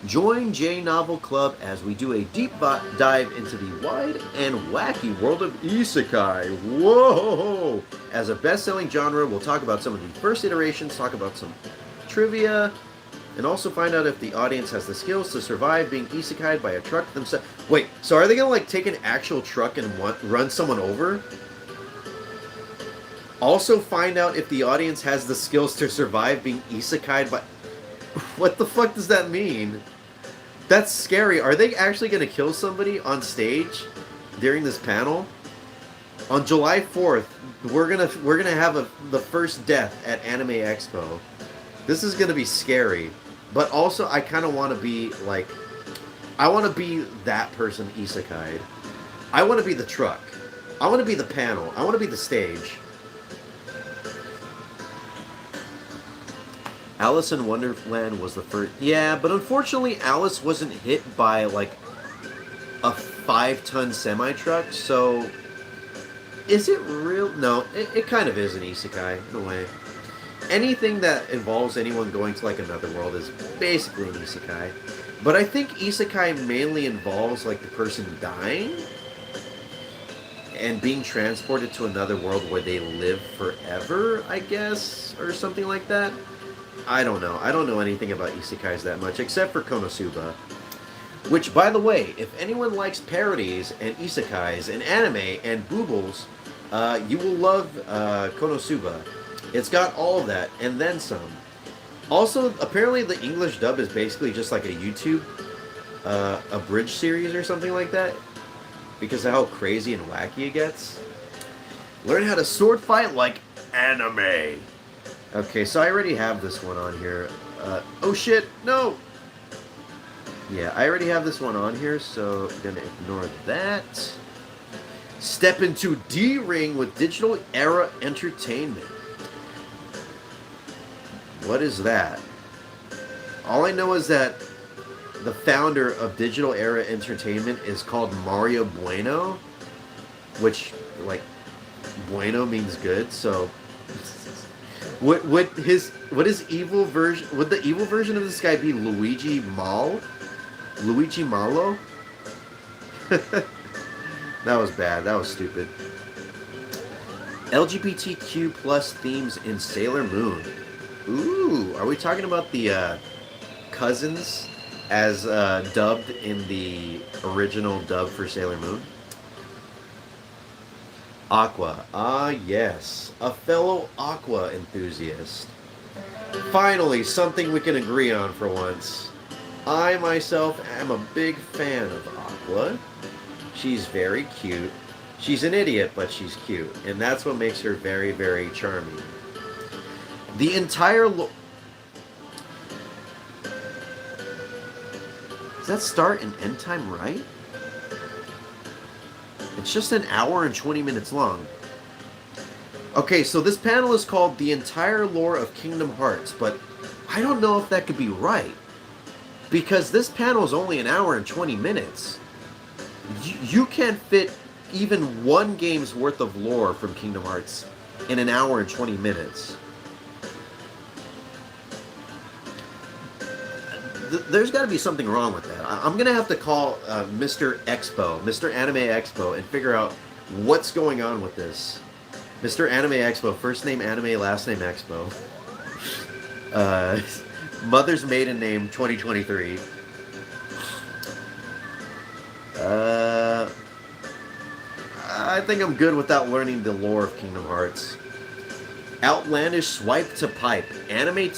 S1: Join J Novel Club as we do a deep dive into the wide and wacky world of isekai. Whoa! As a best-selling genre, we'll talk about some of the first iterations, talk about some trivia, and also find out if the audience has the skills to survive being isekai'd by a truck themselves. Wait, so are they gonna like take an actual truck and run someone over? Also, find out if the audience has the skills to survive being isekai'd by. What the fuck does that mean? That's scary. Are they actually going to kill somebody on stage during this panel? On July 4th, we're gonna have the first death at Anime Expo. This is gonna be scary, but also I kind of want to be like, I want to be that person isekai'd. I want to be the truck. I want to be the panel. I want to be the stage. Alice in Wonderland was the first. Yeah, but unfortunately, Alice wasn't hit by like a 5-ton semi truck, so. Is it real? No, it kind of is an isekai, in a way. Anything that involves anyone going to, like, another world is basically an isekai. But I think isekai mainly involves, like, the person dying and being transported to another world where they live forever, I guess, or something like that. I don't know. I don't know anything about isekais that much, except for Konosuba. Which, by the way, if anyone likes parodies and isekais and anime and boobles, you will love Konosuba. It's got all of that, and then some. Also, apparently the English dub is basically just like a YouTube abridged series or something like that, because of how crazy and wacky it gets. Learn how to sword fight like anime. Okay, so I already have this one on here. Oh shit, no! Yeah, I already have this one on here, so I'm gonna ignore that. Step into D-Ring with Digital Era Entertainment. What is that? All I know is that the founder of Digital Era Entertainment is called Mario Bueno, which, like, bueno means good, so would his evil version, would the evil version of this guy be Luigi Mal? Luigi Malo? That was bad. That was stupid. LGBTQ plus themes in Sailor Moon. Ooh, are we talking about the cousins as dubbed in the original dub for Sailor Moon? Aqua. Ah, yes. A fellow Aqua enthusiast. Finally, something we can agree on for once. I myself am a big fan of Aqua. She's very cute. She's an idiot, but she's cute. And that's what makes her very, very charming. The entire Does that start and end time right? It's just an hour and 20 minutes long. Okay, so this panel is called The Entire Lore of Kingdom Hearts, but I don't know if that could be right. Because this panel is only an hour and 20 minutes. You can't fit even one game's worth of lore from Kingdom Hearts in an hour and 20 minutes. There's got to be something wrong with that. I'm going to have to call Mr. Expo, Mr. Anime Expo, and figure out what's going on with this. Mr. Anime Expo, first name Anime, last name Expo. Mother's maiden name 2023. I think I'm good without learning the lore of Kingdom Hearts. Outlandish Swipe to Pipe. Anime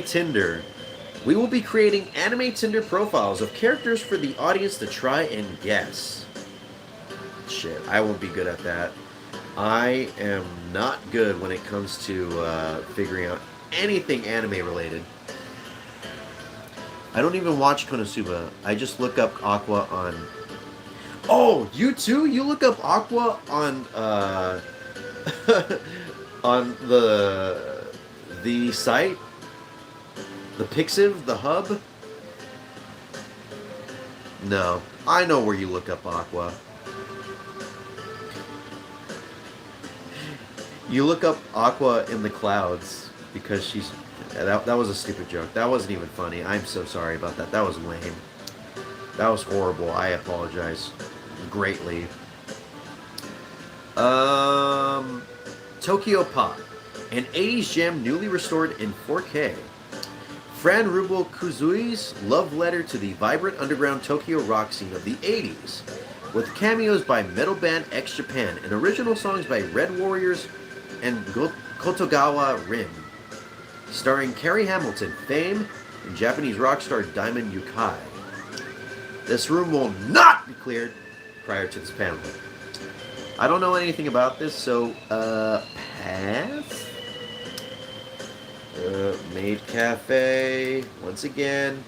S1: Tinder. We will be creating Anime Tinder profiles of characters for the audience to try and guess. Shit, I won't be good at that. I am not good when it comes to figuring out anything anime related. I don't even watch Konosuba. I just look up Aqua on... Oh, you too? You look up Aqua on on the site? The Pixiv, the hub? No. I know where you look up Aqua. You look up Aqua in the clouds because she's... That was a stupid joke. That wasn't even funny. I'm so sorry about that. That was lame. That was horrible. I apologize greatly. Tokyo Pop. An 80s gem newly restored in 4K. Fran Rubel Kuzui's love letter to the vibrant underground Tokyo rock scene of the 80s, with cameos by metal band X Japan and original songs by Red Warriors, and Kotogawa Rin, starring Carrie Hamilton, Fame, and Japanese rock star Diamond Yukai. This room will not be cleared prior to this panel. I don't know anything about this, so, pass? Maid Cafe, once again,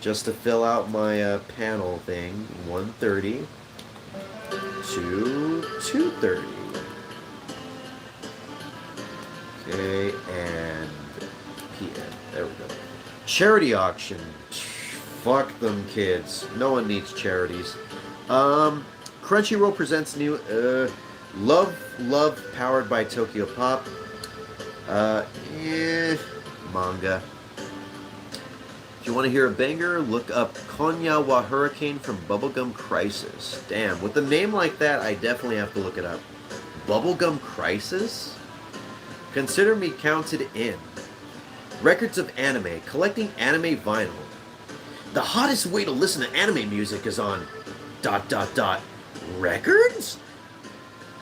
S1: just to fill out my panel thing, 1:30 to 2:30. Okay, and PM. There we go. Charity auction. Fuck them kids. No one needs charities. Crunchyroll presents new Love powered by Tokyo Pop. Manga. If you want to hear a banger, look up Konya wa Hurricane from Bubblegum Crisis. Damn, with a name like that, I definitely have to look it up. Bubblegum Crisis? Consider me counted in. Records of anime, collecting anime vinyl. The hottest way to listen to anime music is on ... records?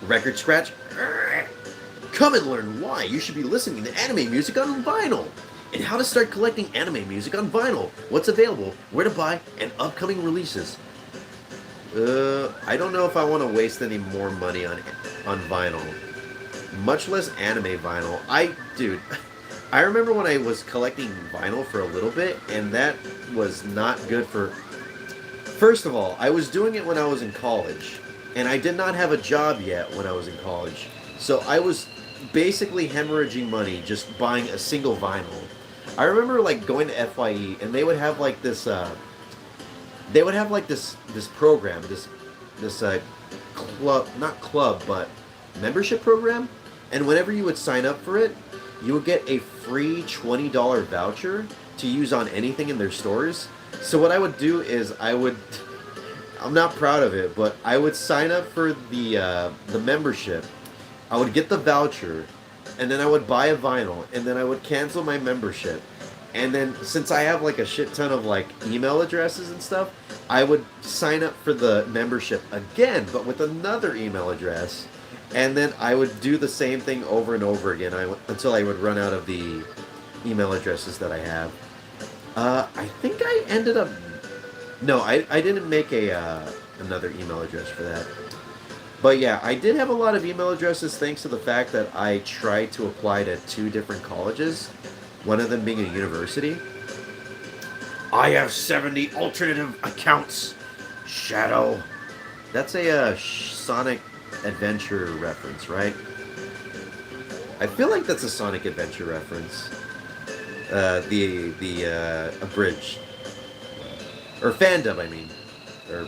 S1: Record scratch? Come and learn why you should be listening to anime music on vinyl, and how to start collecting anime music on vinyl, what's available, where to buy, and upcoming releases. I don't know if I want to waste any more money on vinyl. Much less anime vinyl. Dude, I remember when I was collecting vinyl for a little bit, and that was not good for... First of all, I was doing it when I was in college, and I did not have a job yet when I was in college. So I was basically hemorrhaging money just buying a single vinyl. I remember like going to FYE, and they would have like this this program, this club, not club, but membership program. And whenever you would sign up for it, you would get a free $20 voucher to use on anything in their stores. So what I would do is I'm not proud of it, but I would sign up for the membership. I would get the voucher, and then I would buy a vinyl, and then I would cancel my membership. And then since I have like a shit ton of like email addresses and stuff, I would sign up for the membership again, but with another email address. And then I would do the same thing over and over again until I would run out of the email addresses that I have. I think I ended up... No, I didn't make another email address for that. But yeah, I did have a lot of email addresses thanks to the fact that I tried to apply to 2 different colleges, one of them being a university. I have 70 alternative accounts, Shadow. That's a Sonic Adventure reference, right? I feel like that's a Sonic Adventure reference. The abridged. Or fandom, I mean. Or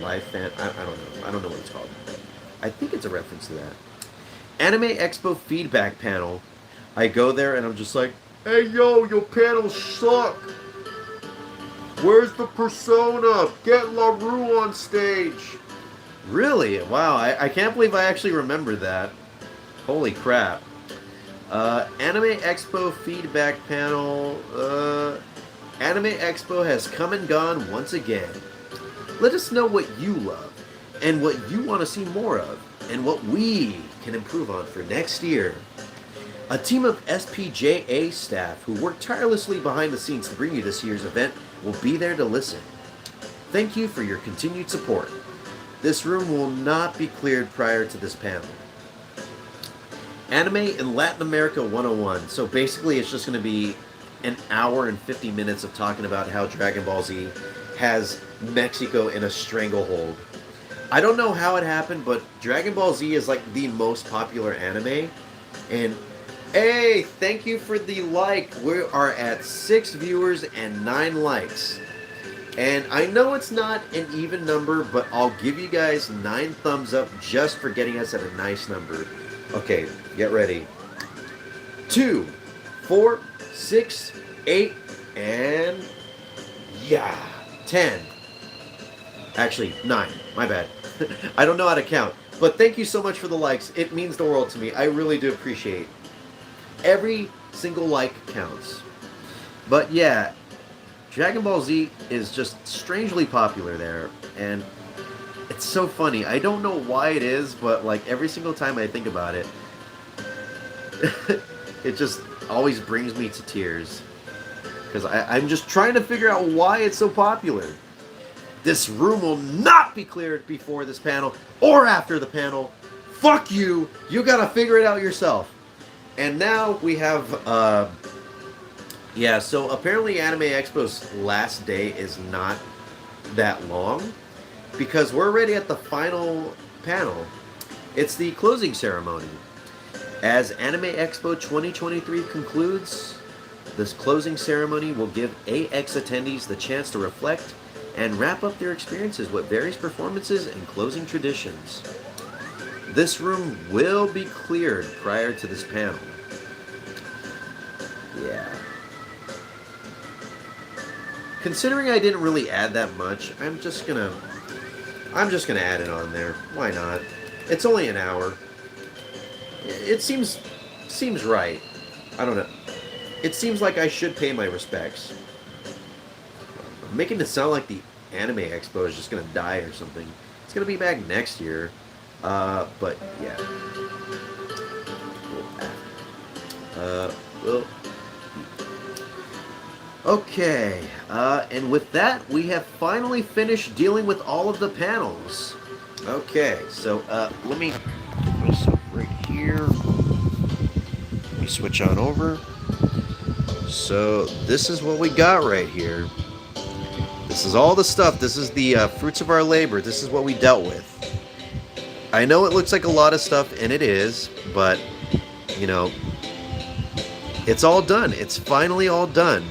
S1: live fan... I don't know. I don't know what it's called. I think it's a reference to that. Anime Expo feedback panel. I go there and I'm just like, hey yo, your panels suck. Where's the persona? Get LaRue on stage. Really? Wow, I can't believe I actually remember that. Holy crap. Anime Expo feedback panel. Anime Expo has come and gone once again. Let us know what you love, and what you want to see more of, and what we can improve on for next year. A team of SPJA staff who work tirelessly behind the scenes to bring you this year's event will be there to listen. Thank you for your continued support. This room will not be cleared prior to this panel. Anime in Latin America 101. So basically it's just going to be an hour and 50 minutes of talking about how Dragon Ball Z has Mexico in a stranglehold. I don't know how it happened, but Dragon Ball Z is like the most popular anime. And hey, thank you for the like. We are at 6 viewers and 9 likes. And I know it's not an even number, but I'll give you guys 9 thumbs up just for getting us at a nice number. Okay, get ready. 2, 4, 6, 8, and... yeah, 10. Actually, 9. My bad. I don't know how to count. But thank you so much for the likes. It means the world to me. I really do appreciate it. Every single like counts. But yeah, Dragon Ball Z is just strangely popular there. And it's so funny. I don't know why it is, but like every single time I think about it, It just always brings me to tears. Because I'm just trying to figure out why it's so popular. This room will not be cleared before this panel or after the panel. Fuck you. You gotta figure it out yourself. And now we have, yeah, so apparently Anime Expo's last day is not that long because we're already at the final panel. It's the closing ceremony. As Anime Expo 2023 concludes, this closing ceremony will give AX attendees the chance to reflect and wrap up their experiences with various performances and closing traditions. This room will be cleared prior to this panel. Yeah. Considering I didn't really add that much, I'm just gonna add it on there. Why not? It's only an hour. It seems right. I don't know. It seems like I should pay my respects. I'm making it sound like the Anime Expo is just gonna die or something. It's gonna be back next year. But yeah. Well. Okay. And with that, we have finally finished dealing with all of the panels. Okay, so let me put myself right here. Let me switch on over. So this is what we got right here. This is all the stuff. This is the fruits of our labor. This is what we dealt with. I know it looks like a lot of stuff, and it is, but, you know, it's all done. It's finally all done.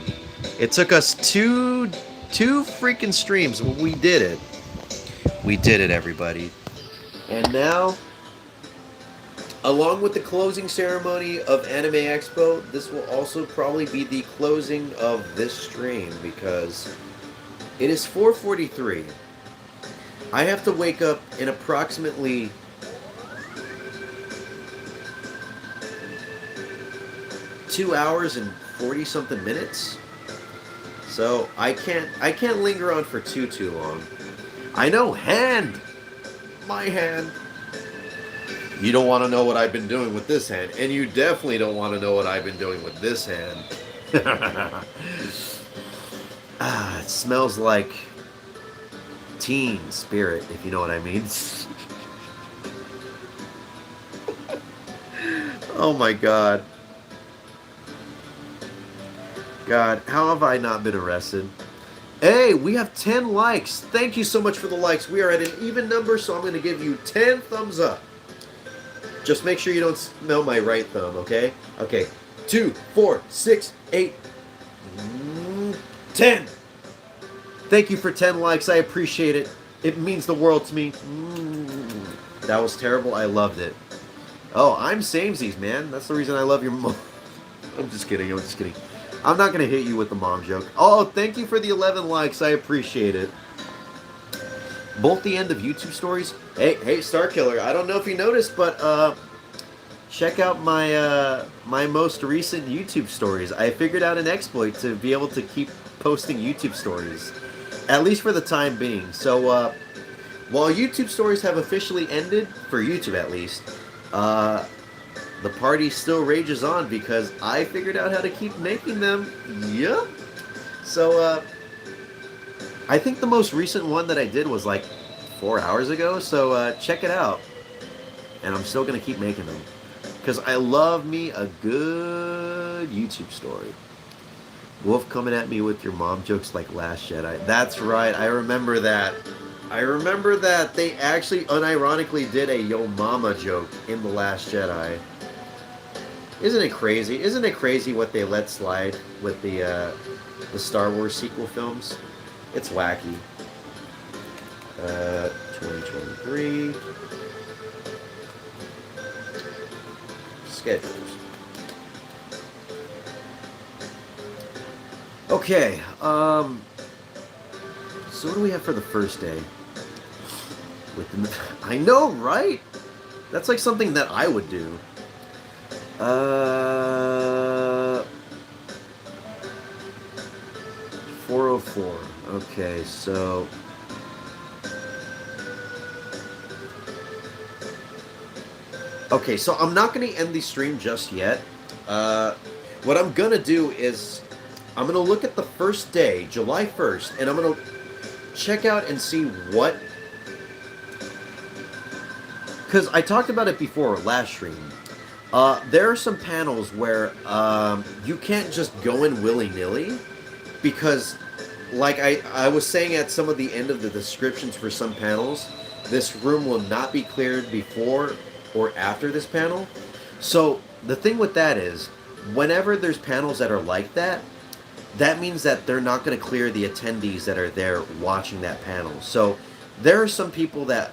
S1: It took us two freaking streams. We did it. We did it, everybody. And now, along with the closing ceremony of Anime Expo, this will also probably be the closing of this stream because it is 4:43. I have to wake up in approximately 2 hours and 40 something minutes. So I can't linger on for too long. I know, my hand. You don't want to know what I've been doing with this hand, and you definitely don't want to know what I've been doing with this hand. It smells like teen spirit, if you know what I mean. Oh my god. God, how have I not been arrested? Hey, we have 10 likes. Thank you so much for the likes. We are at an even number, so I'm going to give you 10 thumbs up. Just make sure you don't smell my right thumb, okay? Okay. 2, 4, 6, 8, 10. Thank you for 10 likes. I appreciate it. It means the world to me. That was terrible. I loved it. Oh, I'm samesies, man. That's the reason I love your mom. I'm just kidding. I'm not going to hit you with the mom joke. Oh, thank you for the 11 likes. I appreciate it. Both the end of YouTube stories. Hey, Star Killer. I don't know if you noticed, but check out my my most recent YouTube stories. I figured out an exploit to be able to keep posting YouTube stories, at least for the time being. So while YouTube stories have officially ended, for YouTube at least, the party still rages on because I figured out how to keep making them. Yep. So I think the most recent one that I did was like 4 hours ago. So check it out. And I'm still going to keep making them. Because I love me a good YouTube story. Wolf coming at me with your mom jokes like Last Jedi. That's right. I remember that. They actually unironically did a Yo Mama joke in The Last Jedi. Isn't it crazy? Isn't it crazy what they let slide with the Star Wars sequel films? It's wacky. 2023 schedules. Okay. So what do we have for the first day? I know, right? That's like something that I would do. 404. Okay, so Okay, so I'm not going to end the stream just yet. Uh, what I'm going to do is I'm going to look at the first day, July 1st, and I'm going to check out and see what. Because I talked about it before last stream. There are some panels where you can't just go in willy nilly because, like I was saying at some of the end of the descriptions for some panels, this room will not be cleared before or after this panel. So the thing with that is, whenever there's panels that are like that, that means that they're not going to clear the attendees that are there watching that panel. So there are some people that,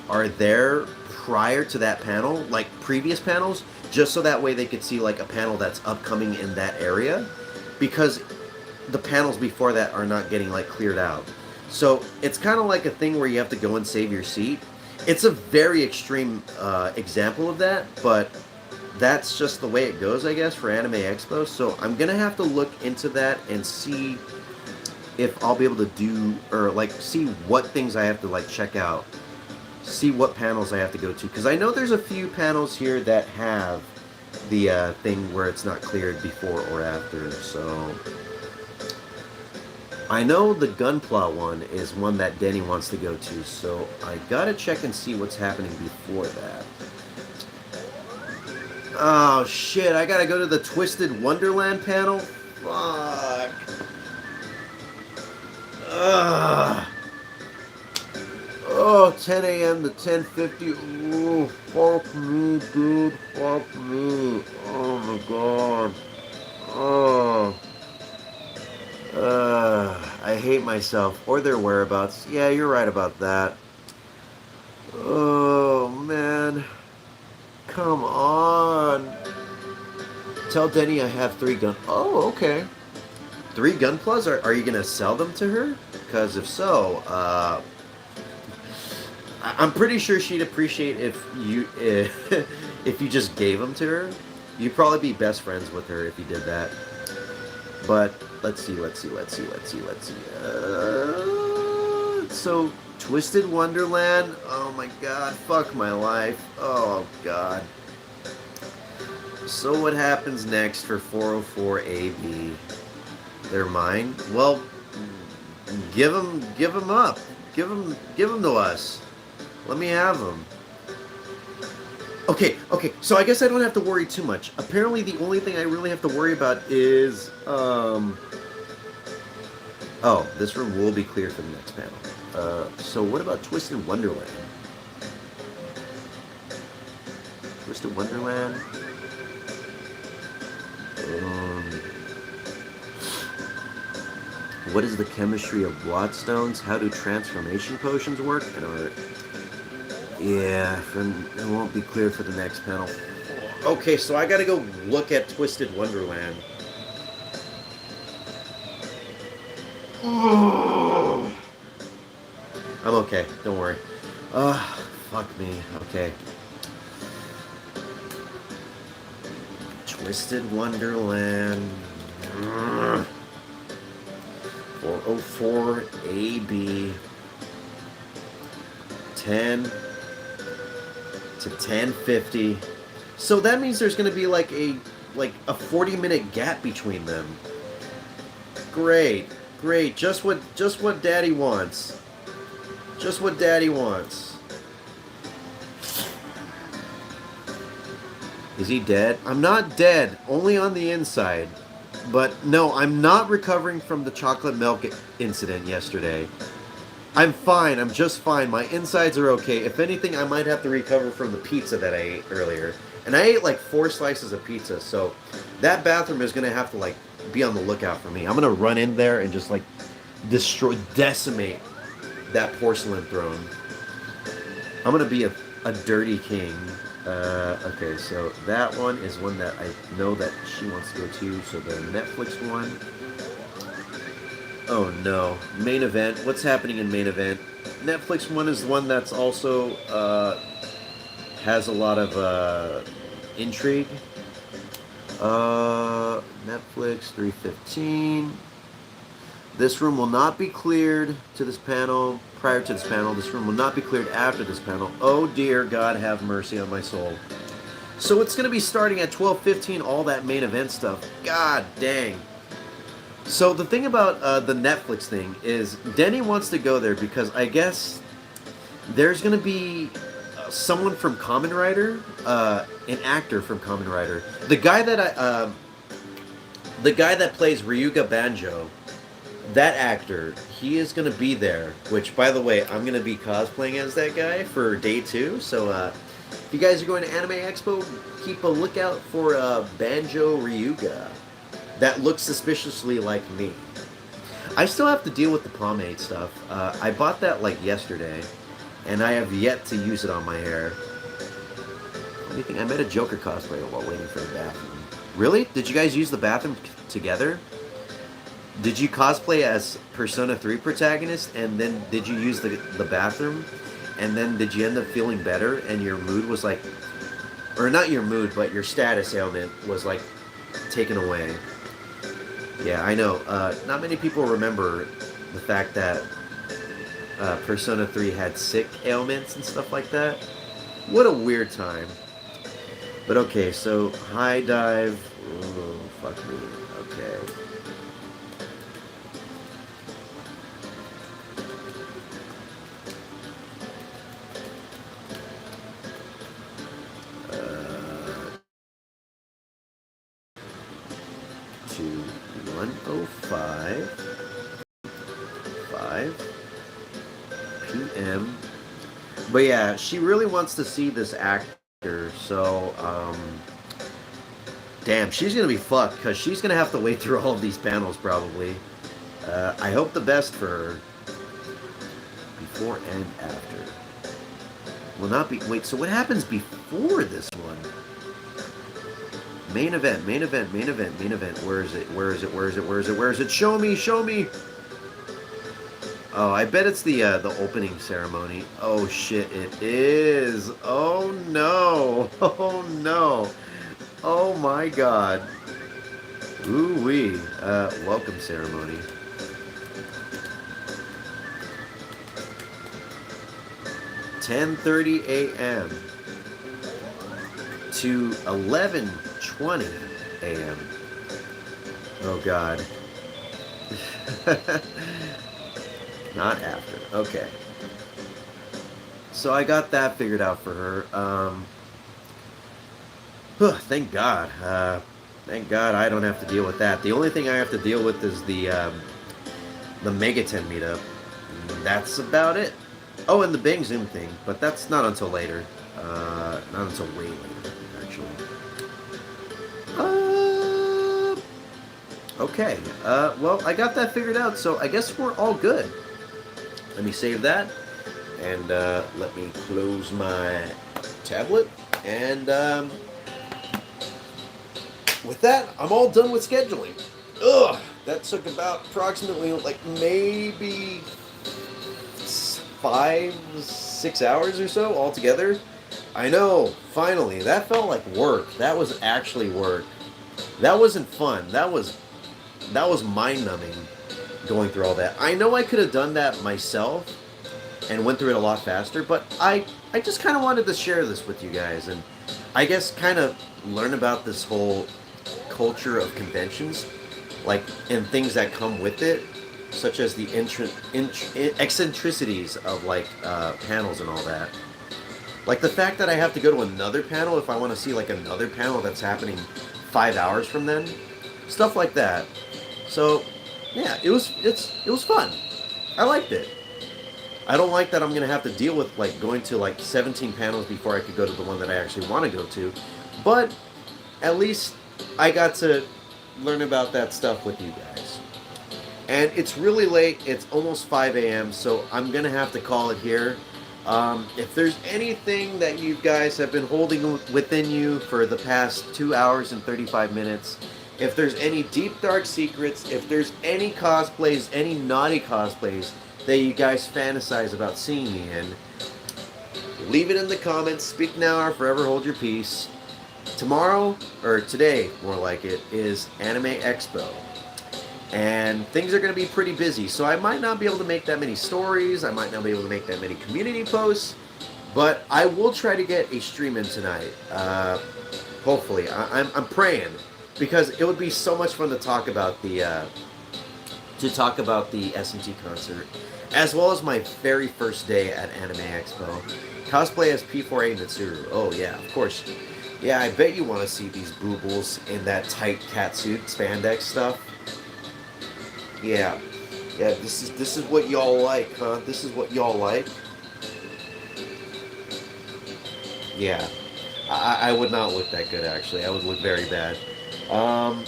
S1: are there prior to that panel, like previous panels, just so that way they could see like a panel that's upcoming in that area, because the panels before that are not getting like cleared out. So it's kind of like a thing where you have to go and save your seat. It's a very extreme example of that, but that's just the way it goes, I guess, for Anime Expo. So I'm gonna have to look into that and see if I'll be able to do, or like see what things I have to like check out, see what panels I have to go to, because I know there's a few panels here that have the thing where it's not cleared before or after. So I know the Gunpla one is one that Denny wants to go to, so I gotta check and see what's happening before that. Oh shit, I gotta go to the Twisted Wonderland panel? Fuck. Ugh. Oh, 10 a.m. to 10:50. Ooh, fuck me, dude. Fuck me. Oh my god. Oh. I hate myself or their whereabouts. Yeah, you're right about that. Oh man. Come on. Tell Denny I have 3 gun. Oh, okay. 3 Gunplas? Are you gonna sell them to her? Because if so, I'm pretty sure she'd appreciate if you if you just gave them to her. You'd probably be best friends with her if you did that. But let's see. So Twisted Wonderland. Oh my god, fuck my life. Oh god. So what happens next for 404 AB? They're mine. Well, give them up. Give them to us. Let me have them. Okay. So I guess I don't have to worry too much. Apparently, the only thing I really have to worry about is oh, this room will be clear for the next panel. So what about Twisted Wonderland? Twisted Wonderland. What is the chemistry of bloodstones? How do transformation potions work? Yeah, it won't be clear for the next panel. Okay, so I gotta go look at Twisted Wonderland. I'm okay, don't worry. Fuck me, okay. Twisted Wonderland. 404 AB. 10 to 10:50. So that means there's going to be like a 40-minute gap between them. Great. Just what Daddy wants. Just what Daddy wants. Is he dead? I'm not dead, only on the inside. But no, I'm not recovering from the chocolate milk incident yesterday. I'm fine. I'm just fine. My insides are okay. If anything, I might have to recover from the pizza that I ate earlier. And I ate like 4 slices of pizza, so that bathroom is gonna have to like be on the lookout for me. I'm gonna run in there and just like decimate that porcelain throne. I'm gonna be a dirty king. Okay, so that one is one that I know that she wants to go to. So the Netflix one. Oh no, main event. What's happening in main event? Netflix one is the one that's also has a lot of intrigue. Netflix 315. This room will not be cleared to this panel prior to this panel. This room will not be cleared after this panel. Oh dear God, have mercy on my soul. So it's going to be starting at 12:15, all that main event stuff. God dang. So the thing about the Netflix thing is Denny wants to go there because I guess there's going to be someone from Kamen Rider, an actor from Kamen Rider. The guy that plays Ryuga Banjo, that actor, he is going to be there. Which, by the way, I'm going to be cosplaying as that guy for day 2. So if you guys are going to Anime Expo, keep a lookout for Banjo Ryuga. That looks suspiciously like me. I still have to deal with the pomade stuff. I bought that like yesterday, and I have yet to use it on my hair. Only thing, I met a Joker cosplayer while waiting for the bathroom. Really? Did you guys use the bathroom together? Did you cosplay as Persona 3 protagonist, and then did you use the bathroom? And then did you end up feeling better, and your mood was like... Or not your mood, but your status ailment was like taken away. Yeah, I know. Not many people remember the fact that Persona 3 had sick ailments and stuff like that. What a weird time. But okay, so high dive. Oh, fuck me. Okay. To 1:05 p.m. But yeah, she really wants to see this actor, so damn, she's gonna be fucked because she's gonna have to wait through all of these panels probably. I hope the best for her. Before and after. Will not be. Wait, so what happens before this one? Main event, main event, main event, main event. Where is it? Where is it? Where is it? Where is it? Where is it? Show me, show me. Oh, I bet it's the opening ceremony. Oh shit, it is. Oh no. Oh no. Oh my god. Ooh wee. Welcome ceremony. (10:30 a.m. to 11:20 a.m. Oh god. Not after. Okay. So I got that figured out for her. Thank God. Thank God I don't have to deal with that. The only thing I have to deal with is the Megaten meetup. That's about it. Oh, and the Bang Zoom thing, but that's not until later. Not until way later, actually. Okay. Well, I got that figured out, so I guess we're all good. Let me save that, and let me close my tablet, and with that, I'm all done with scheduling. Ugh, that took about approximately, like, maybe 5-6 hours or so altogether. I know, finally, that felt like work. That was actually work. That wasn't fun. That was mind-numbing. Going through all that. I know I could have done that myself and went through it a lot faster, but I just kind of wanted to share this with you guys, and I guess kind of learn about this whole culture of conventions, like, and things that come with it, such as the eccentricities of, like, panels and all that. Like the fact that I have to go to another panel if I want to see, like, another panel that's happening 5 hours from then. Stuff like that. So yeah, it was fun. I liked it. I don't like that I'm gonna have to deal with, like, going to like 17 panels before I could go to the one that I actually want to go to, but at least I got to learn about that stuff with you guys. And it's really late. It's almost 5 a.m. so I'm gonna have to call it here. If there's anything that you guys have been holding within you for the past 2 hours and 35 minutes. If there's any deep, dark secrets, if there's any cosplays, any naughty cosplays that you guys fantasize about seeing me in, leave it in the comments. Speak now or forever hold your peace. Tomorrow, or today, more like it, is Anime Expo. and things are going to be pretty busy. So I might not be able to make that many stories. I might not be able to make that many community posts, but I will try to get a stream in tonight. Hopefully, I'm praying, because it would be so much fun to talk about the S&T concert, as well as my very first day at Anime Expo. Cosplay as P4A Mitsuru. Oh yeah, of course. Yeah, I bet you want to see these boobles in that tight catsuit spandex stuff. Yeah, yeah. This is what y'all like, huh? This is what y'all like. Yeah, I would not look that good actually. I would look very bad. Um,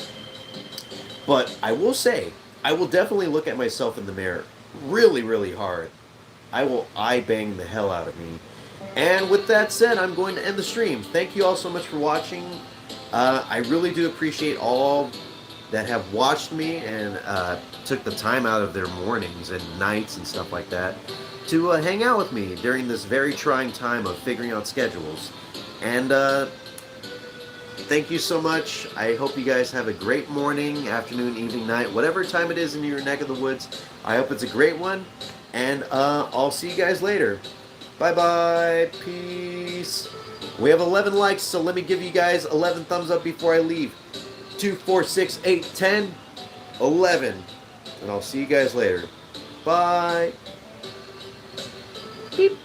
S1: but I will say, I will definitely look at myself in the mirror really, really hard. I will eye bang the hell out of me. And with that said, I'm going to end the stream. Thank you all so much for watching. I really do appreciate all that have watched me and took the time out of their mornings and nights and stuff like that to hang out with me during this very trying time of figuring out schedules. And thank you so much. I hope you guys have a great morning, afternoon, evening, night, whatever time it is in your neck of the woods. I hope it's a great one. And I'll see you guys later. Bye-bye. Peace. We have 11 likes, so let me give you guys 11 thumbs up before I leave. 2, 4, 6, 8, 10, 11. And I'll see you guys later. Bye. Beep.